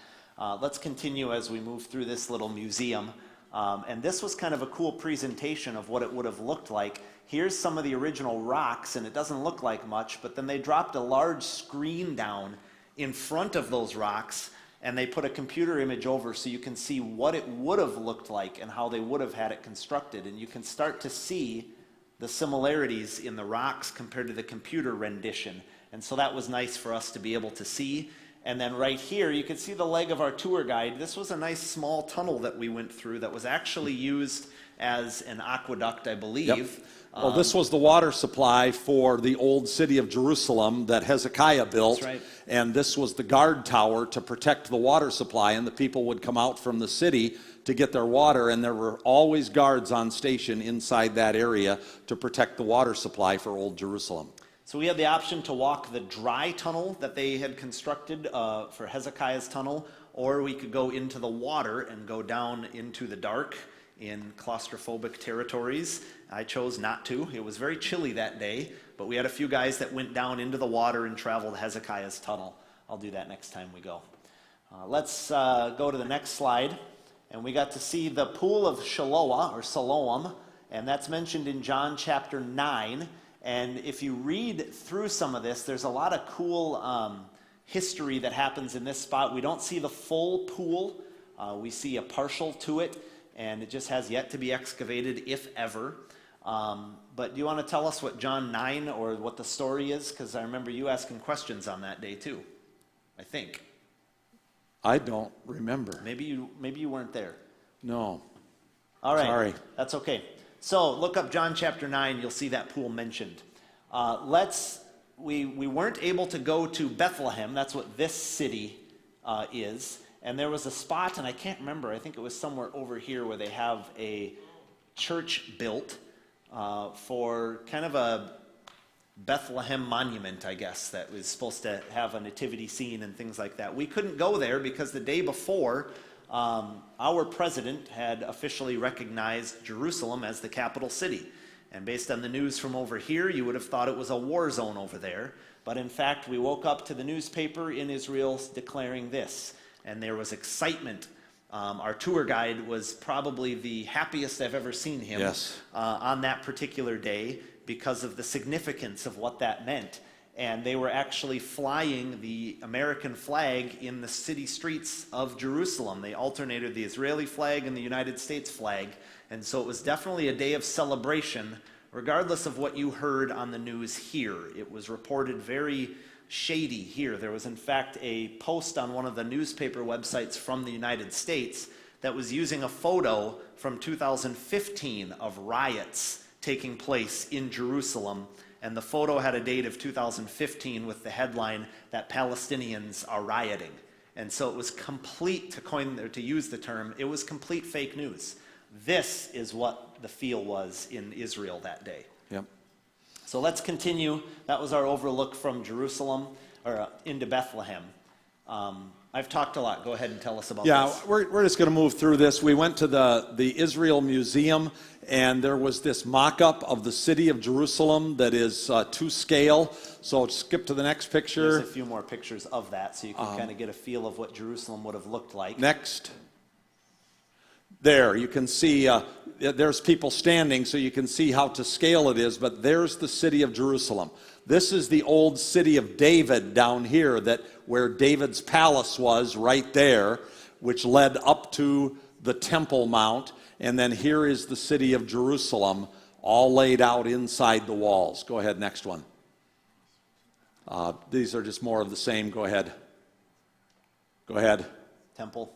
Let's continue as we move through this little museum. And this was kind of a cool presentation of what it would have looked like. Here's some of the original rocks, and it doesn't look like much, but then they dropped a large screen down in front of those rocks, and they put a computer image over so you can see what it would have looked like and how they would have had it constructed. And you can start to see the similarities in the rocks compared to the computer rendition. And so that was nice for us to be able to see. And then right here, you can see the leg of our tour guide. This was a nice small tunnel that we went through that was actually used as an aqueduct, I believe. Yep. Well, this was the water supply for the old city of Jerusalem that Hezekiah built. That's right. And this was the guard tower to protect the water supply, and the people would come out from the city to get their water, and there were always guards on station inside that area to protect the water supply for old Jerusalem. So we had the option to walk the dry tunnel that they had constructed for Hezekiah's tunnel, or we could go into the water and go down into the dark in claustrophobic territories. I chose not to. It was very chilly that day, but we had a few guys that went down into the water and traveled Hezekiah's tunnel. I'll do that next time we go. Let's go to the next slide. And we got to see the pool of Shiloah, or Siloam, and that's mentioned in John chapter 9. And if you read through some of this, there's a lot of cool history that happens in this spot. We don't see the full pool. We see a partial to it, and it just has yet to be excavated, if ever. But do you want to tell us what John 9 or what the story is? Because I remember you asking questions on that day too, I think. I don't remember. Maybe you weren't there. No. All right. Sorry. That's okay. So look up John chapter 9. You'll see that pool mentioned. We weren't able to go to Bethlehem. That's what this city is. And there was a spot, and I can't remember. I think it was somewhere over here where they have a church built for kind of a Bethlehem monument, I guess, that was supposed to have a nativity scene and things like that. We couldn't go there because the day before, our president had officially recognized Jerusalem as the capital city. And based on the news from over here, you would have thought it was a war zone over there. But in fact, we woke up to the newspaper in Israel declaring this. And there was excitement. Our tour guide was probably the happiest I've ever seen him. Yes. On that particular day, because of the significance of what that meant. And they were actually flying the American flag in the city streets of Jerusalem. They alternated the Israeli flag and the United States flag. And so it was definitely a day of celebration, regardless of what you heard on the news here. It was reported very shady here. There was, in fact, a post on one of the newspaper websites from the United States that was using a photo from 2015 of riots taking place in Jerusalem, and the photo had a date of 2015 with the headline that Palestinians are rioting. And so it was complete, to use the term, it was complete fake news. This is what the feel was in Israel that day. Yep. So let's continue. That was our overlook from Jerusalem, or into Bethlehem. I've talked a lot. Go ahead and tell us about this. We're just going to move through this. We went to the Israel Museum, and there was this mock-up of the city of Jerusalem that is to scale. So skip to the next picture. There's a few more pictures of that, so you can kind of get a feel of what Jerusalem would have looked like. Next. There, you can see, there's people standing, so you can see how to scale it is, but there's the city of Jerusalem. This is the old city of David down here, where David's palace was right there, which led up to the Temple Mount. And then here is the city of Jerusalem, all laid out inside the walls. Go ahead, next one. These are just more of the same. Go ahead. Go ahead. Temple.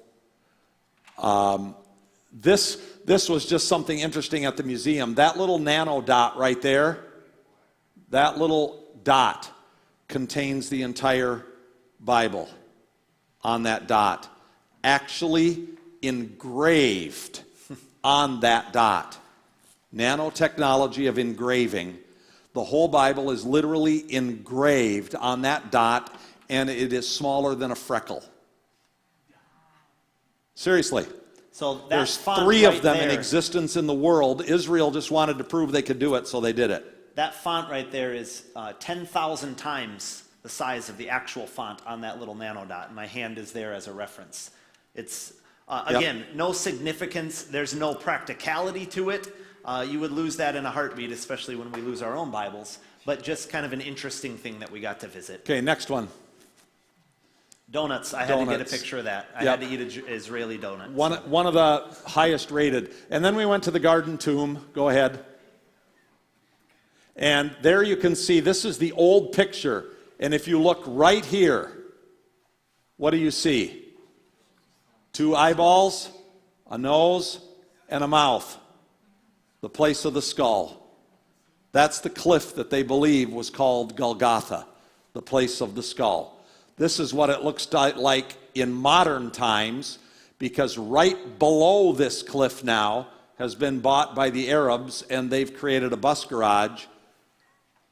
This was just something interesting at the museum. That little nano dot right there, that little dot contains the entire Bible on that dot. Actually engraved on that dot. Nanotechnology of engraving. The whole Bible is literally engraved on that dot, and it is smaller than a freckle. Seriously. So that There's font three right of them there, in existence in the world. Israel just wanted to prove they could do it, so they did it. That font right there is 10,000 times the size of the actual font on that little nano dot. My hand is there as a reference. It's, again, no significance. There's no practicality to it. You would lose that in a heartbeat, especially when we lose our own Bibles. But just kind of an interesting thing that we got to visit. Okay, next one. Donuts. I had to get a Donuts. picture of that. I Yep. had to eat an Israeli donut. One of the highest rated. And then we went to the Garden Tomb. Go ahead. And there you can see, this is the old picture. And if you look right here, what do you see? 2 eyeballs, a nose, and a mouth. The place of the skull. That's the cliff that they believe was called Golgotha, the place of the skull. This is what it looks like in modern times, because right below this cliff now has been bought by the Arabs, and they've created a bus garage.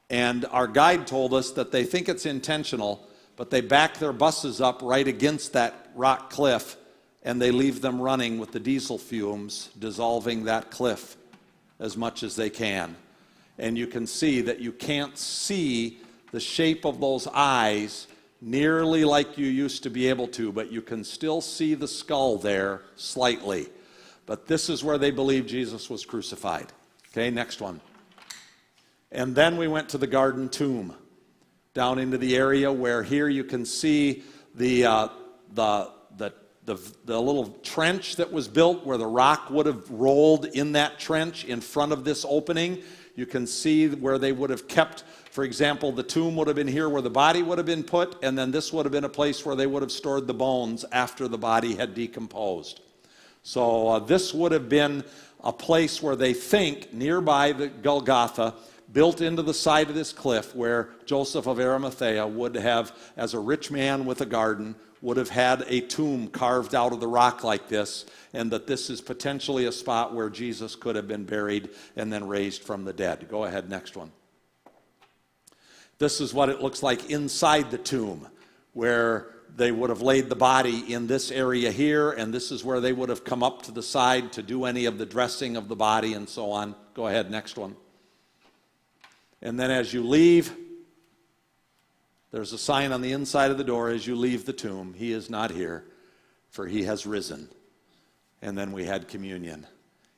And our guide told us that they think it's intentional, but they back their buses up right against that rock cliff, and they leave them running with the diesel fumes, dissolving that cliff as much as they can. And you can see that you can't see the shape of those eyes nearly like you used to be able to, but you can still see the skull there slightly. But this is where they believe Jesus was crucified. Okay, next one. And then we went to the garden tomb, down into the area where here you can see the little trench that was built where the rock would have rolled in that trench in front of this opening. You can see where they would have kept, for example, the tomb would have been here where the body would have been put, and then this would have been a place where they would have stored the bones after the body had decomposed. So this would have been a place where they think, nearby the Golgotha, built into the side of this cliff, where Joseph of Arimathea would have, as a rich man with a garden, would have had a tomb carved out of the rock like this, and that this is potentially a spot where Jesus could have been buried and then raised from the dead. Go ahead, next one. This is what it looks like inside the tomb, where they would have laid the body in this area here, and this is where they would have come up to the side to do any of the dressing of the body and so on. Go ahead, next one. And then as you leave, there's a sign on the inside of the door as you leave the tomb, "He is not here, for he has risen." And then we had communion,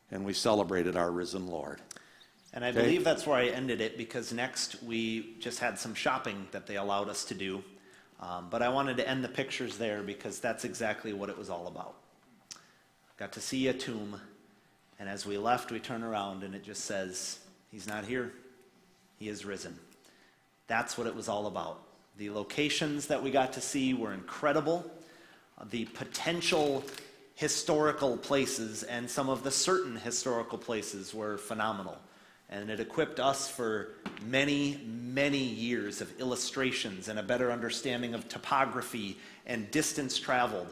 and we celebrated our risen Lord. And I believe that's where I ended it, because next we just had some shopping that they allowed us to do. But I wanted to end the pictures there because that's exactly what it was all about. Got to see a tomb, and as we left, we turn around and it just says, "He's not here, he is risen." That's what it was all about. The locations that we got to see were incredible. The potential historical places and some of the certain historical places were phenomenal. And it equipped us for many, many years of illustrations and a better understanding of topography and distance traveled.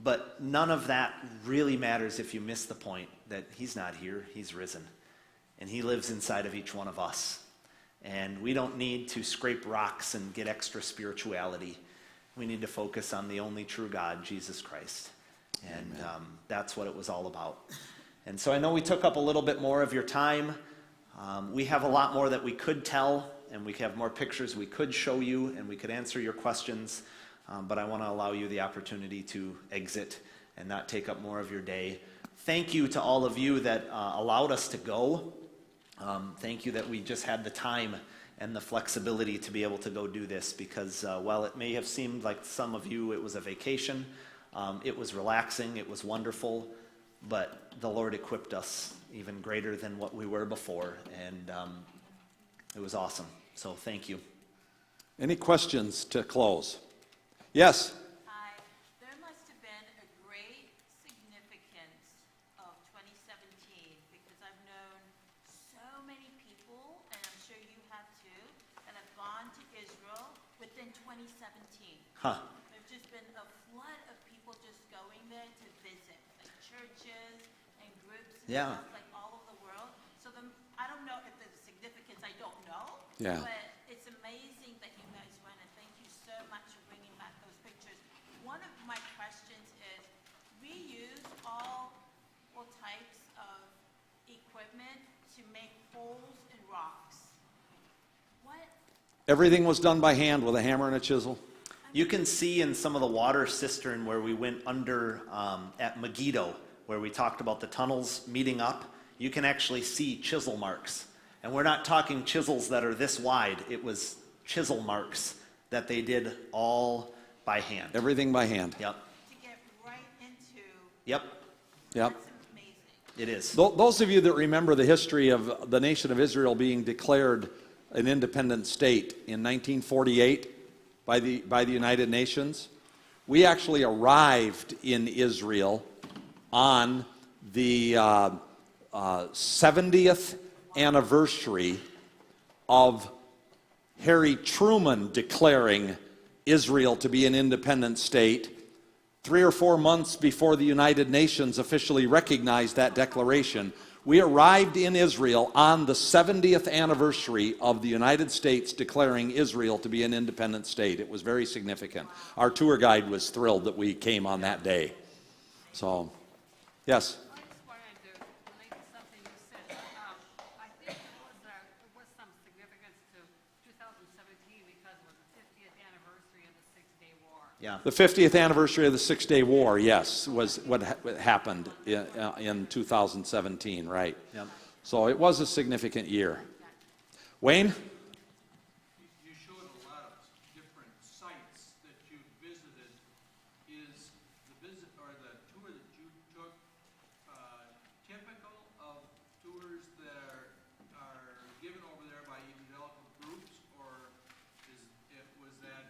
But none of that really matters if you miss the point that he's not here, he's risen. And he lives inside of each one of us. And we don't need to scrape rocks and get extra spirituality. We need to focus on the only true God, Jesus Christ. And that's what it was all about. And so I know we took up a little bit more of your time. We have a lot more that we could tell, and we have more pictures we could show you, and we could answer your questions. But I want to allow you the opportunity to exit and not take up more of your day. Thank you to all of you that allowed us to go. Thank you that we just had the time and the flexibility to be able to go do this, because while it may have seemed like some of you it was a vacation, it was relaxing, it was wonderful, but the Lord equipped us even greater than what we were before, and it was awesome. So thank you. Any questions to close? Yes? Hi. There must have been a great significance of 2017, because I've known so many people, and I'm sure you have too, that have gone to Israel within 2017. Huh. There's just been a flood of people just going there to visit, like churches and groups and Yeah. stuff, like all over the world. So I don't know if there's a significance, I don't know. Yeah. But it's amazing that you guys went, and thank you so much for bringing back those pictures. One of my questions is, we use all types of equipment to make holes in rocks. What? Everything was done by hand with a hammer and a chisel. You can see in some of the water cistern where we went under at Megiddo, where we talked about the tunnels meeting up, you can actually see chisel marks. And we're not talking chisels that are this wide. It was chisel marks that they did all by hand. Everything by hand. Yep. To get right into, Yep. Yep. that's amazing. It is. Those of you that remember the history of the nation of Israel being declared an independent state in 1948 by the United Nations. We actually arrived in Israel on the 70th anniversary of Harry Truman declaring Israel to be an independent state, 3 or 4 months before the United Nations officially recognized that declaration. We arrived in Israel on the 70th anniversary of the United States declaring Israel to be an independent state. It was very significant. Our tour guide was thrilled that we came on that day. So, yes? I just wanted to relate to something you said. I think there was some significance to 2017 because it was the 50th anniversary of the Six-Day War. Yeah. The 50th anniversary of the Six-Day War, yes, was what happened in 2017, right? Yep. So it was a significant year. Wayne? You showed a lot of different sites that you visited. Is the visit or the tour that you took typical of tours that are given over there by evangelical groups, or was that?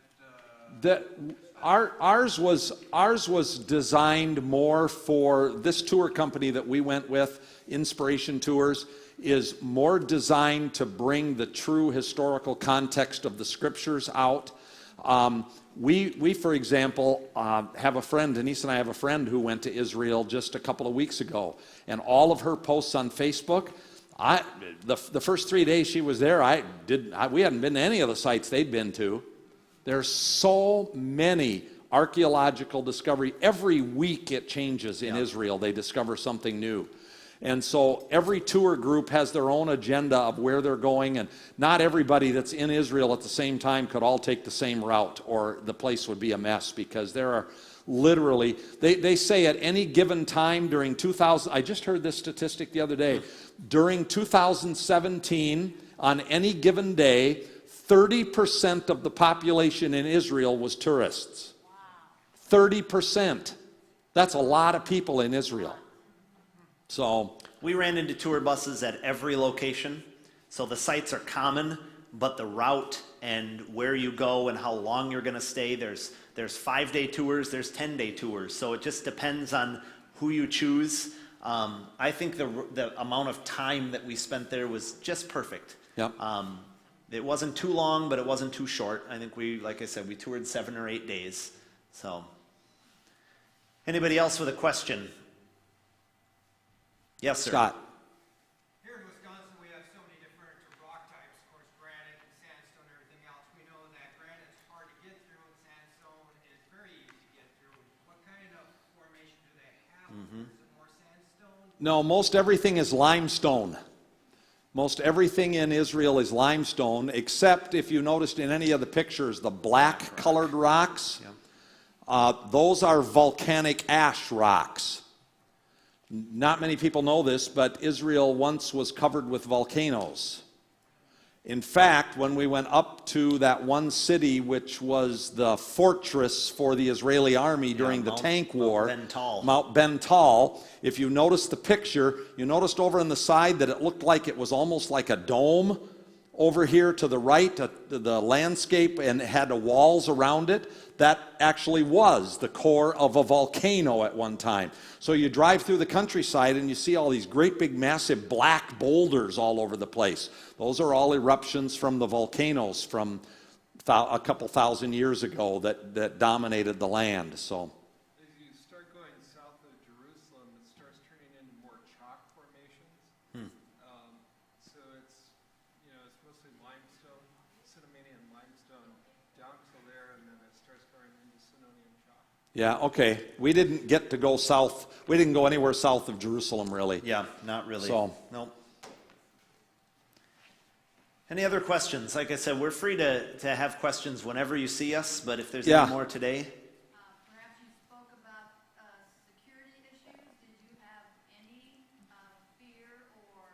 Ours was designed more for this tour company that we went with, Inspiration Tours, is more designed to bring the true historical context of the scriptures out. We, for example, have a friend, Denise and I have a friend who went to Israel just a couple of weeks ago, and all of her posts on Facebook, the first 3 days she was there, we hadn't been to any of the sites they'd been to. There's so many archaeological discovery. Every week it changes in Israel. They discover something new. And so every tour group has their own agenda of where they're going, and not everybody that's in Israel at the same time could all take the same route, or the place would be a mess, because there are literally, they say at any given time during 2000, I just heard this statistic the other day, during 2017, on any given day, 30% of the population in Israel was tourists. 30%. That's a lot of people in Israel. So We ran into tour buses at every location, so the sites are common, but the route and where you go and how long you're going to stay, there's 5-day tours, there's 10-day tours, so it just depends on who you choose. I think the amount of time that we spent there was just perfect. Yep. It wasn't too long, but it wasn't too short. I think like I said, we toured 7 or 8 days. So, anybody else with a question? Yes, sir. Scott. Here in Wisconsin, we have so many different rock types, of course, granite and sandstone and everything else. We know that granite's hard to get through and sandstone is very easy to get through. What kind of formation do they have? Is it more sandstone? No, most everything is limestone. Most everything in Israel is limestone, except if you noticed in any of the pictures, the black colored rocks, those are volcanic ash rocks. Not many people know this, but Israel once was covered with volcanoes. In fact, when we went up to that one city, which was the fortress for the Israeli army during the tank war, Mount Ben-Tal, if you notice the picture, you noticed over on the side that it looked like it was almost like a dome over here to the right, the landscape, and it had walls around it. That actually was the core of a volcano at one time. So you drive through the countryside and you see all these great big massive black boulders all over the place. Those are all eruptions from the volcanoes from a couple thousand years ago that dominated the land. So As you start going south of Jerusalem, it starts turning into more chalk formations. So it's mostly limestone, Sidonian limestone down to there, and then it starts going into Sidonian chalk. yeah, okay. We didn't get to go south. We didn't go anywhere south of Jerusalem, really. Yeah, not really. So- Nope. Any other questions? Like I said, we're free to have questions whenever you see us, but if there's any more today. Perhaps you spoke about security issues. Did you have any fear or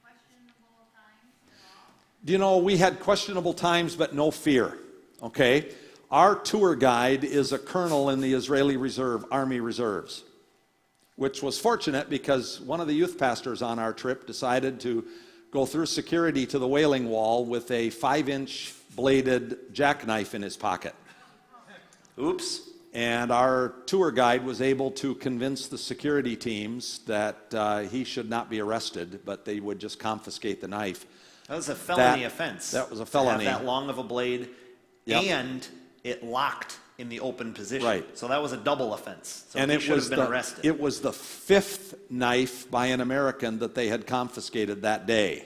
questionable times at all? You know, we had questionable times, but no fear, okay? Our tour guide is a colonel in the Israeli Army Reserves, which was fortunate because one of the youth pastors on our trip decided to go through security to the Wailing Wall with a 5-inch bladed jackknife in his pocket. Oops. And our tour guide was able to convince the security teams that he should not be arrested, but they would just confiscate the knife. That was a felony That- offense. that was a felony. To have that long of a blade, Yep. and it locked in the open position. Right. So that was a double offense. So And he it should was have been arrested. it was the 5th knife by an American that they had confiscated that day.